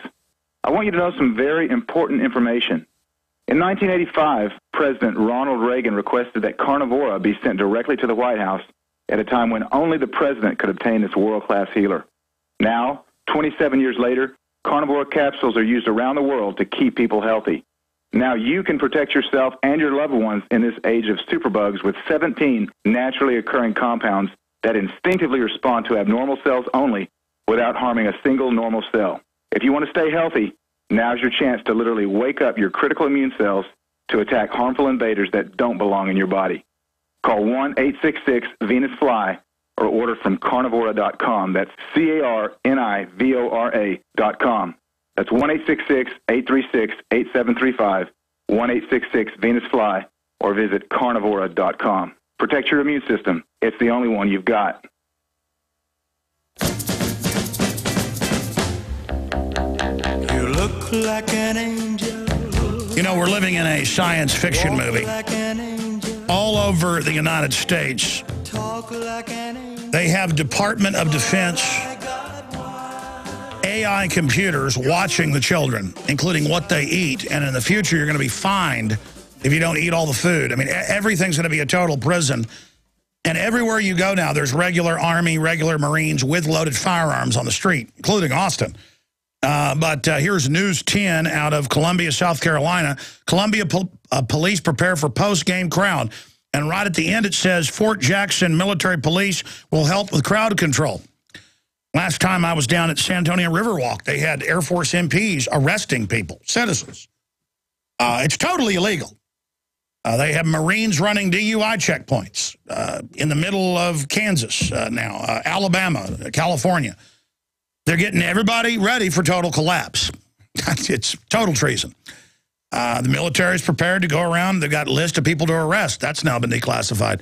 I want you to know some very important information. In 1985, President Ronald Reagan requested that Carnivora be sent directly to the White House at a time when only the president could obtain this world-class healer. Now, 27 years later, Carnivora capsules are used around the world to keep people healthy. Now you can protect yourself and your loved ones in this age of superbugs with 17 naturally occurring compounds that instinctively respond to abnormal cells only without harming a single normal cell. If you want to stay healthy, now's your chance to literally wake up your critical immune cells to attack harmful invaders that don't belong in your body. Call 1-866-VENUS-FLY or order from carnivora.com. That's carnivora.com. That's 1-866-836-8735, 1-866-VENUS-FLY, or visit carnivora.com. Protect your immune system. It's the only one you've got. You look like an angel. You know, we're living in a science fiction movie. All over the United States, they have Department of Defense AI computers watching the children, including what they eat. And in the future, you're going to be fined if you don't eat all the food. I mean, everything's going to be a total prison. And everywhere you go now, there's regular Army, regular Marines with loaded firearms on the street, including Austin. But here's News 10 out of Columbia, South Carolina. Columbia police prepare for post-game crowd. And right at the end, it says Fort Jackson military police will help with crowd control. Last time I was down at San Antonio Riverwalk, they had Air Force MPs arresting people, citizens. It's totally illegal. They have Marines running DUI checkpoints in the middle of Kansas now, Alabama, California. They're getting everybody ready for total collapse. It's total treason. The military is prepared to go around. They've got a list of people to arrest. That's now been declassified.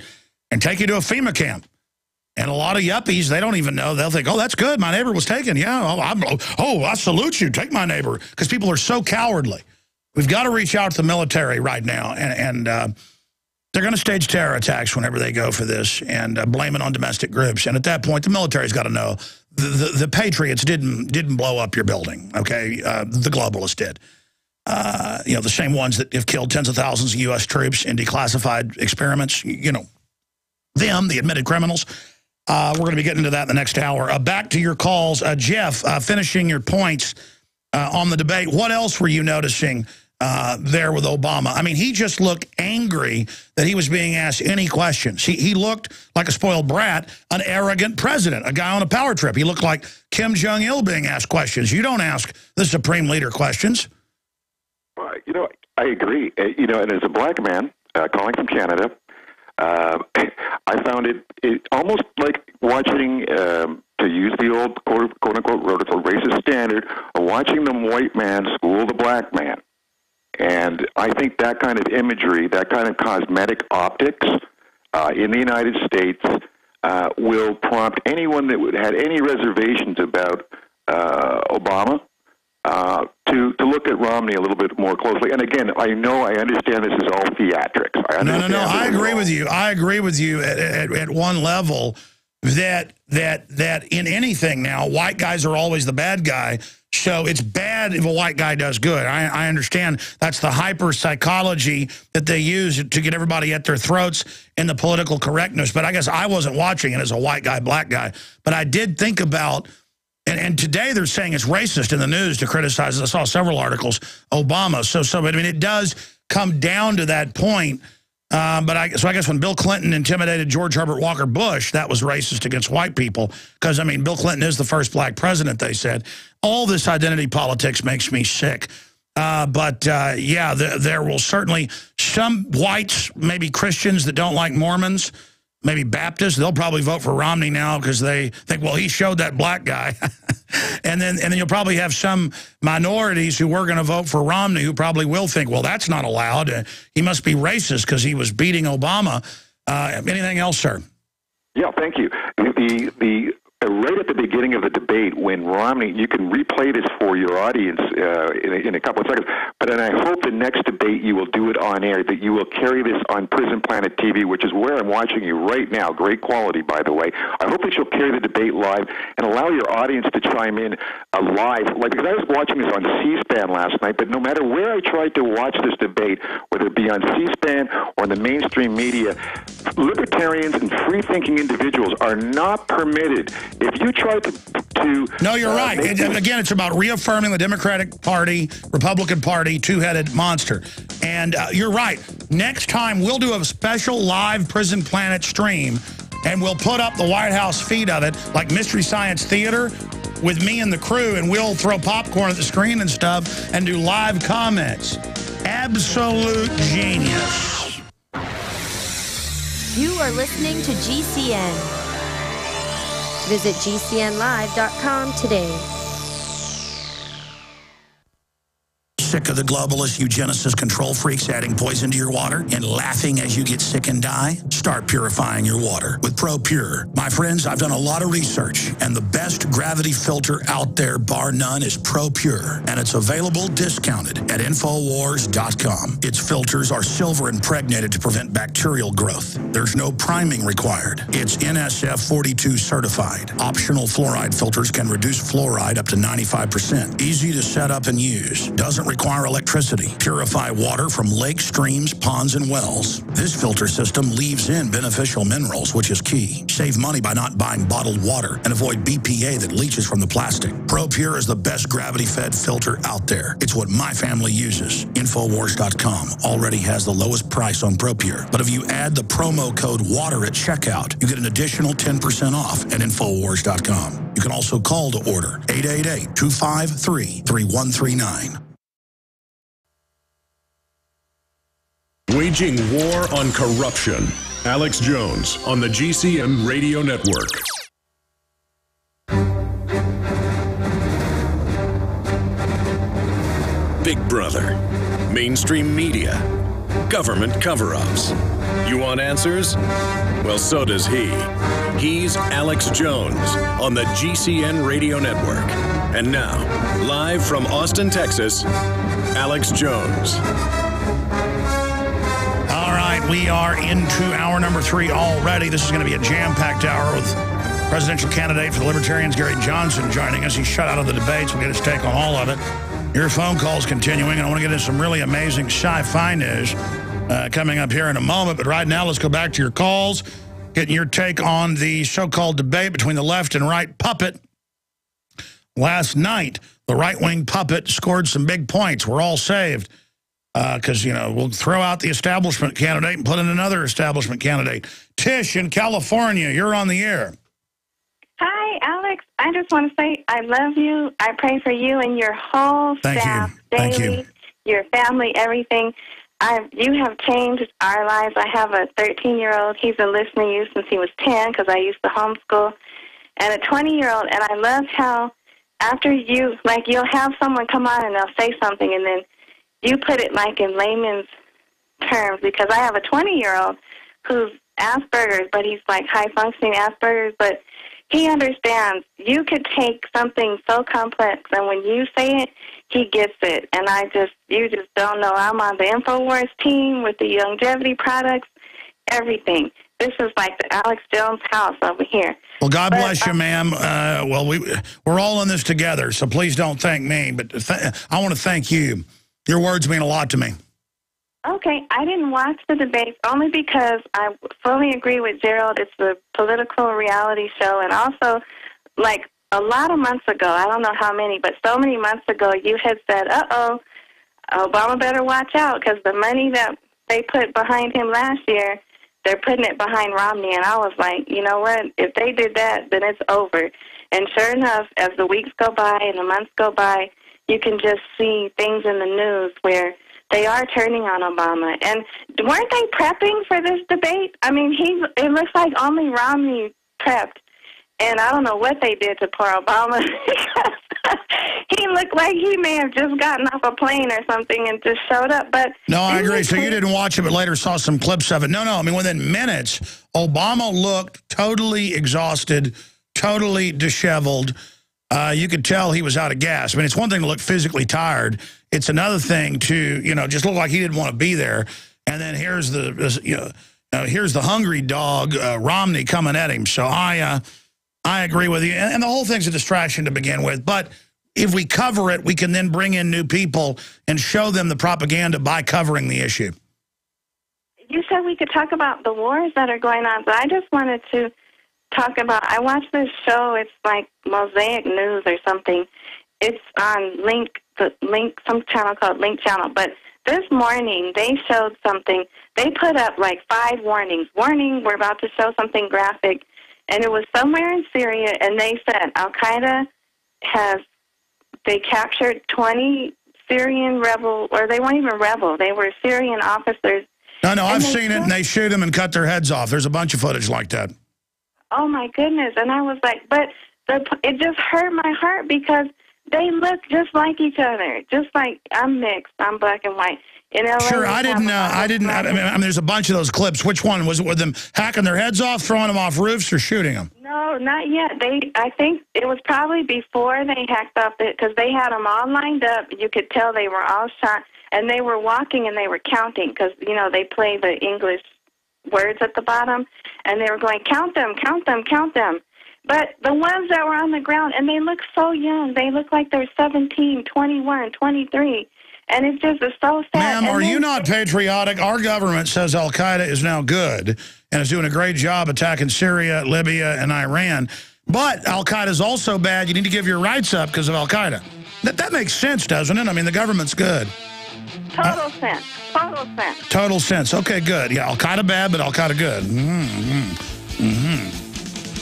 And take you to a FEMA camp. And a lot of yuppies, they don't even know. They'll think, oh, that's good. My neighbor was taken. Yeah, I salute you. Take my neighbor. Because people are so cowardly. We've got to reach out to the military right now. And they're going to stage terror attacks whenever they go for this and blame it on domestic groups. And at that point, the military's got to know the Patriots didn't blow up your building, okay? The globalists did. You know, the same ones that have killed tens of thousands of U.S. troops in declassified experiments, you know, them, the admitted criminals. We're going to be getting into that in the next hour. Back to your calls. Jeff, finishing your points on the debate, what else were you noticing there with Obama? I mean, he just looked angry that he was being asked any questions. He looked like a spoiled brat, an arrogant president, a guy on a power trip. He looked like Kim Jong-il being asked questions. You don't ask the supreme leader questions. You know, I agree. You know, and as a black man calling from Canada, I found it almost like watching, to use the old quote-unquote racist standard, of watching the white man school the black man. And I think that kind of imagery, that kind of cosmetic optics in the United States will prompt anyone that would had any reservations about Obama to look at Romney a little bit more closely. And again, I understand this is all theatrics. No, I agree with you. I agree with you at one level that in anything now, white guys are always the bad guy. So it's bad if a white guy does good. I understand that's the hyper psychology that they use to get everybody at their throats in the political correctness. But I guess I wasn't watching it as a white guy, black guy. But I did think about, and today they're saying it's racist in the news to criticize, I saw several articles, Obama. So I mean, it does come down to that point. But I guess when Bill Clinton intimidated George Herbert Walker Bush, that was racist against white people. Because, I mean, Bill Clinton is the first black president, they said. All this identity politics makes me sick. Yeah, there will certainly, some whites, maybe Christians that don't like Mormons, maybe Baptists, they'll probably vote for Romney now because they think, well, he showed that black guy. and then you'll probably have some minorities who were going to vote for Romney who probably will think, well, that's not allowed. He must be racist because he was beating Obama. Anything else, sir? Yeah, thank you. Right at the beginning beginning of the debate when Romney, you can replay this for your audience in a couple of seconds, but then I hope the next debate you will do it on air, that you will carry this on Prison Planet TV, which is where I'm watching you right now. Great quality, by the way. I hope that you'll carry the debate live and allow your audience to chime in live. Like, because I was watching this on C-SPAN last night, but no matter where I tried to watch this debate, whether it be on C-SPAN or in the mainstream media, libertarians and free-thinking individuals are not permitted. If you try to no, you're right. Again, it's about reaffirming the Democratic Party, Republican Party, two-headed monster. And you're right. Next time, we'll do a special live Prison Planet stream, and we'll put up the White House feed of it, like Mystery Science Theater, with me and the crew, and we'll throw popcorn at the screen and stuff and do live comments. Absolute genius. You are listening to GCN. Visit GCNlive.com today. Sick of the globalist eugenicist control freaks adding poison to your water and laughing as you get sick and die? Start purifying your water with ProPure. My friends, I've done a lot of research, and the best gravity filter out there, bar none, is ProPure, and it's available discounted at Infowars.com. Its filters are silver impregnated to prevent bacterial growth. There's no priming required. It's NSF 42 certified. Optional fluoride filters can reduce fluoride up to 95%. Easy to set up and use. Doesn't require electricity. Purify water from lakes, streams, ponds, and wells. This filter system leaves in beneficial minerals, which is key. Save money by not buying bottled water and avoid BPA that leaches from the plastic. ProPure is the best gravity-fed filter out there. It's what my family uses. Infowars.com already has the lowest price on ProPure. But if you add the promo code WATER at checkout, you get an additional 10% off at Infowars.com. You can also call to order 888-253-3139. Waging war on corruption. Alex Jones on the GCN Radio Network. Big Brother, mainstream media, government cover-ups. You want answers? Well, so does he. He's Alex Jones on the GCN Radio Network. And now, live from Austin, Texas, Alex Jones. All right, we are into hour number 3 already. This is going to be a jam-packed hour with presidential candidate for the Libertarians, Gary Johnson, joining us. He's shut out of the debates. We'll get his take on all of it. Your phone calls continuing, and I want to get into some really amazing sci-fi news coming up here in a moment. But right now, let's go back to your calls, getting your take on the so-called debate between the left and right puppet. Last night, the right-wing puppet scored some big points. We're all saved. Because, you know, we'll throw out the establishment candidate and put in another establishment candidate. Tish in California, you're on the air. Hi, Alex. I just want to say I love you. I pray for you and your whole staff daily, Thank you. Your family, everything. You have changed our lives. I have a 13-year-old. He's been listening to you since he was 10 because I used to homeschool, and a 20-year-old. And I love how after you, like, you'll have someone come on and they'll say something, and then you put it like in layman's terms, because I have a 20-year-old who's Asperger's, but he's like high-functioning Asperger's, but he understands. You could take something so complex, and when you say it, he gets it. And you just don't know. I'm on the InfoWars team with the longevity products, everything. This is like the Alex Jones house over here. Well, God bless you, ma'am. Well, we're all in this together, so please don't thank me, but I want to thank you. Your words mean a lot to me. Okay, I didn't watch the debates only because I fully agree with Gerald. It's a political reality show. And also, like a lot of months ago, I don't know how many, but so many months ago, you had said, Obama better watch out because the money that they put behind him last year, they're putting it behind Romney. And I was like, you know what? If they did that, then it's over. And sure enough, as the weeks go by and the months go by, you can just see things in the news where they are turning on Obama. And weren't they prepping for this debate? I mean, it looks like only Romney prepped. And I don't know what they did to poor Obama. He looked like he may have just gotten off a plane or something and just showed up. But no, I agree. So you didn't watch it, but later saw some clips of it. No. I mean, within minutes, Obama looked totally exhausted, totally disheveled. You could tell he was out of gas. I mean, it's one thing to look physically tired. It's another thing to, just look like he didn't want to be there. And then here's here's the hungry dog, Romney, coming at him. So I agree with you. And the whole thing's a distraction to begin with. But if we cover it, we can then bring in new people and show them the propaganda by covering the issue. You said we could talk about the wars that are going on, but I just wanted to talk about, I watched this show, it's like Mosaic News or something. It's on some channel called Link Channel. But this morning, they showed something. They put up like 5 warnings. Warning, we're about to show something graphic. And it was somewhere in Syria, and they said Al-Qaeda they captured 20 Syrian rebel, or they weren't even rebel. They were Syrian officers. No, I've seen it, and they shoot them and cut their heads off. There's a bunch of footage like that. Oh, my goodness. And I was like, but it just hurt my heart because they look just like each other. Just like, I'm mixed. I'm black and white. In LA, sure, I mean, there's a bunch of those clips. Which one? Was it with them hacking their heads off, throwing them off roofs, or shooting them? No, not yet. I think it was probably before they hacked up it, because they had them all lined up. You could tell they were all shot, and they were walking and they were counting, because, they play the English words at the bottom, and they were going, count them, count them, count them. But the ones that were on the ground, and they look so young. They look like they're 17, 21, 23. And it just is so sad. Ma'am, are you not patriotic? Our government says Al-Qaeda is now good and is doing a great job attacking Syria, Libya, and Iran. But Al-Qaeda is also bad. You need to give your rights up because of Al-Qaeda. That makes sense, doesn't it? I mean, the government's good. Total sense. Total sense. Total sense. Okay, good. Yeah, Al-Qaeda bad, but Al-Qaeda good.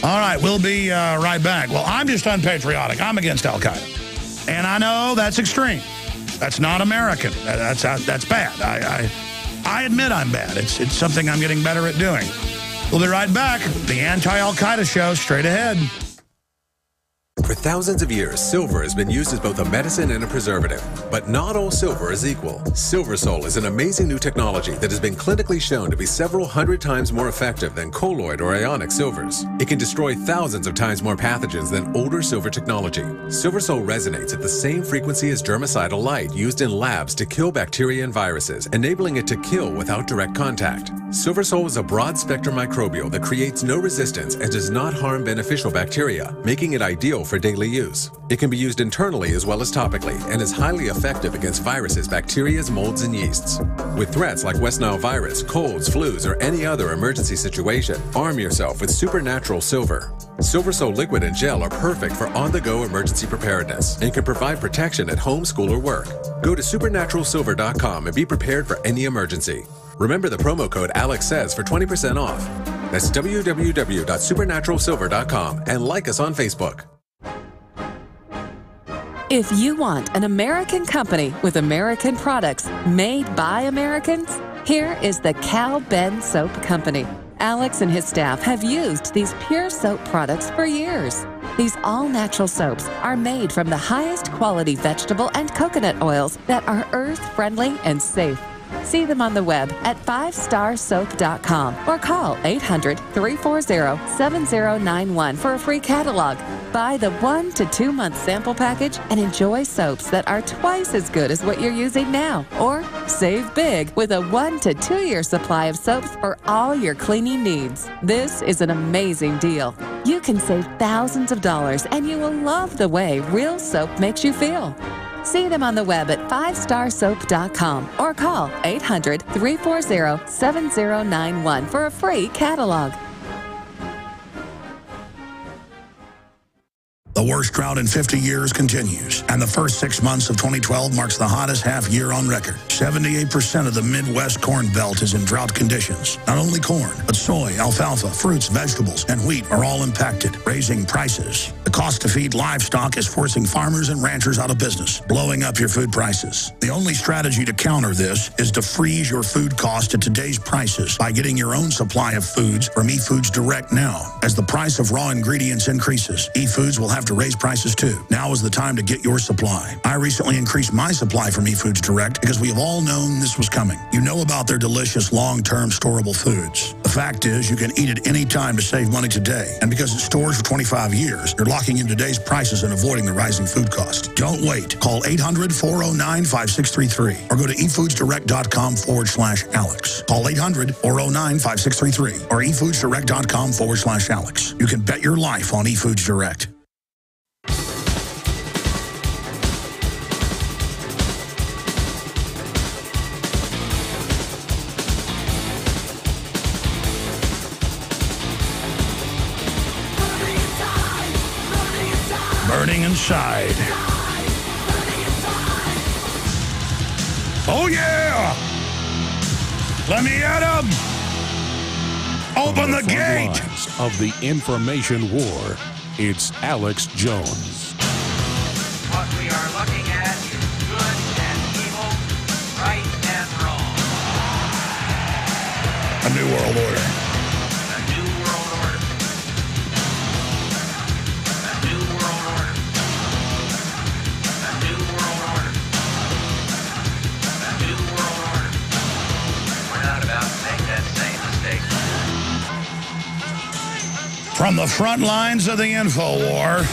All right, we'll be right back. Well, I'm just unpatriotic. I'm against Al-Qaeda. And I know that's extreme. That's not American. That's bad. I admit I'm bad. It's something I'm getting better at doing. We'll be right back. The Anti-Al-Qaeda Show, straight ahead. For thousands of years, silver has been used as both a medicine and a preservative. But not all silver is equal. SilverSol is an amazing new technology that has been clinically shown to be several hundred times more effective than colloid or ionic silvers. It can destroy thousands of times more pathogens than older silver technology. SilverSol resonates at the same frequency as germicidal light used in labs to kill bacteria and viruses, enabling it to kill without direct contact. SilverSol is a broad-spectrum microbial that creates no resistance and does not harm beneficial bacteria, making it ideal for daily use. It can be used internally as well as topically and is highly effective against viruses, bacteria, molds, and yeasts. With threats like West Nile virus, colds, flus, or any other emergency situation, arm yourself with Supernatural Silver. SilverSol liquid and gel are perfect for on-the-go emergency preparedness and can provide protection at home, school, or work. Go to supernaturalsilver.com and be prepared for any emergency. Remember the promo code AlexSays for 20% off. That's www.supernaturalsilver.com and like us on Facebook. If you want an American company with American products made by Americans, here is the Cal Ben Soap Company. Alex and his staff have used these pure soap products for years. These all-natural soaps are made from the highest quality vegetable and coconut oils that are earth-friendly and safe. See them on the web at 5starsoap.com or call 800-340-7091 for a free catalog. Buy the 1 to 2 month sample package and enjoy soaps that are twice as good as what you're using now. Or save big with a 1 to 2 year supply of soaps for all your cleaning needs. This is an amazing deal. You can save thousands of dollars and you will love the way real soap makes you feel. See them on the web at 5starsoap.com or call 800-340-7091 for a free catalog. The worst drought in 50 years continues, and the first 6 months of 2012 marks the hottest half year on record. 78% of the Midwest Corn Belt is in drought conditions. Not only corn, but soy, alfalfa, fruits, vegetables, and wheat are all impacted, raising prices. The cost to feed livestock is forcing farmers and ranchers out of business, blowing up your food prices. The only strategy to counter this is to freeze your food cost at today's prices by getting your own supply of foods from eFoods Direct now. As the price of raw ingredients increases, eFoods will have to raise prices too. Now is the time to get your supply. I recently increased my supply from eFoods Direct because we have all known this was coming. You know about their delicious long-term storable foods. The fact is, you can eat it any time to save money today. And because it stores for 25 years, you're locking in today's prices and avoiding the rising food cost. Don't wait. Call 800-409-5633 or go to efoodsdirect.com/Alex. Call 800-409-5633 or efoodsdirect.com/Alex. You can bet your life on eFoods Direct. Burning inside. Oh, yeah! Let me at him! Open the gate! Of the information war, it's Alex Jones. What we are looking at is good and evil, right and wrong. A new world order. A new world order. A new world order. A new world order. A new world order. We're not about to make that same mistake. From the front lines of the info war,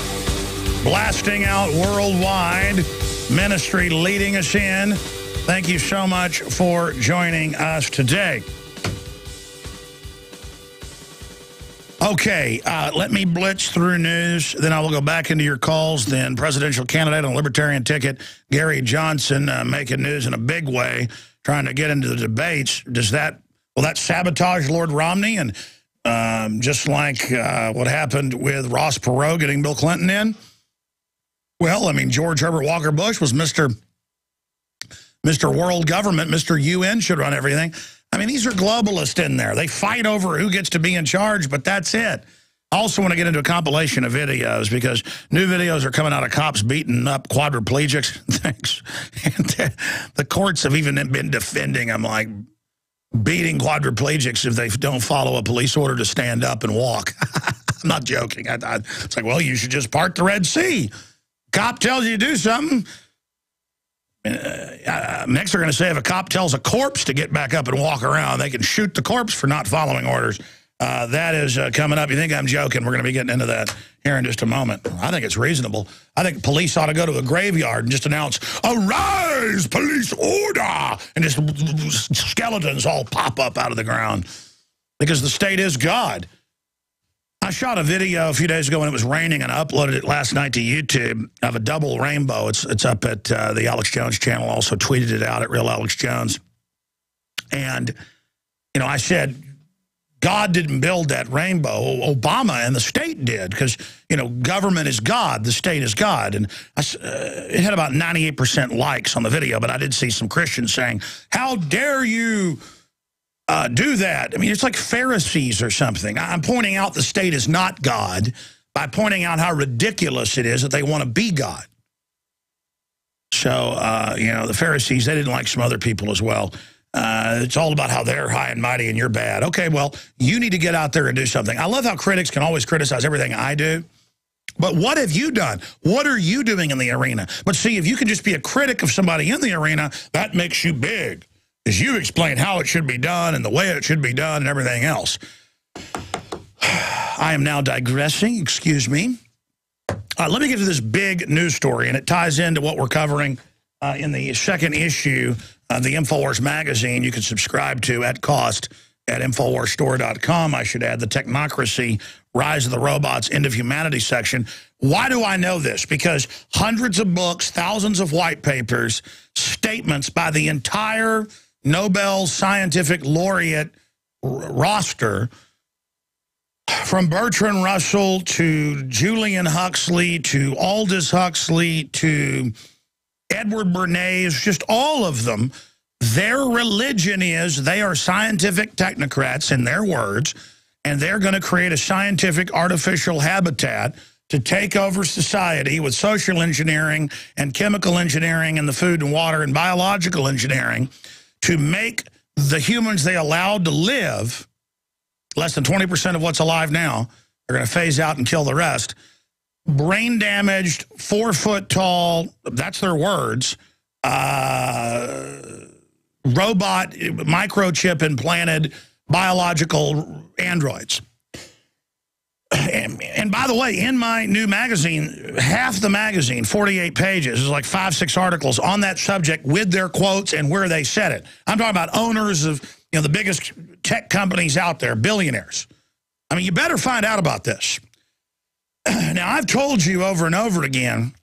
blasting out worldwide, ministry leading us in. Thank you so much for joining us today. Okay, let me blitz through news, then I will go back into your calls. Then presidential candidate on the Libertarian ticket, Gary Johnson, making news in a big way, trying to get into the debates. Will that sabotage Lord Romney? And just like what happened with Ross Perot getting Bill Clinton in? Well, I mean, George Herbert Walker Bush was Mr. World Government, Mr. UN should run everything. I mean, these are globalists in there. They fight over who gets to be in charge, but that's it. I also want to get into a compilation of videos because new videos are coming out of cops beating up quadriplegics. Thanks. And the courts have even been defending them, like beating quadriplegics if they don't follow a police order to stand up and walk. I'm not joking. It's like, well, you should just park the Red Sea. Cop tells you to do something. Next, they're going to say if a cop tells a corpse to get back up and walk around, they can shoot the corpse for not following orders. That is coming up. You think I'm joking? We're going to be getting into that here in just a moment. I think it's reasonable. I think police ought to go to a graveyard and just announce, "Arise, police order!" and just skeletons all pop up out of the ground because the state is God. I shot a video a few days ago when it was raining, and I uploaded it last night to YouTube of a double rainbow. It's up at the Alex Jones channel. Also tweeted it out at Real Alex Jones. And, you know, I said, God didn't build that rainbow. Obama and the state did because, you know, government is God. The state is God. And it had about 98% likes on the video, but I did see some Christians saying, "How dare you do that?" I mean, it's like Pharisees or something. I'm pointing out the state is not God by pointing out how ridiculous it is that they want to be God. So, you know, the Pharisees, they didn't like some other people as well. It's all about how they're high and mighty and you're bad. Okay, well, you need to get out there and do something. I love how critics can always criticize everything I do. But what have you done? What are you doing in the arena? But see, if you can just be a critic of somebody in the arena, that makes you big. Because you explain how it should be done and the way it should be done and everything else. I am now digressing, excuse me. Let me get to this big news story, and it ties into what we're covering in the second issue of the InfoWars magazine. You can subscribe to at cost at InfoWarsStore.com. I should add the Technocracy, Rise of the Robots, End of Humanity section. Why do I know this? Because hundreds of books, thousands of white papers, statements by the entire Nobel Scientific Laureate roster, from Bertrand Russell to Julian Huxley to Aldous Huxley to Edward Bernays, just all of them, their religion is they are scientific technocrats, in their words, and they're going to create a scientific artificial habitat to take over society with social engineering and chemical engineering and the food and water and biological engineering to make the humans they allowed to live, less than 20% of what's alive now, are going to phase out and kill the rest, brain damaged, 4 foot tall, that's their words, robot, microchip implanted biological androids. And by the way, in my new magazine, half the magazine, 48 pages, is like 5-6 articles on that subject with their quotes and where they said it. I'm talking about owners of the biggest tech companies out there, billionaires. I mean, you better find out about this. Now, I've told you over and over again,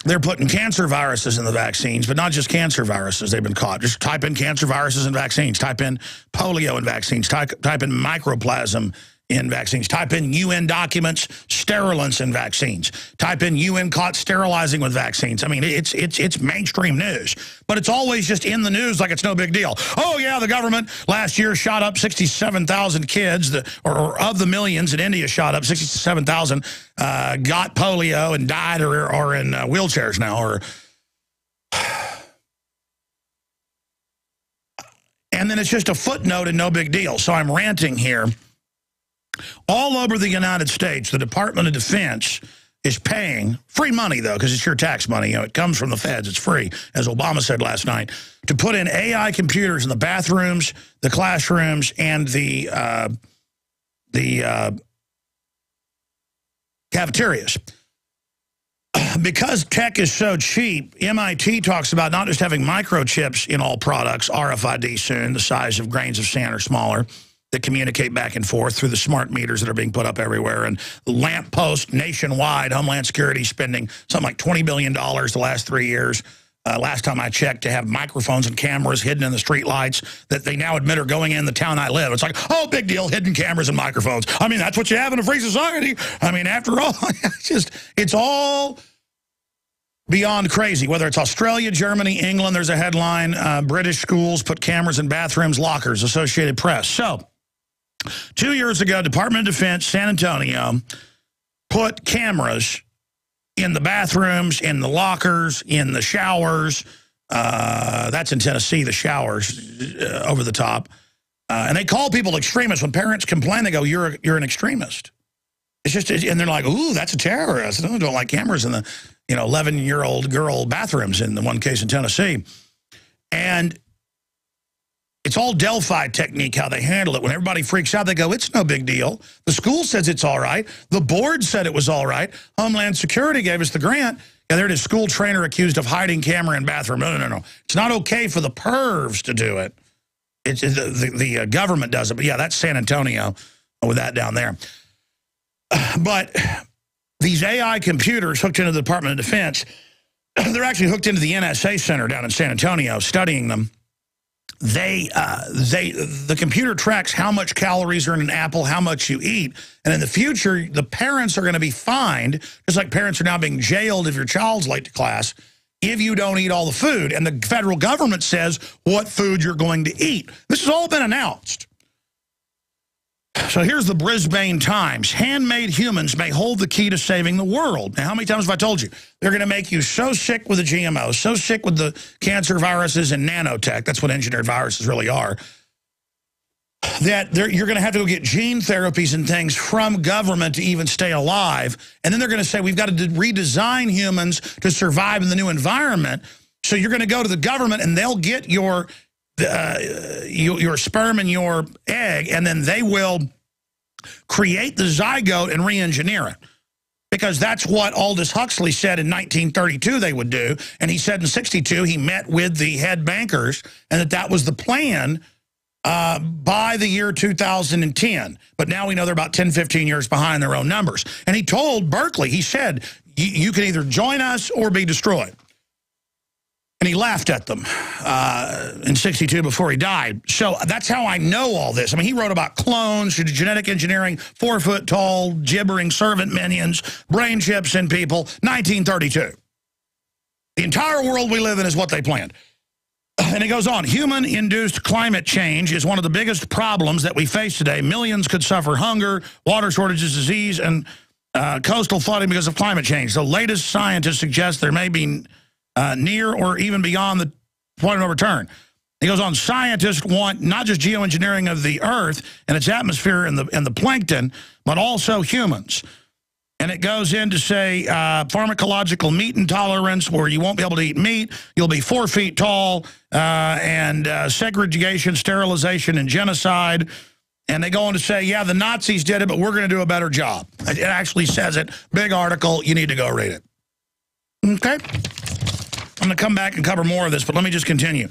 they're putting cancer viruses in the vaccines, but not just cancer viruses they've been caught. Just type in cancer viruses and vaccines. Type in polio in vaccines. Type in mycoplasma in vaccines. Type in UN documents, sterilants in vaccines. Type in UN caught sterilizing with vaccines. I mean, it's mainstream news. But it's always just in the news like it's no big deal. Oh, yeah, the government last year shot up 67,000 kids, or of the millions in India shot up, 67,000 got polio and died or are in wheelchairs now. And then it's just a footnote and no big deal. So I'm ranting here. All over the United States, the Department of Defense is paying, free money though, because it's your tax money, it comes from the feds, it's free, as Obama said last night, to put in AI computers in the bathrooms, the classrooms, and the cafeterias. Because tech is so cheap, MIT talks about not just having microchips in all products, RFID soon, the size of grains of sand or smaller, that communicate back and forth through the smart meters that are being put up everywhere. And lamppost nationwide, Homeland Security spending something like $20 billion the last 3 years. Last time I checked, to have microphones and cameras hidden in the street lights that they now admit are going in the town I live. It's like, oh, big deal, hidden cameras and microphones. I mean, that's what you have in a free society. I mean, after all, it's all beyond crazy. Whether it's Australia, Germany, England, there's a headline, British schools put cameras in bathrooms, lockers, Associated Press. So, 2 years ago, Department of Defense, San Antonio, put cameras in the bathrooms, in the lockers, in the showers. That's in Tennessee, the showers, over the top. And they call people extremists. When parents complain, they go, you're an extremist. It's just, and they're like, ooh, that's a terrorist. I don't like cameras in the 11-year-old girl bathrooms in the one case in Tennessee. And it's all Delphi technique, how they handle it. When everybody freaks out, they go, it's no big deal. The school says it's all right. The board said it was all right. Homeland Security gave us the grant. And there it is, school trainer accused of hiding camera in bathroom. No. It's not okay for the pervs to do it. The government does it. But, yeah, that's San Antonio with that down there. But these AI computers hooked into the Department of Defense, they're actually hooked into the NSA Center down in San Antonio, studying them. The computer tracks how much calories are in an apple, how much you eat. And in the future, the parents are going to be fined, just like parents are now being jailed if your child's late to class, if you don't eat all the food. And the federal government says what food you're going to eat. This has all been announced. So here's the Brisbane Times. Handmade humans may hold the key to saving the world. Now, how many times have I told you? They're going to make you so sick with the GMOs, so sick with the cancer viruses and nanotech, that's what engineered viruses really are, that you're going to have to go get gene therapies and things from government to even stay alive. And then they're going to say, we've got to redesign humans to survive in the new environment. So you're going to go to the government and they'll get your sperm and your egg, and then they will create the zygote and re-engineer it. Because that's what Aldous Huxley said in 1932 they would do. And he said in 62 he met with the head bankers and that was the plan by the year 2010. But now we know they're about 10, 15 years behind their own numbers. And he told Berkeley, he said, you can either join us or be destroyed. And he laughed at them in 62 before he died. So that's how I know all this. I mean, he wrote about clones, genetic engineering, 4 foot tall, gibbering servant minions, brain chips in people, 1932. The entire world we live in is what they planned. And it goes on, human-induced climate change is one of the biggest problems that we face today. Millions could suffer hunger, water shortages, disease, and coastal flooding because of climate change. The latest scientists suggest there may be near or even beyond the point of no return. He goes on, scientists want not just geoengineering of the Earth and its atmosphere and the plankton, but also humans. And it goes in to say pharmacological meat intolerance, where you won't be able to eat meat, you'll be 4 feet tall, and segregation, sterilization, and genocide. And they go on to say, yeah, the Nazis did it, but we're going to do a better job. It actually says it. Big article. You need to go read it. Okay? I'm going to come back and cover more of this, but let me just continue.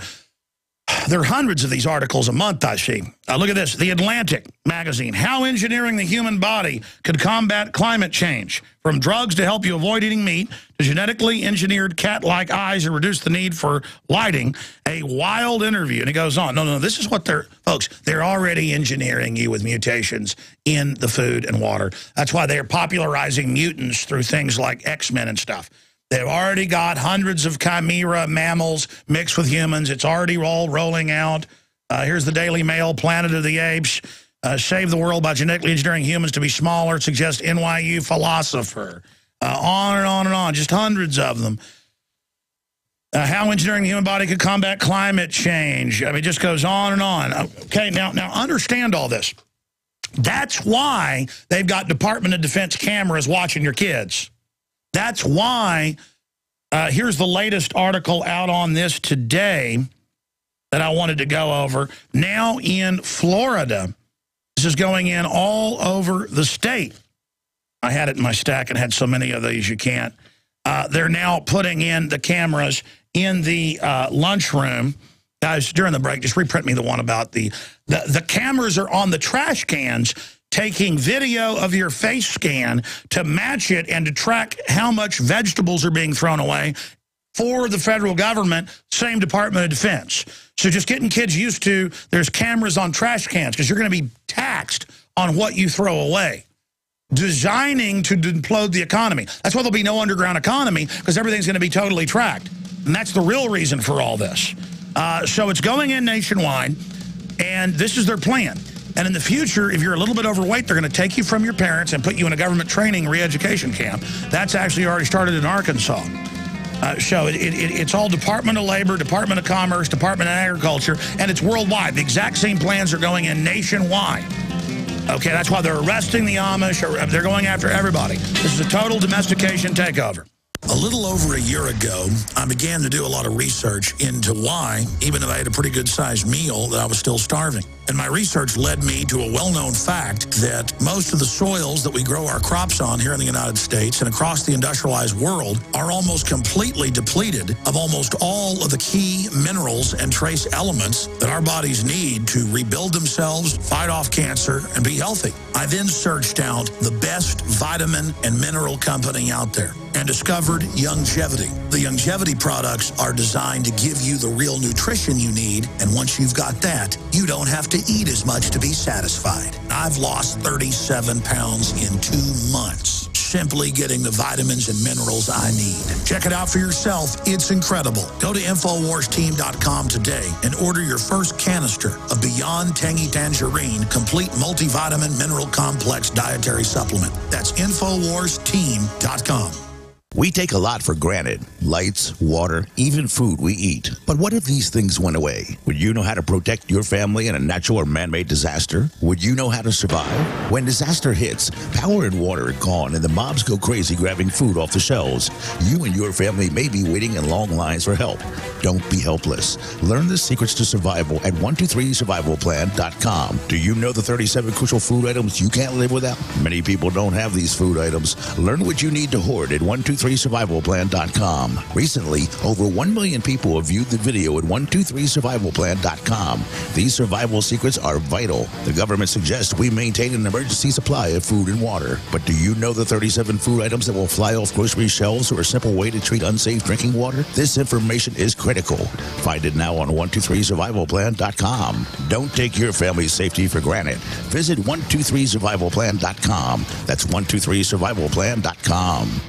There are hundreds of these articles a month, I see. Look at this. The Atlantic magazine. How engineering the human body could combat climate change. From drugs to help you avoid eating meat, to genetically engineered cat-like eyes to reduce the need for lighting. A wild interview. And it goes on. No, this is what folks, they're already engineering you with mutations in the food and water. That's why they're popularizing mutants through things like X-Men and stuff. They've already got hundreds of chimera mammals mixed with humans. It's already all rolling out. Here's the Daily Mail, Planet of the Apes. Save the world by genetically engineering humans to be smaller, suggests NYU philosopher. On and on and on, just hundreds of them. How engineering the human body could combat climate change. I mean, it just goes on and on. Okay, now understand all this. That's why they've got Department of Defense cameras watching your kids. That's why, here's the latest article out on this today that I wanted to go over. Now in Florida, this is going in all over the state. I had it in my stack and had so many of these you can't. They're now putting in the cameras in the lunchroom. Guys, during the break, just reprint me the one about the cameras are on the trash cans, taking video of your face scan to match it and to track how much vegetables are being thrown away for the federal government, same Department of Defense. So just getting kids used to, there's cameras on trash cans because you're going to be taxed on what you throw away. Designing to implode the economy. That's why there'll be no underground economy, because everything's going to be totally tracked. And that's the real reason for all this. So it's going in nationwide, and this is their plan. And in the future, if you're a little bit overweight, they're going to take you from your parents and put you in a government training re-education camp. That's actually already started in Arkansas. So it's all Department of Labor, Department of Commerce, Department of Agriculture, and it's worldwide. The exact same plans are going in nationwide. Okay, that's why they're arresting the Amish, or they're going after everybody. This is a total domestication takeover. A little over a year ago, I began to do a lot of research into why, even if I had a pretty good-sized meal, that I was still starving. And my research led me to a well-known fact that most of the soils that we grow our crops on here in the United States and across the industrialized world are almost completely depleted of almost all of the key minerals and trace elements that our bodies need to rebuild themselves, fight off cancer, and be healthy. I then searched out the best vitamin and mineral company out there and discovered Youngevity. The Youngevity products are designed to give you the real nutrition you need, and once you've got that, you don't have to eat as much to be satisfied. I've lost 37 pounds in 2 months, simply getting the vitamins and minerals I need. Check it out for yourself. It's incredible. Go to InfoWarsTeam.com today and order your first canister of Beyond Tangy Tangerine Complete Multivitamin Mineral Complex Dietary Supplement. That's InfoWarsTeam.com. We take a lot for granted. Lights, water, even food we eat. But what if these things went away? Would you know how to protect your family in a natural or man-made disaster? Would you know how to survive? When disaster hits, power and water are gone and the mobs go crazy grabbing food off the shelves. You and your family may be waiting in long lines for help. Don't be helpless. Learn the secrets to survival at 123survivalplan.com. Do you know the 37 crucial food items you can't live without? Many people don't have these food items. Learn what you need to hoard at 123survivalplan.com. Recently, over 1 million people have viewed the video at 123survivalplan.com. These survival secrets are vital. The government suggests we maintain an emergency supply of food and water. But do you know the 37 food items that will fly off grocery shelves or a simple way to treat unsafe drinking water? This information is critical. Find it now on 123survivalplan.com. Don't take your family's safety for granted. Visit 123survivalplan.com. That's 123survivalplan.com.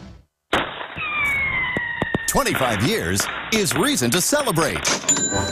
25 years, is reason to celebrate.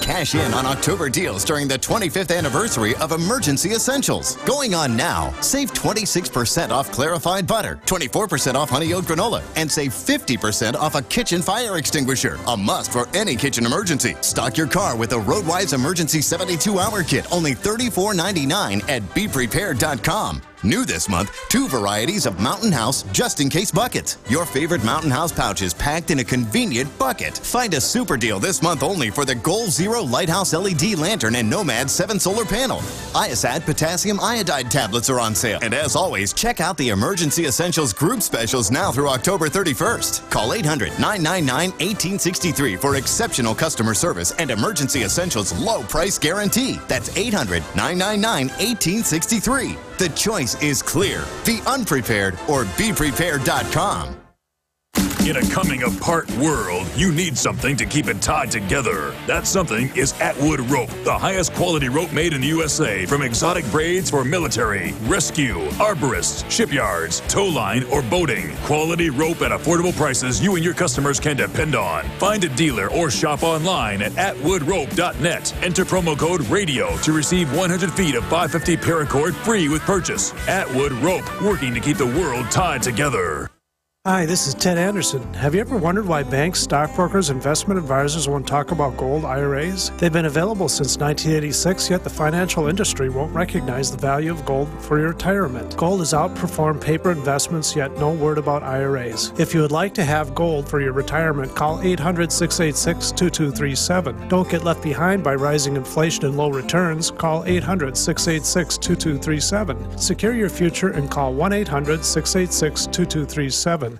Cash in on October deals during the 25th anniversary of Emergency Essentials. Going on now. Save 26% off clarified butter, 24% off honey oat granola, and save 50% off a kitchen fire extinguisher. A must for any kitchen emergency. Stock your car with a Roadwise Emergency 72-hour kit, only $34.99 at BePrepared.com. New this month, 2 varieties of Mountain House just-in-case buckets. Your favorite Mountain House pouches packed in a convenient bucket. Find a super deal this month only for the Goal Zero Lighthouse LED lantern and Nomad 7 solar panel. IASAT potassium iodide tablets are on sale. And as always, check out the Emergency Essentials group specials now through October 31st. Call 800-999-1863 for exceptional customer service and Emergency Essentials low price guarantee. That's 800-999-1863. The choice is clear. Be unprepared or BePrepared.com. In a coming apart world, you need something to keep it tied together. That something is Atwood Rope, the highest quality rope made in the USA, from exotic braids for military, rescue, arborists, shipyards, tow line, or boating. Quality rope at affordable prices you and your customers can depend on. Find a dealer or shop online at atwoodrope.net. Enter promo code RADIO to receive 100 feet of 550 paracord free with purchase. Atwood Rope, working to keep the world tied together. Hi, this is Ted Anderson. Have you ever wondered why banks, stockbrokers, investment advisors won't talk about gold IRAs? They've been available since 1986, yet the financial industry won't recognize the value of gold for your retirement. Gold has outperformed paper investments, yet no word about IRAs. If you would like to have gold for your retirement, call 800-686-2237. Don't get left behind by rising inflation and low returns. Call 800-686-2237. Secure your future and call 1-800-686-2237.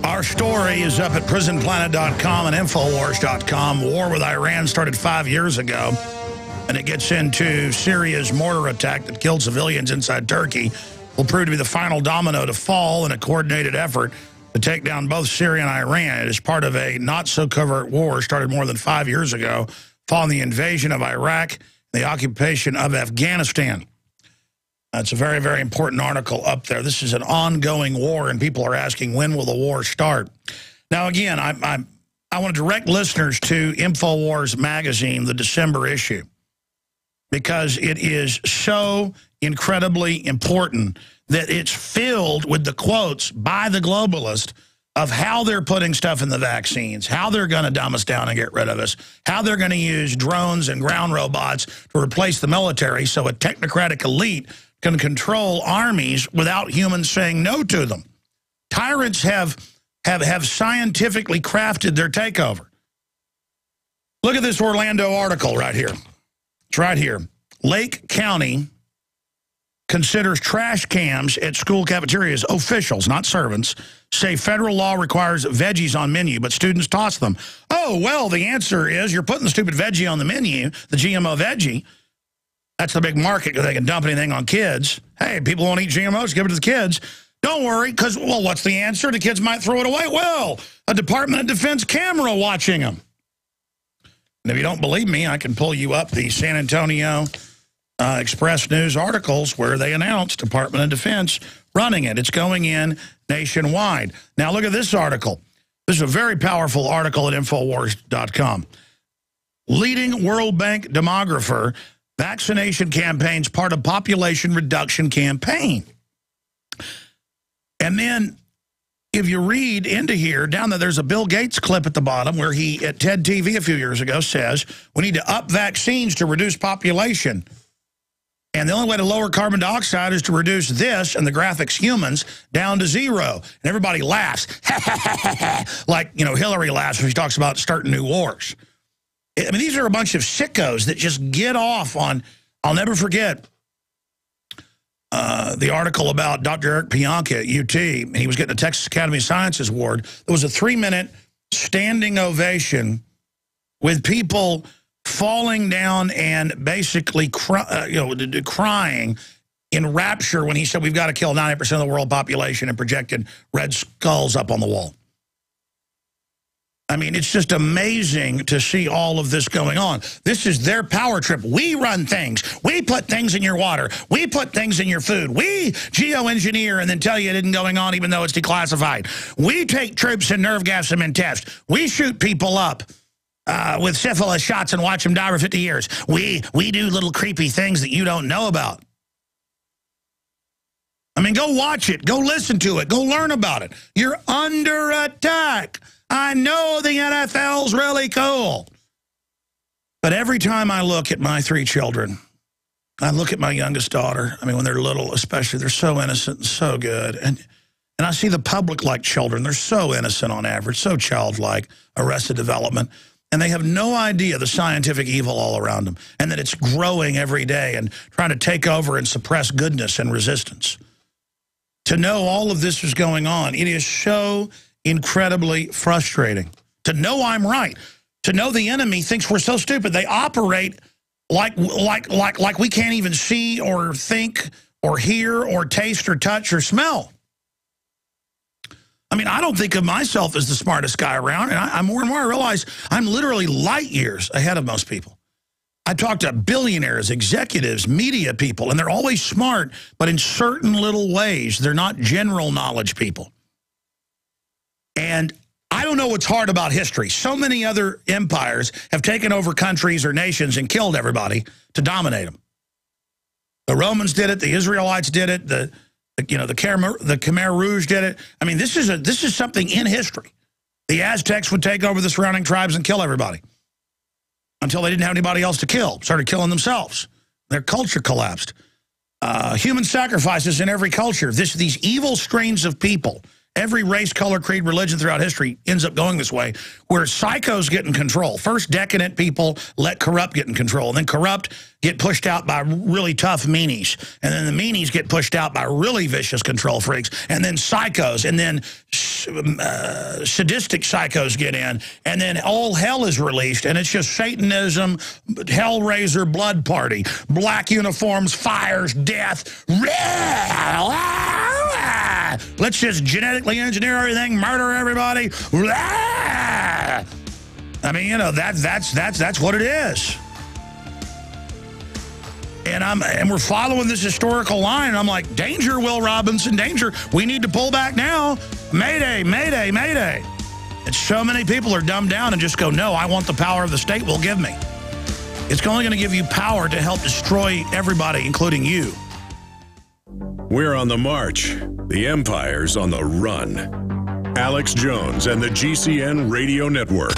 Our story is up at prisonplanet.com and Infowars.com. War with Iran started 5 years ago, and it gets into Syria's mortar attack that killed civilians inside Turkey. Will prove to be the final domino to fall in a coordinated effort to take down both Syria and Iran. It is part of a not-so-covert war started more than 5 years ago following the invasion of Iraq and the occupation of Afghanistan. It's a very, very important article up there. This is an ongoing war, and people are asking, when will the war start? Now, again, I want to direct listeners to InfoWars magazine, the December issue, because it is so incredibly important that it's filled with the quotes by the globalist of how they're putting stuff in the vaccines, how they're going to dumb us down and get rid of us, how they're going to use drones and ground robots to replace the military so a technocratic elite can control armies without humans saying no to them. Tyrants have scientifically crafted their takeover. Look at this Orlando article right here. It's right here. Lake County considers trash cans at school cafeterias. Officials, not servants, say federal law requires veggies on menu, but students toss them. Oh, well, the answer is you're putting the stupid veggie on the menu, the GMO veggie. That's the big market because they can dump anything on kids. Hey, people won't eat GMOs, give it to the kids. Don't worry, because, well, what's the answer? The kids might throw it away. Well, a Department of Defense camera watching them. And if you don't believe me, I can pull you up the San Antonio Express News articles where they announced Department of Defense running it. It's going in nationwide. Now, look at this article. This is a very powerful article at Infowars.com. Leading World Bank demographer, vaccination campaigns part of population reduction campaign. And then if you read into here, down there, there's a Bill Gates clip at the bottom where he, at TED TV a few years ago, says we need to up vaccines to reduce population. And the only way to lower carbon dioxide is to reduce this, and the graphics humans, down to zero. And everybody laughs. Like, you know, Hillary laughs when she talks about starting new wars. I mean, these are a bunch of sickos that just get off on, I'll never forget the article about Dr. Eric Pianka at UT. He was getting a Texas Academy of Sciences award. There was a 3-minute standing ovation with people falling down and basically crying in rapture when he said we've got to kill 90% of the world population and projected red skulls up on the wall. I mean, it's just amazing to see all of this going on. This is their power trip. We run things. We put things in your water. We put things in your food. We geoengineer and then tell you it isn't going on even though it's declassified. We take troops and nerve gas them in test. We shoot people up with syphilis shots and watch them die for 50 years. We do little creepy things that you don't know about. I mean, go watch it. Go listen to it. Go learn about it. You're under attack. I know the NFL's really cool. But every time I look at my 3 children, I look at my youngest daughter, I mean, when they're little especially, they're so innocent and so good. And I see the public-like children. They're so innocent on average, so childlike, Arrested Development. And they have no idea the scientific evil all around them and that it's growing every day and trying to take over and suppress goodness and resistance. To know all of this is going on, it is so incredibly frustrating. To know I'm right, to know the enemy thinks we're so stupid. They operate like we can't even see or think or hear or taste or touch or smell. I mean, I don't think of myself as the smartest guy around, and I more and more realize I'm literally light years ahead of most people. I talk to billionaires, executives, media people, and they're always smart, but in certain little ways, they're not general knowledge people. And I don't know what's hard about history. So many other empires have taken over countries or nations and killed everybody to dominate them. The Romans did it. The Israelites did it. The Khmer Rouge did it. I mean, this is something in history. The Aztecs would take over the surrounding tribes and kill everybody until they didn't have anybody else to kill. Started killing themselves. Their culture collapsed. Human sacrifices in every culture. These evil strains of people. Every race, color, creed, religion throughout history ends up going this way, where psychos get in control. First, decadent people let corrupt get in control. And then corrupt get pushed out by really tough meanies. And then the meanies get pushed out by really vicious control freaks. And then psychos. And then sadistic psychos get in. And then all hell is released. And it's just Satanism, Hellraiser, blood party. Black uniforms, fires, death. Let's just genetically engineer everything, murder everybody. I mean, you know, that's what it is. And we're following this historical line, and I'm like, danger, Will Robinson, danger. We need to pull back now. Mayday, mayday, mayday. And so many people are dumbed down and just go, no, I want the power the state will give me. It's only going to give you power to help destroy everybody, including you. We're on the march. The empire's on the run. Alex Jones and the GCN Radio Network.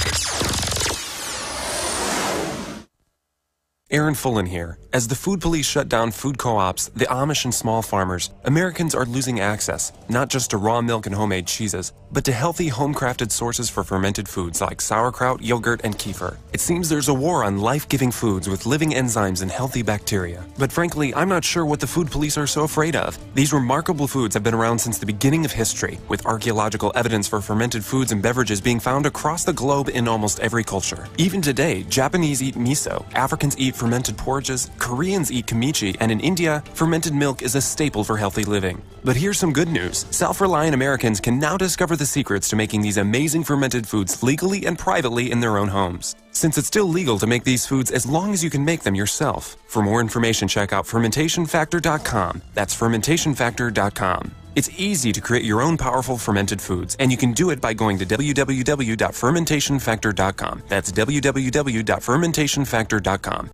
Aaron Fullen here. As the food police shut down food co-ops, the Amish and small farmers, Americans are losing access, not just to raw milk and homemade cheeses, but to healthy home-crafted sources for fermented foods like sauerkraut, yogurt, and kefir. It seems there's a war on life-giving foods with living enzymes and healthy bacteria. But frankly, I'm not sure what the food police are so afraid of. These remarkable foods have been around since the beginning of history, with archaeological evidence for fermented foods and beverages being found across the globe in almost every culture. Even today, Japanese eat miso, Africans eat fermented porridges, Koreans eat kimchi, and in India, fermented milk is a staple for healthy living. But here's some good news. Self-reliant Americans can now discover the secrets to making these amazing fermented foods legally and privately in their own homes. Since it's still legal to make these foods as long as you can make them yourself. For more information, check out fermentationfactor.com. That's fermentationfactor.com. It's easy to create your own powerful fermented foods, and you can do it by going to www.fermentationfactor.com. That's www.fermentationfactor.com.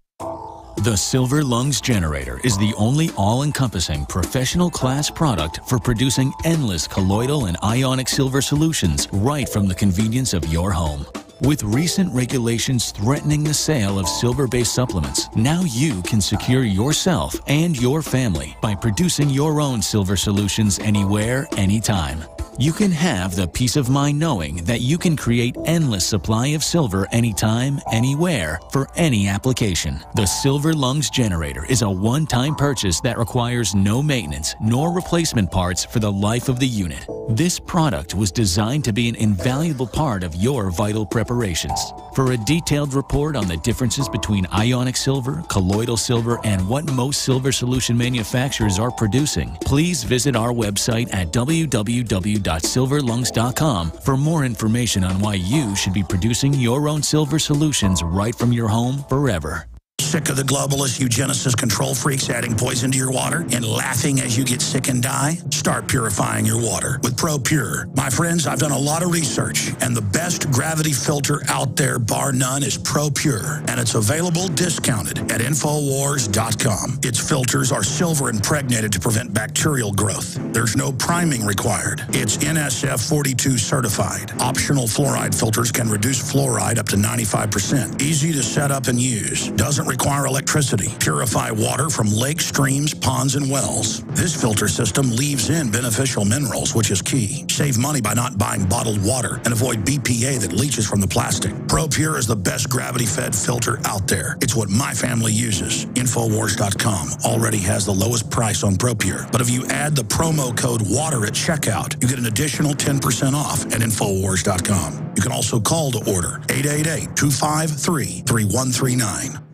The Silver Lungs Generator is the only all-encompassing professional-class product for producing endless colloidal and ionic silver solutions right from the convenience of your home. With recent regulations threatening the sale of silver-based supplements, now you can secure yourself and your family by producing your own silver solutions anywhere, anytime. You can have the peace of mind knowing that you can create endless supply of silver anytime, anywhere, for any application. The Silver Lungs Generator is a one-time purchase that requires no maintenance nor replacement parts for the life of the unit. This product was designed to be an invaluable part of your vital preparations. For a detailed report on the differences between ionic silver, colloidal silver, and what most silver solution manufacturers are producing, please visit our website at www.fermentationfactor.com. www.silverlungs.com for more information on why you should be producing your own silver solutions right from your home forever. Sick of the globalist eugenicist control freaks adding poison to your water and laughing as you get sick and die? Start purifying your water with ProPure. My friends, I've done a lot of research, and the best gravity filter out there, bar none, is ProPure, and it's available discounted at Infowars.com. Its filters are silver impregnated to prevent bacterial growth. There's no priming required. It's NSF 42 certified. Optional fluoride filters can reduce fluoride up to 95%. Easy to set up and use. Doesn't require electricity. Purify water from lakes, streams, ponds, and wells. This filter system leaves in beneficial minerals, which is key. Save money by not buying bottled water and avoid BPA that leaches from the plastic. ProPure is the best gravity-fed filter out there. It's what my family uses. Infowars.com already has the lowest price on ProPure. But if you add the promo code WATER at checkout, you get an additional 10% off at Infowars.com. You can also call to order 888-253-3139.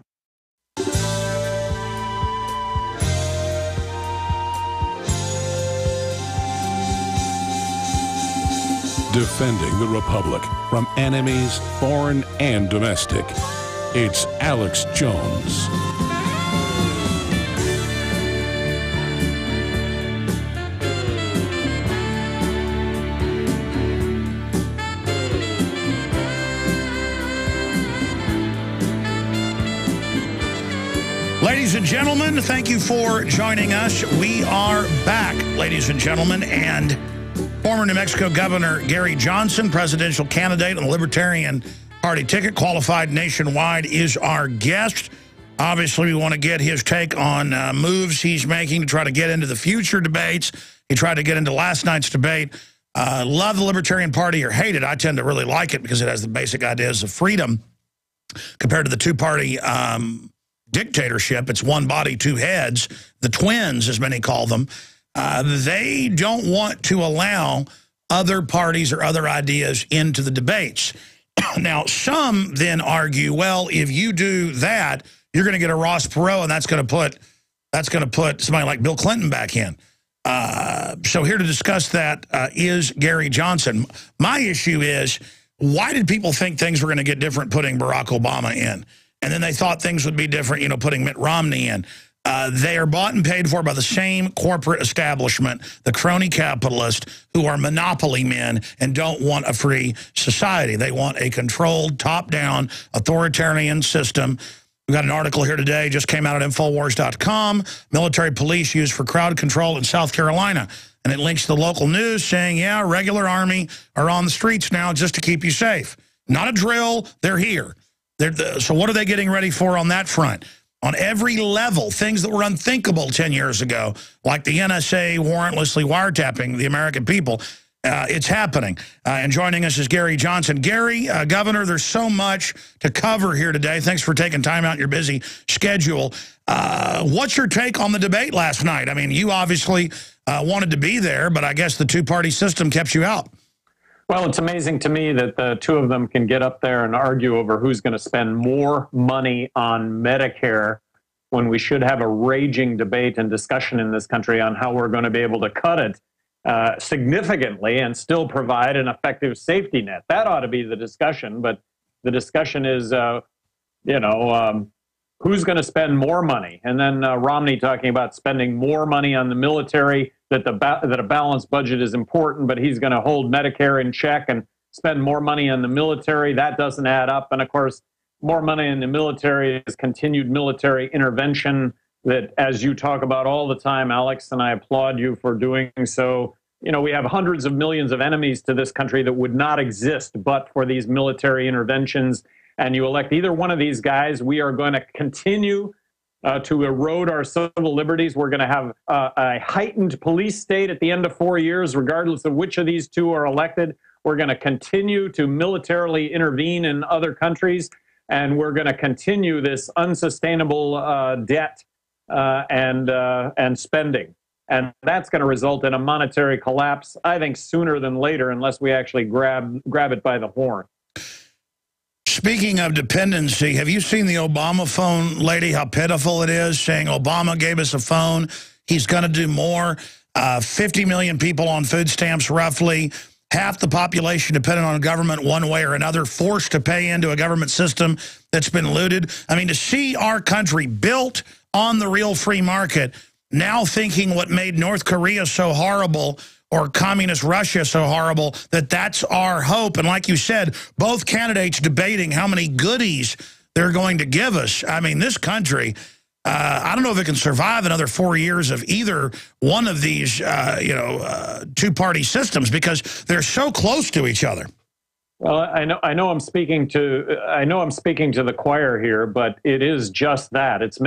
Defending the Republic from enemies, foreign and domestic. It's Alex Jones. Ladies and gentlemen, thank you for joining us. We are back, ladies and gentlemen, and former New Mexico Governor Gary Johnson, presidential candidate on the Libertarian Party ticket, qualified nationwide, is our guest. Obviously, we want to get his take on moves he's making to try to get into the future debates. He tried to get into last night's debate. Love the Libertarian Party or hate it. I tend to really like it because it has the basic ideas of freedom compared to the two-party dictatorship. It's one body, two heads. The twins, as many call them. They don't want to allow other parties or other ideas into the debates. Now, some then argue, well, if you do that, you're going to get a Ross Perot, and that's going to put somebody like Bill Clinton back in. So here to discuss that is Gary Johnson. My issue is, why did people think things were going to get different putting Barack Obama in? And then they thought things would be different, you know, putting Mitt Romney in. They are bought and paid for by the same corporate establishment, the crony capitalists, who are monopoly men and don't want a free society. They want a controlled, top-down, authoritarian system. We've got an article here today, just came out at Infowars.com, military police used for crowd control in South Carolina. And it links to the local news saying, yeah, regular army are on the streets now just to keep you safe. Not a drill, they're here. So what are they getting ready for on that front? On every level, things that were unthinkable 10 years ago, like the NSA warrantlessly wiretapping the American people, it's happening. And joining us is Gary Johnson. Gary, Governor, there's so much to cover here today. Thanks for taking time out in your busy schedule. What's your take on the debate last night? I mean, you obviously wanted to be there, but I guess the two-party system kept you out. Well, it's amazing to me that the two of them can get up there and argue over who's going to spend more money on Medicare when we should have a raging debate and discussion in this country on how we're going to be able to cut it significantly and still provide an effective safety net. That ought to be the discussion, but the discussion is, who's going to spend more money? And then Romney talking about spending more money on the military, that a balanced budget is important, but he's going to hold Medicare in check and spend more money on the military. That doesn't add up. And of course, more money in the military is continued military intervention that, as you talk about all the time, Alex, and I applaud you for doing so. You know, we have hundreds of millions of enemies to this country that would not exist but for these military interventions. And you elect either one of these guys, we are going to continue to erode our civil liberties. We're going to have a heightened police state at the end of 4 years, regardless of which of these two are elected. We're going to continue to militarily intervene in other countries, and we're going to continue this unsustainable debt and spending. And that's going to result in a monetary collapse, I think, sooner than later, unless we actually grab it by the horn. Speaking of dependency, have you seen the Obama phone lady, how pitiful it is, saying Obama gave us a phone, he's going to do more. 50 million people on food stamps, roughly. Half the population dependent on government one way or another, forced to pay into a government system that's been looted. I mean, to see our country built on the real free market, now thinking what made North Korea so horrible or communist Russia so horrible, that's our hope. And like you said, both candidates debating how many goodies they're going to give us. I mean, this country, I don't know if it can survive another 4 years of either one of these, two-party systems, because they're so close to each other. Well, I know I'm speaking to the choir here, but it is just that. It's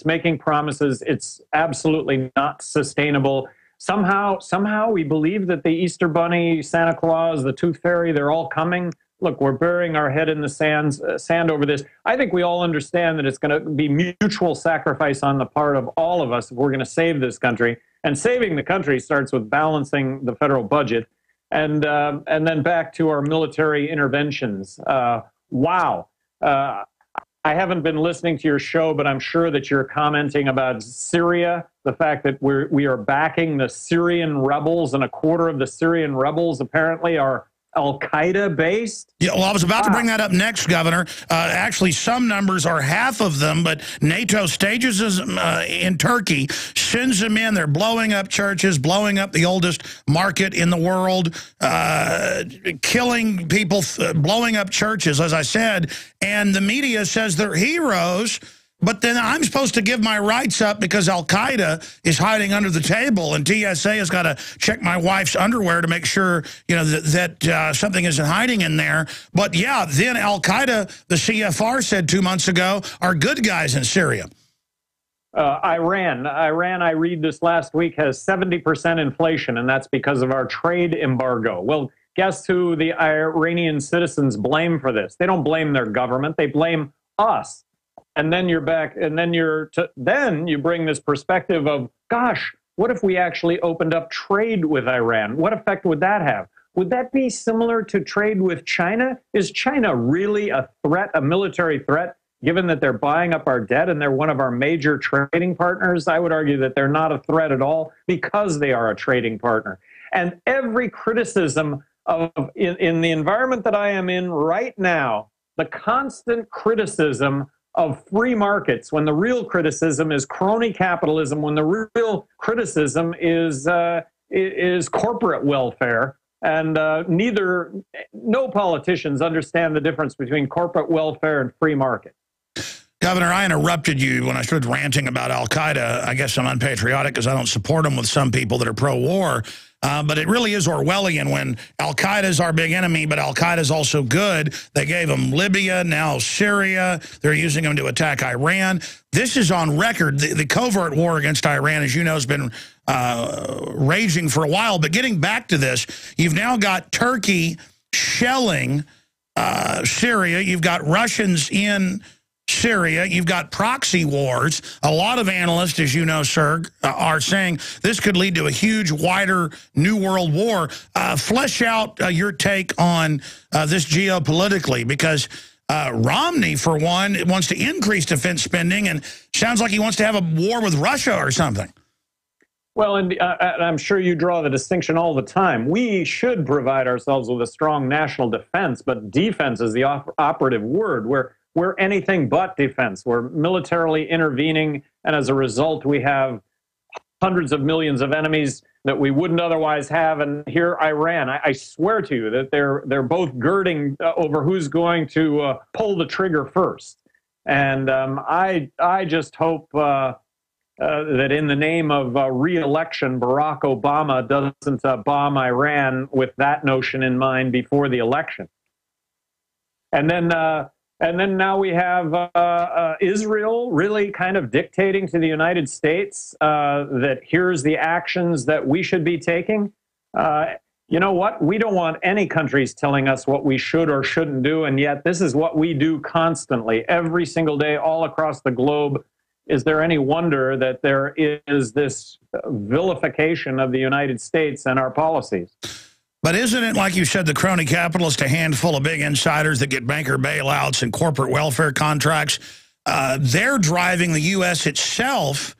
making promises. It's absolutely not sustainable. Somehow we believe that the Easter Bunny, Santa Claus, the Tooth Fairy, they're all coming. Look, we're burying our head in the sand over this. I think we all understand that it's going to be mutual sacrifice on the part of all of us if we're going to save this country. And saving the country starts with balancing the federal budget. And then back to our military interventions. Wow. I haven't been listening to your show, but I'm sure that you're commenting about Syria, the fact that we are backing the Syrian rebels, and a quarter of the Syrian rebels apparently are Al-Qaeda based? Yeah, well, I was about to bring that up next, Governor. Actually, some numbers are half of them, but NATO stages them in Turkey, sends them in. They're blowing up churches, blowing up the oldest market in the world, killing people, blowing up churches, as I said. And the media says they're heroes. But then I'm supposed to give my rights up because Al-Qaeda is hiding under the table, and TSA has got to check my wife's underwear to make sure, that something isn't hiding in there. But, yeah, then Al-Qaeda, the CFR said 2 months ago, are good guys in Syria. Iran, I read this last week, has 70% inflation, and that's because of our trade embargo. Well, guess who the Iranian citizens blame for this? They don't blame their government. They blame us. And then you're back, and then then you bring this perspective of, gosh, what if we actually opened up trade with Iran? What effect would that have? Would that be similar to trade with China? Is China really a threat, a military threat, given that they're buying up our debt and they're one of our major trading partners? I would argue that they're not a threat at all because they are a trading partner. And every criticism in the environment that I am in right now, the constant criticism of free markets, when the real criticism is crony capitalism, when the real criticism is corporate welfare, and no politicians understand the difference between corporate welfare and free market. Governor, I interrupted you when I started ranting about Al-Qaeda. I guess I'm unpatriotic because I don't support them with some people that are pro-war. But it really is Orwellian when Al-Qaeda is our big enemy, but Al-Qaeda is also good. They gave them Libya, now Syria. They're using them to attack Iran. This is on record. The covert war against Iran, as you know, has been raging for a while. But getting back to this, you've now got Turkey shelling Syria. You've got Russians in Syria. You've got proxy wars. A lot of analysts, as you know, sir, are saying this could lead to a huge, wider new world war. Flesh out your take on this geopolitically, because Romney, for one, wants to increase defense spending and sounds like he wants to have a war with Russia or something. Well, and I'm sure you draw the distinction all the time. We should provide ourselves with a strong national defense, but defense is the operative word. We're anything but defense. We're militarily intervening, and as a result, we have hundreds of millions of enemies that we wouldn't otherwise have. And here, Iran, I swear to you that they're both girding over who's going to pull the trigger first. And I just hope that in the name of re-election, Barack Obama doesn't bomb Iran with that notion in mind before the election. And then now we have Israel really kind of dictating to the United States that here's the actions that we should be taking. You know what? We don't want any countries telling us what we should or shouldn't do, and yet this is what we do constantly, every single day, all across the globe. Is there any wonder that there is this vilification of the United States and our policies? But isn't it, like you said, the crony capitalist, a handful of big insiders that get banker bailouts and corporate welfare contracts? They're driving the U.S. itself,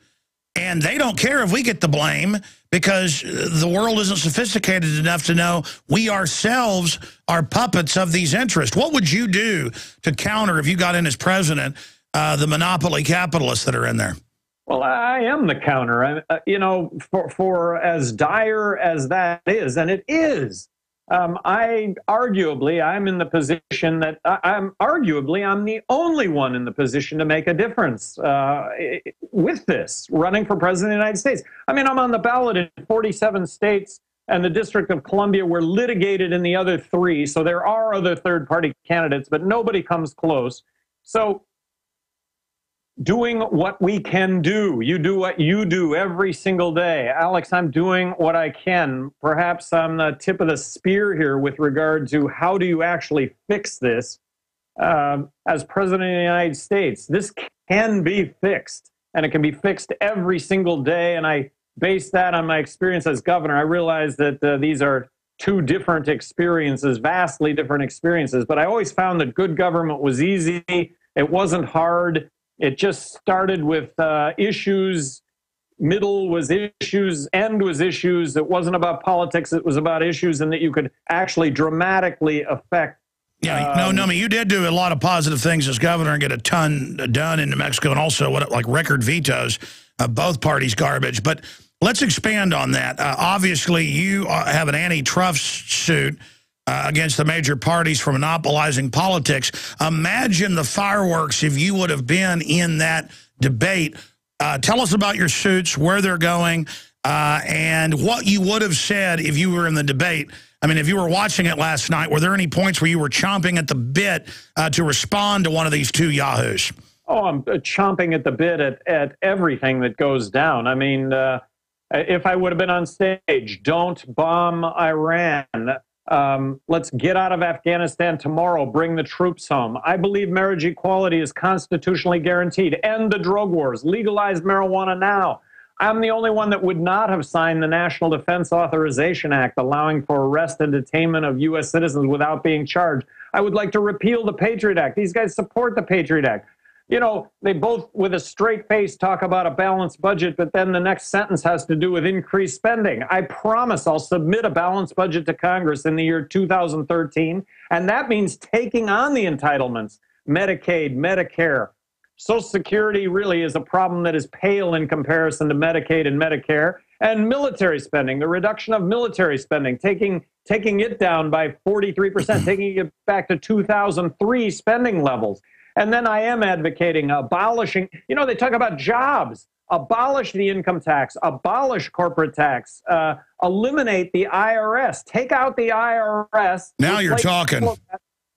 and they don't care if we get the blame because the world isn't sophisticated enough to know we ourselves are puppets of these interests. What would you do to counter, if you got in as president, the monopoly capitalists that are in there? Well, I am the counter. For as dire as that is, and it is, I'm in the position that I'm the only one in the position to make a difference with this, running for president of the United States. I mean, I'm on the ballot in 47 states, and the District of Columbia were litigated in the other 3. So there are other third-party candidates, but nobody comes close. So doing what we can do. You do what you do every single day. Alex, I'm doing what I can. Perhaps I'm the tip of the spear here with regard to how do you actually fix this as president of the United States. This can be fixed, and it can be fixed every single day, and I base that on my experience as governor. I realize that these are 2 different experiences, vastly different experiences, but I always found that good government was easy. It wasn't hard. It just started with issues, middle was issues, end was issues. It wasn't about politics. It was about issues, and that you could actually dramatically affect. Yeah, Nomi, you did do a lot of positive things as governor and get a ton done in New Mexico, and also like record vetoes, both parties garbage. But let's expand on that. Obviously, you have an antitrust suit against the major parties for monopolizing politics. Imagine the fireworks if you would have been in that debate. Tell us about your suits, where they're going, and what you would have said if you were in the debate. I mean, if you were watching it last night, were there any points where you were chomping at the bit to respond to one of these 2 yahoos? Oh, I'm chomping at the bit at everything that goes down. I mean, if I would have been on stage, don't bomb Iran. Let's get out of Afghanistan tomorrow. Bring the troops home. I believe marriage equality is constitutionally guaranteed. End the drug wars. Legalize marijuana now. I'm the only one that would not have signed the National Defense Authorization Act, allowing for arrest and detainment of U.S. citizens without being charged. I would like to repeal the Patriot Act. These guys support the Patriot Act. You know, they both, with a straight face, talk about a balanced budget, but then the next sentence has to do with increased spending. I promise I'll submit a balanced budget to Congress in the year 2013, and that means taking on the entitlements, Medicaid, Medicare. Social Security really is a problem that is pale in comparison to Medicaid and Medicare. And military spending, the reduction of military spending, taking it down by 43%, taking it back to 2003 spending levels. And then I am advocating abolishing, you know, they talk about jobs, abolish the income tax, abolish corporate tax, eliminate the IRS, take out the IRS. Now you're talking.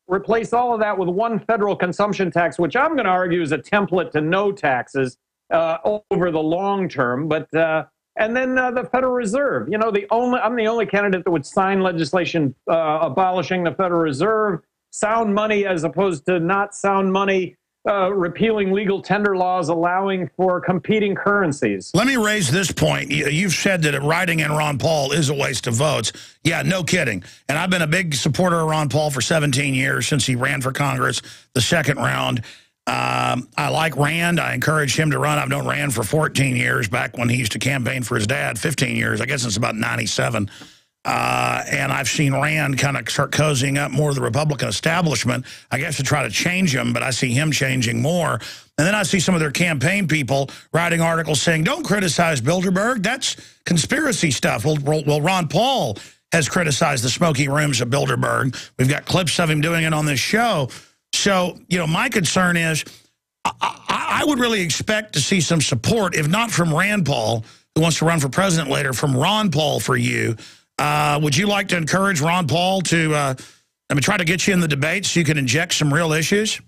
Replace all of that with one federal consumption tax, which I'm going to argue is a template to no taxes over the long term. But and then the Federal Reserve. You know, I'm the only candidate that would sign legislation abolishing the Federal Reserve. Sound money as opposed to not sound money, repealing legal tender laws, allowing for competing currencies. Let me raise this point. You've said that writing in Ron Paul is a waste of votes. Yeah, no kidding. And I've been a big supporter of Ron Paul for 17 years since he ran for Congress the second round. I like Rand. I encouraged him to run. I've known Rand for 14 years, back when he used to campaign for his dad, 15 years. I guess it's about 97. And I've seen Rand kind of start cozying up more to the Republican establishment, I guess, to try to change him, but I see him changing more. And then I see some of their campaign people writing articles saying, don't criticize Bilderberg, that's conspiracy stuff. Well, Ron Paul has criticized the smoky rooms of Bilderberg. We've got clips of him doing it on this show. So, you know, my concern is I would really expect to see some support, if not from Rand Paul, who wants to run for president later, from Ron Paul for you. Would you like to encourage Ron Paul to try to get you in the debate so you can inject some real issues?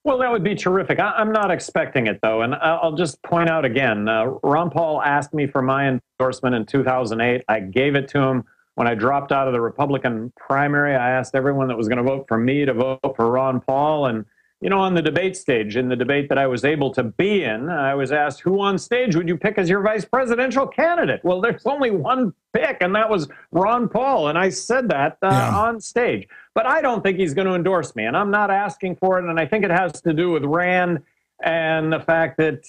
Well, that would be terrific. I'm not expecting it, though. And I'll just point out again, Ron Paul asked me for my endorsement in 2008. I gave it to him. When I dropped out of the Republican primary, I asked everyone that was going to vote for me to vote for Ron Paul. And, you know, on the debate stage, in the debate that I was able to be in, I was asked, who on stage would you pick as your vice presidential candidate? Well, there's only one pick, and that was Ron Paul. And I said that on stage. But I don't think he's going to endorse me, and I'm not asking for it. And I think it has to do with Rand and the fact that,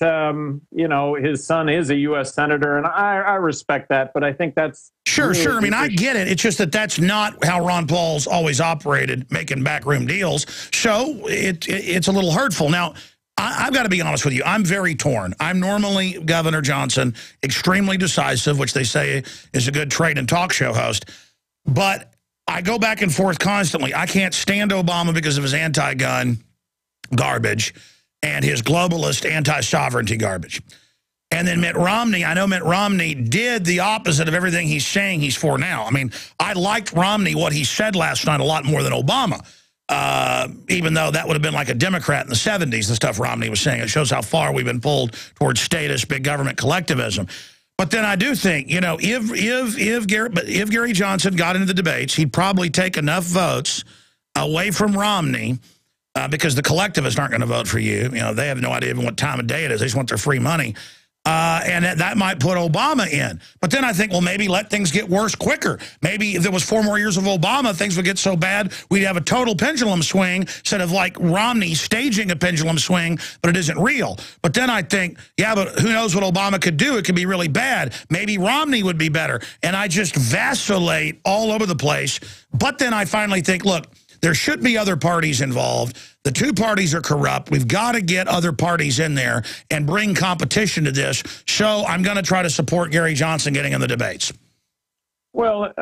you know, his son is a U.S. senator, and I respect that, but I think that's... Sure. I mean, I get it. It's just that that's not how Ron Paul's always operated, making backroom deals. So it's a little hurtful. Now, I've got to be honest with you. I'm very torn. I'm normally Governor Johnson, extremely decisive, which they say is a good trait in talk show host. But I go back and forth constantly. I can't stand Obama because of his anti-gun garbage and his globalist anti-sovereignty garbage. And then Mitt Romney, I know Mitt Romney did the opposite of everything he's saying he's for now. I mean, I liked Romney, what he said last night, a lot more than Obama, even though that would have been like a Democrat in the 70s, the stuff Romney was saying. It shows how far we've been pulled towards status, big government collectivism. But then I do think, you know, if Gary Johnson got into the debates, he'd probably take enough votes away from Romney because the collectivists aren't going to vote for you. You know, they have no idea even what time of day it is. They just want their free money. And that might put Obama in. But then I think, well, maybe let things get worse quicker. Maybe if there was 4 more years of Obama, things would get so bad, we'd have a total pendulum swing instead of like Romney staging a pendulum swing, but it isn't real. But then I think, yeah, but who knows what Obama could do? It could be really bad. Maybe Romney would be better. And I just vacillate all over the place. But then I finally think, look, there should be other parties involved. The 2 parties are corrupt. We've got to get other parties in there and bring competition to this. So I'm going to try to support Gary Johnson getting in the debates. Well,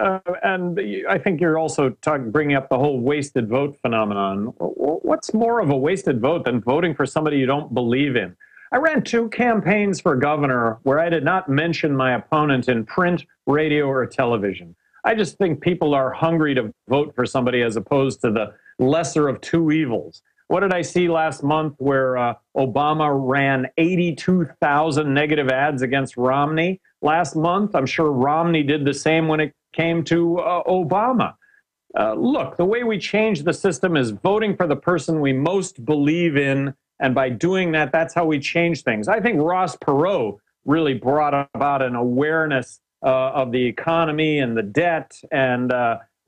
and I think you're also bringing up the whole wasted vote phenomenon. What's more of a wasted vote than voting for somebody you don't believe in? I ran 2 campaigns for governor where I did not mention my opponent in print, radio, or television. I just think people are hungry to vote for somebody as opposed to the lesser of 2 evils. What did I see last month where Obama ran 82,000 negative ads against Romney last month? I'm sure Romney did the same when it came to Obama. Look, the way we change the system is voting for the person we most believe in, and by doing that, that's how we change things. I think Ross Perot really brought about an awareness of the economy and the debt, and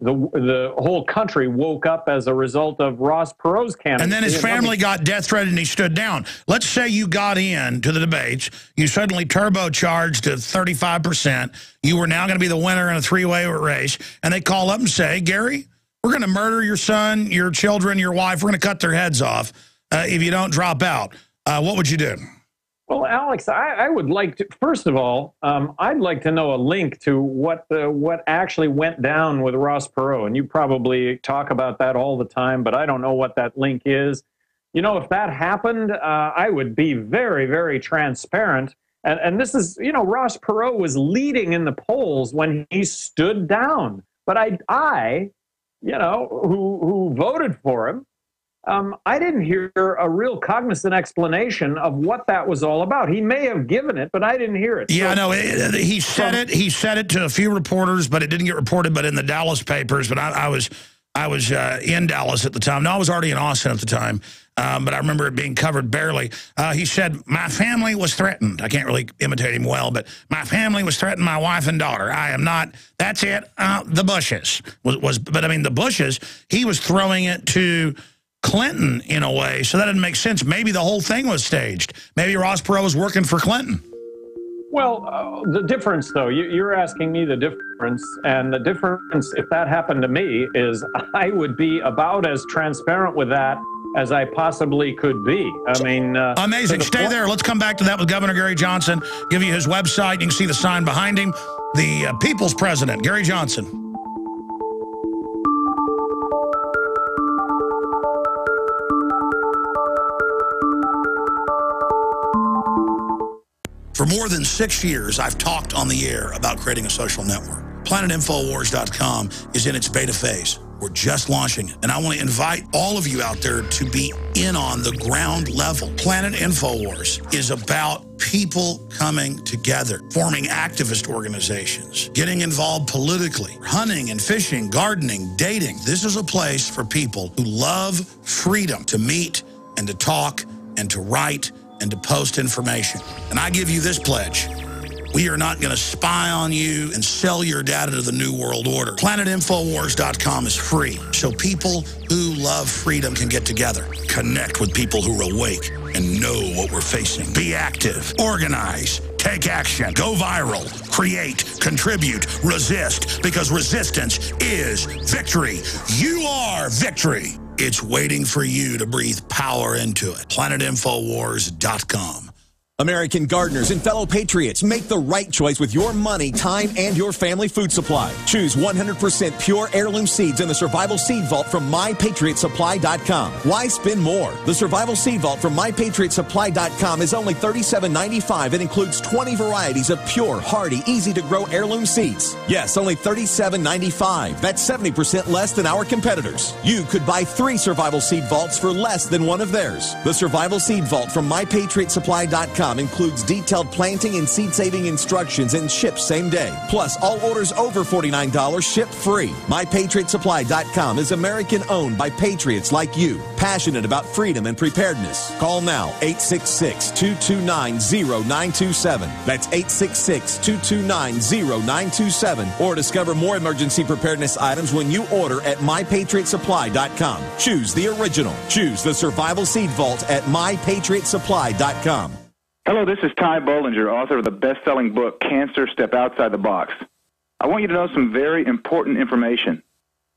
the whole country woke up as a result of Ross Perot's candidacy. And then his family got death threatened and he stood down. Let's say you got into the debates, you suddenly turbocharged to 35%, you were now going to be the winner in a 3-way race, and they call up and say, Gary, we're going to murder your son, your children, your wife, we're going to cut their heads off if you don't drop out. What would you do? Well, Alex, I would like to, first of all, I'd like to know a link to what actually went down with Ross Perot. And you probably talk about that all the time, but I don't know what that link is. You know, if that happened, I would be very, very transparent. And this is, you know, Ross Perot was leading in the polls when he stood down. But I you know, who voted for him, I didn't hear a real cognizant explanation of what that was all about. He may have given it, but I didn't hear it. Yeah, no, he said it. He said it to a few reporters, but it didn't get reported. But in the Dallas papers, but I was in Dallas at the time. No, I was already in Austin at the time, but I remember it being covered barely. He said, my family was threatened. I can't really imitate him well, but my family was threatening my wife and daughter. I am not. That's it. The Bushes but I mean the Bushes. He was throwing it to Clinton in a way, so that didn't make sense. Maybe the whole thing was staged. Maybe Ross Perot was working for Clinton. Well, the difference, though, you're asking me the difference, and the difference, if that happened to me, is I would be about as transparent with that as I possibly could be. I mean... amazing. Stay there. Let's come back to that with Governor Gary Johnson. Give you his website. You can see the sign behind him. The People's President, Gary Johnson. For more than 6 years, I've talked on the air about creating a social network. PlanetInfoWars.com is in its beta phase. We're just launching it. And I want to invite all of you out there to be in on the ground level. Planet InfoWars is about people coming together, forming activist organizations, getting involved politically, hunting and fishing, gardening, dating. This is a place for people who love freedom to meet and to talk and to write and to post information. And I give you this pledge. We are not going to spy on you and sell your data to the New World Order. PlanetInfoWars.com is free, so people who love freedom can get together, connect with people who are awake, and know what we're facing. Be active, organize, take action, go viral, create, contribute, resist, because resistance is victory. You are victory. It's waiting for you to breathe power into it. PlanetInfoWars.com. American gardeners and fellow patriots, make the right choice with your money, time, and your family food supply. Choose 100% pure heirloom seeds in the Survival Seed Vault from MyPatriotSupply.com. Why spend more? The Survival Seed Vault from MyPatriotSupply.com is only $37.95 and includes 20 varieties of pure, hardy, easy-to-grow heirloom seeds. Yes, only $37.95. That's 70% less than our competitors. You could buy 3 Survival Seed Vaults for less than one of theirs. The Survival Seed Vault from MyPatriotSupply.com includes detailed planting and seed-saving instructions and ships same day. Plus, all orders over $49 ship free. MyPatriotSupply.com is American-owned by patriots like you, passionate about freedom and preparedness. Call now, 866-229-0927. That's 866-229-0927. Or discover more emergency preparedness items when you order at MyPatriotSupply.com. Choose the original. Choose the Survival Seed Vault at MyPatriotSupply.com. Hello, this is Ty Bollinger, author of the best-selling book, Cancer, Step Outside the Box. I want you to know some very important information.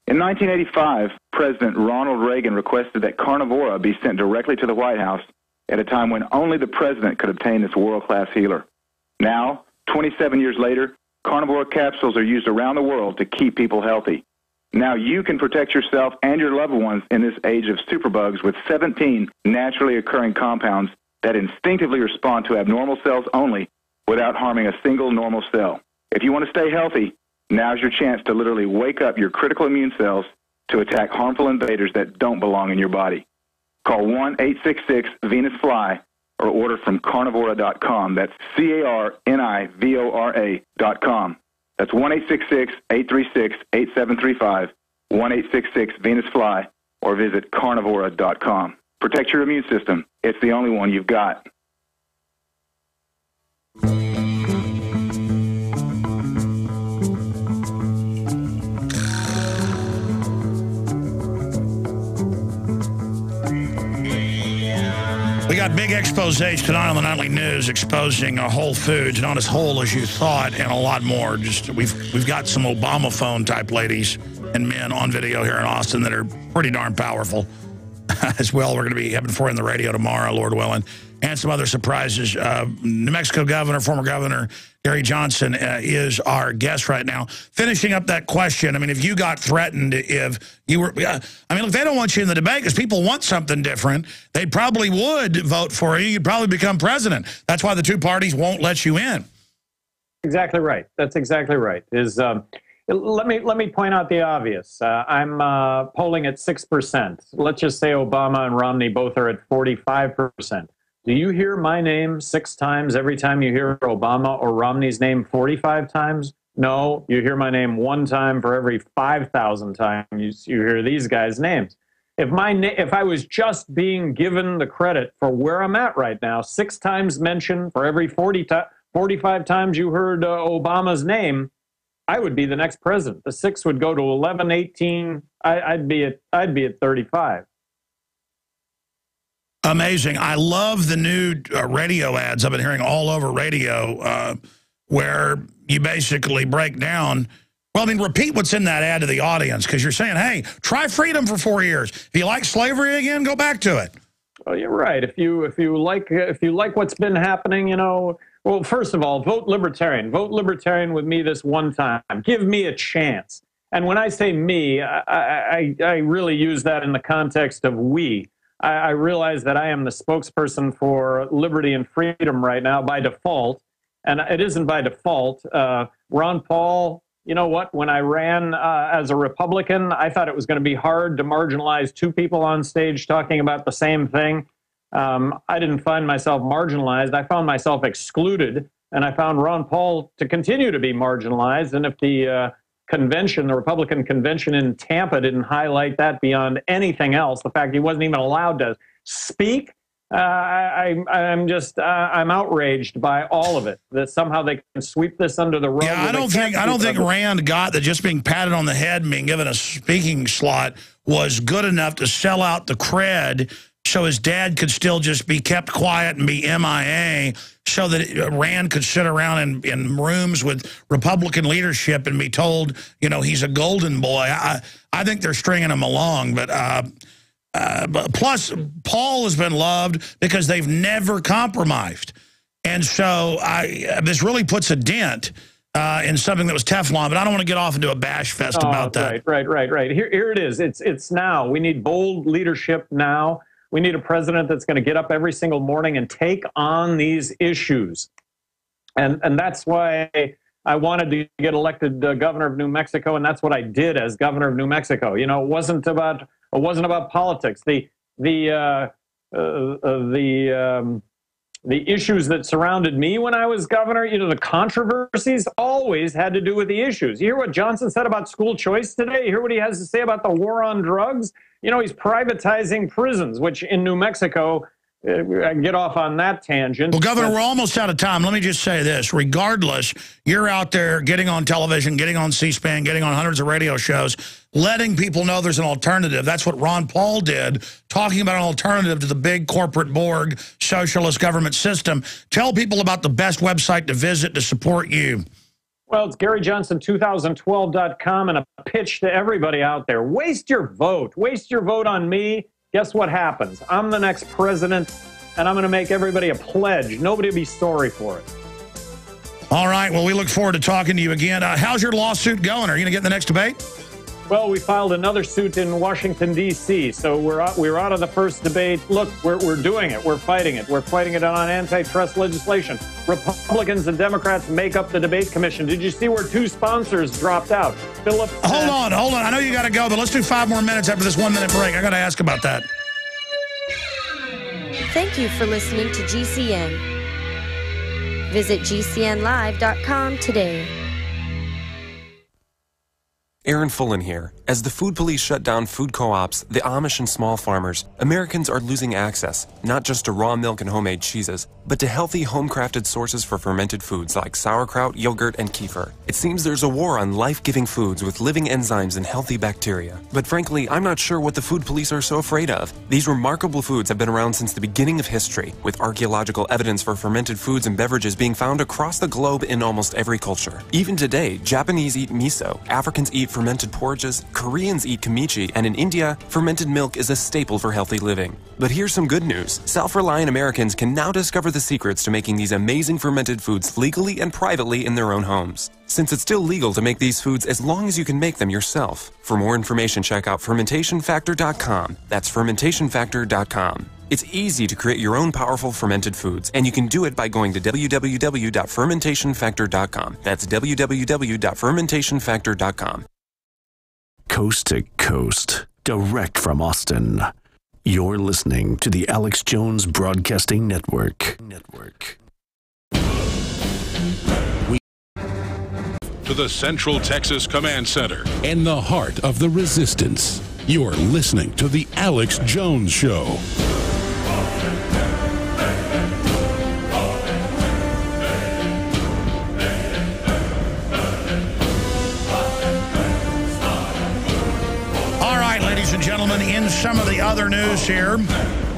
In 1985, President Ronald Reagan requested that Carnivora be sent directly to the White House at a time when only the president could obtain this world-class healer. Now, 27 years later, Carnivora capsules are used around the world to keep people healthy. Now you can protect yourself and your loved ones in this age of superbugs with 17 naturally occurring compounds that instinctively respond to abnormal cells only without harming a single normal cell. If you want to stay healthy, now's your chance to literally wake up your critical immune cells to attack harmful invaders that don't belong in your body. Call 1-866-VENUS-FLY or order from Carnivora.com. That's Carnivora.com. That's 1-866-836-8735, 1-866-VENUS-FLY, or visit Carnivora.com. Protect your immune system. It's the only one you've got. We got big exposés tonight on the Nightly News exposing Whole Foods, not as whole as you thought, and a lot more. Just we've got some Obama phone type ladies and men on video here in Austin that are pretty darn powerful. As well, we're going to be having for in the radio tomorrow, Lord willing, and some other surprises. New Mexico governor, former governor Gary Johnson is our guest right now. Finishing up that question, I mean, if you got threatened, if you were, I mean, look, they don't want you in the debate because people want something different. They probably would vote for you. You'd probably become president. That's why the two parties won't let you in. Exactly right. That's exactly right. Let me point out the obvious. I'm polling at 6%. Let's just say Obama and Romney both are at 45%. Do you hear my name 6 times every time you hear Obama or Romney's name 45 times? No, you hear my name 1 time for every 5,000 times you hear these guys' names. If I was just being given the credit for where I'm at right now, 6 times mentioned for every 45 times you heard Obama's name, I would be the next president. The 6 would go to 11, 18. I'd be at 35. Amazing. I love the new radio ads I've been hearing all over radio where you basically break down. Well, I mean, repeat what's in that ad to the audience because you're saying, hey, try freedom for 4 years. If you like slavery again, go back to it. Well, you're right. If you like what's been happening, you know. Well, first of all, vote Libertarian. Vote Libertarian with me this one time. Give me a chance. And when I say me, I really use that in the context of we. I realize that I am the spokesperson for liberty and freedom right now by default. And it isn't by default. Ron Paul, you know what? When I ran as a Republican, I thought it was going to be hard to marginalize 2 people on stage talking about the same thing. I didn't find myself marginalized. I found myself excluded, and I found Ron Paul to continue to be marginalized. And if the convention, the Republican convention in Tampa, didn't highlight that beyond anything else, the fact he wasn't even allowed to speak, I'm outraged by all of it. That somehow they can sweep this under the rug. Yeah, I don't think Rand got that just being patted on the head and being given a speaking slot was good enough to sell out the cred so his dad could still just be kept quiet and be MIA, so that Rand could sit around in rooms with Republican leadership and be told, you know, he's a golden boy. I think they're stringing him along, but plus Paul has been loved because they've never compromised. And so this really puts a dent in something that was Teflon, but I don't want to get off into a bash fest about that. Right. Here it is. It's now. We need bold leadership now. We need a president that's going to get up every single morning and take on these issues. And that's why I wanted to get elected governor of New Mexico, and that's what I did as governor of New Mexico. You know, it wasn't about politics. The issues that surrounded me when I was governor, you know, the controversies always had to do with the issues. You hear what Johnson said about school choice today? You hear what he has to say about the war on drugs? You know, he's privatizing prisons, which in New Mexico, I can get off on that tangent. Well, Governor, we're almost out of time. Let me just say this. Regardless, you're out there getting on television, getting on C-SPAN, getting on hundreds of radio shows, letting people know there's an alternative. That's what Ron Paul did, talking about an alternative to the big corporate Borg socialist government system. Tell people about the best website to visit to support you. Well, it's GaryJohnson2012.com, and a pitch to everybody out there. Waste your vote. Waste your vote on me. Guess what happens? I'm the next president, and I'm going to make everybody a pledge. Nobody will be sorry for it. All right. Well, we look forward to talking to you again. How's your lawsuit going? Are you going to get in the next debate? Well, we filed another suit in Washington, D.C., so we're out of the first debate. Look, we're doing it. We're fighting it. We're fighting it on antitrust legislation. Republicans and Democrats make up the debate commission. Did you see where 2 sponsors dropped out? Philip. Hold on. I know you got to go, but let's do 5 more minutes after this 1-minute break. I got to ask about that. Thank you for listening to GCN. Visit GCNlive.com today. Aaron Fullen here. As the food police shut down food co-ops, the Amish and small farmers, Americans are losing access, not just to raw milk and homemade cheeses, but to healthy home-crafted sources for fermented foods like sauerkraut, yogurt, and kefir. It seems there's a war on life-giving foods with living enzymes and healthy bacteria. But frankly, I'm not sure what the food police are so afraid of. These remarkable foods have been around since the beginning of history, with archaeological evidence for fermented foods and beverages being found across the globe in almost every culture. Even today, Japanese eat miso, Africans eat fermented porridges, Koreans eat kimchi, and in India, fermented milk is a staple for healthy living. But here's some good news. Self-reliant Americans can now discover the secrets to making these amazing fermented foods legally and privately in their own homes. Since it's still legal to make these foods as long as you can make them yourself. For more information, check out fermentationfactor.com. That's fermentationfactor.com. It's easy to create your own powerful fermented foods, and you can do it by going to www.fermentationfactor.com. That's www.fermentationfactor.com. Coast to coast, direct from Austin. You're listening to the Alex Jones Broadcasting Network. To the Central Texas Command Center in the heart of the resistance. You're listening to the Alex Jones Show. Ladies and gentlemen, in some of the other news here,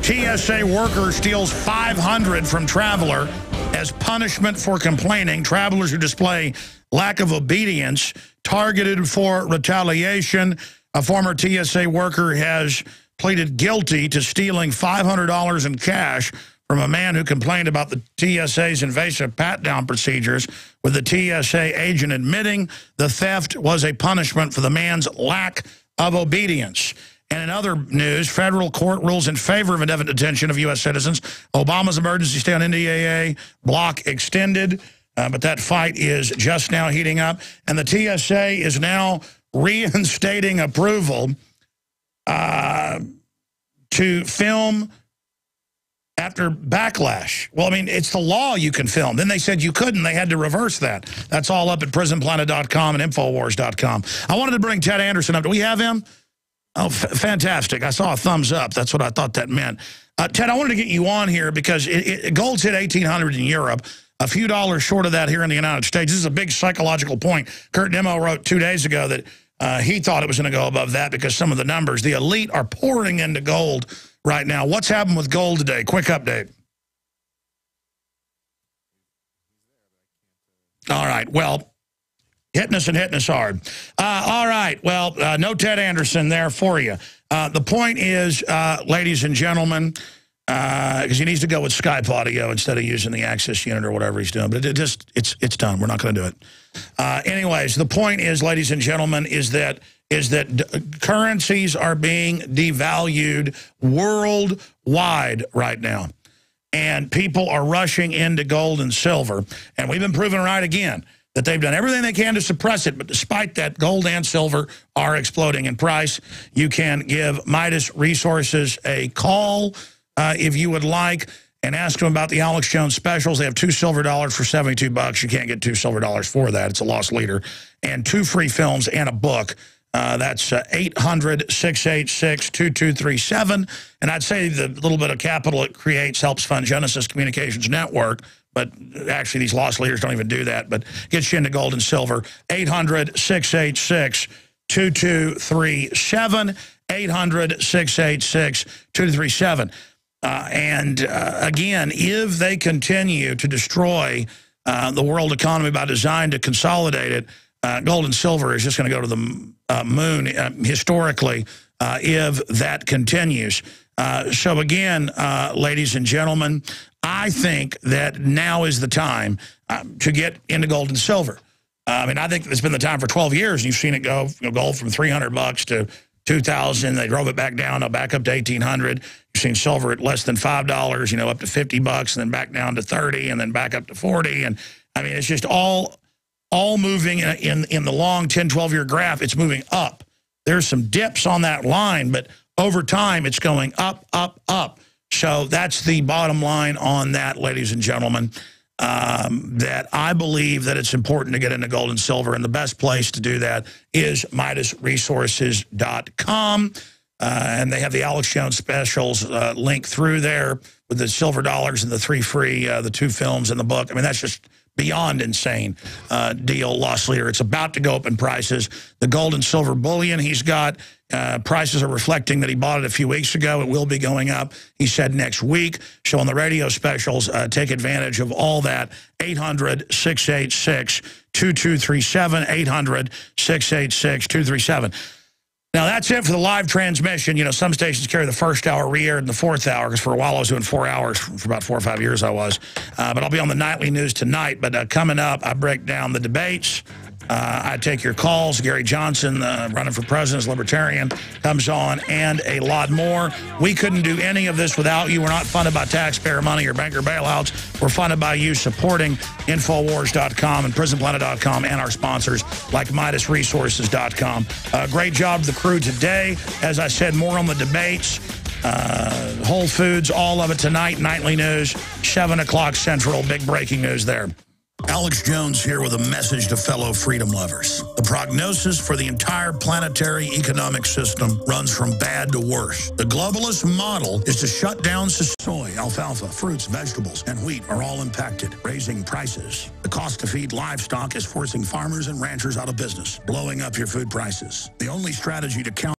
TSA worker steals $500 from traveler as punishment for complaining. Travelers who display lack of obedience targeted for retaliation. A former TSA worker has pleaded guilty to stealing $500 in cash from a man who complained about the TSA's invasive pat-down procedures, with the TSA agent admitting the theft was a punishment for the man's lack of obedience. And in other news, federal court rules in favor of indefinite detention of U.S. citizens. Obama's emergency stay on NDAA block extended, but that fight is just now heating up. And the TSA is now reinstating approval to film after backlash. Well, I mean, it's the law you can film. Then they said you couldn't. They had to reverse that. That's all up at prisonplanet.com and Infowars.com. I wanted to bring Ted Anderson up. Do we have him? Oh, fantastic. I saw a thumbs up. That's what I thought that meant. Ted, I wanted to get you on here because gold's hit 1,800 in Europe, a few dollars short of that here in the United States. This is a big psychological point. Kurt Nimmo wrote 2 days ago that he thought it was going to go above that because some of the numbers. The elite are pouring into gold right now. What's happened with gold today? Quick update. All right, well, hitting us hard. All right, well, no Ted Anderson there for you. The point is, ladies and gentlemen, because he needs to go with Skype audio instead of using the Access unit or whatever he's doing. But it's done. We're not going to do it. Anyways, the point is, ladies and gentlemen, is that currencies are being devalued worldwide right now. And people are rushing into gold and silver. And we've been proven right again that they've done everything they can to suppress it. But despite that, gold and silver are exploding in price. You can give Midas Resources a call if you would like and ask them about the Alex Jones specials. They have 2 silver dollars for $72. You can't get 2 silver dollars for that. It's a lost leader. And 2 free films and a book. That's 800-686-2237. And I'd say the little bit of capital it creates helps fund Genesis Communications Network. But actually, these lost leaders don't even do that. But gets you into gold and silver. 800-686-2237. 800-686-2237. Again, if they continue to destroy the world economy by design to consolidate it, gold and silver is just going to go to the moon historically if that continues. So again, ladies and gentlemen, I think that now is the time to get into gold and silver. I mean, I think it's been the time for 12 years. You've seen it go, gold from $300 to $2,000. They drove it back down, back up to $1,800. You've seen silver at less than $5, up to $50, and then back down to $30, and then back up to $40. And I mean, it's just all moving in the long 10, 12-year graph. It's moving up. There's some dips on that line, but over time, it's going up, up, up. So that's the bottom line on that, ladies and gentlemen, that I believe that it's important to get into gold and silver, and the best place to do that is MidasResources.com. And they have the Alex Jones specials link through there with the silver dollars and the 3 free, the 2 films and the book. I mean, that's just beyond insane deal, lost leader. It's about to go up in prices. The gold and silver bullion he's got, prices are reflecting that he bought it a few weeks ago. It will be going up, he said, next week. So on the radio specials, take advantage of all that. 800-686-2237, 800-686-2237. Now, that's it for the live transmission. Some stations carry the first hour re-aired in the 4th hour, because for a while I was doing 4 hours. For about 4 or 5 years I was. But I'll be on the nightly news tonight. But coming up, I break down the debates. I take your calls. Gary Johnson, running for president as Libertarian, comes on, and a lot more. We couldn't do any of this without you. We're not funded by taxpayer money or banker bailouts. We're funded by you supporting Infowars.com and PrisonPlanet.com and our sponsors like MidasResources.com. Great job to the crew today. As I said, more on the debates. Whole Foods, all of it tonight. Nightly news, 7 o'clock Central. Big breaking news there. Alex Jones here with a message to fellow freedom lovers. The prognosis for the entire planetary economic system runs from bad to worse. The globalist model is to shut down soy, alfalfa, fruits, vegetables, and wheat are all impacted, raising prices. The cost to feed livestock is forcing farmers and ranchers out of business, blowing up your food prices. The only strategy to counter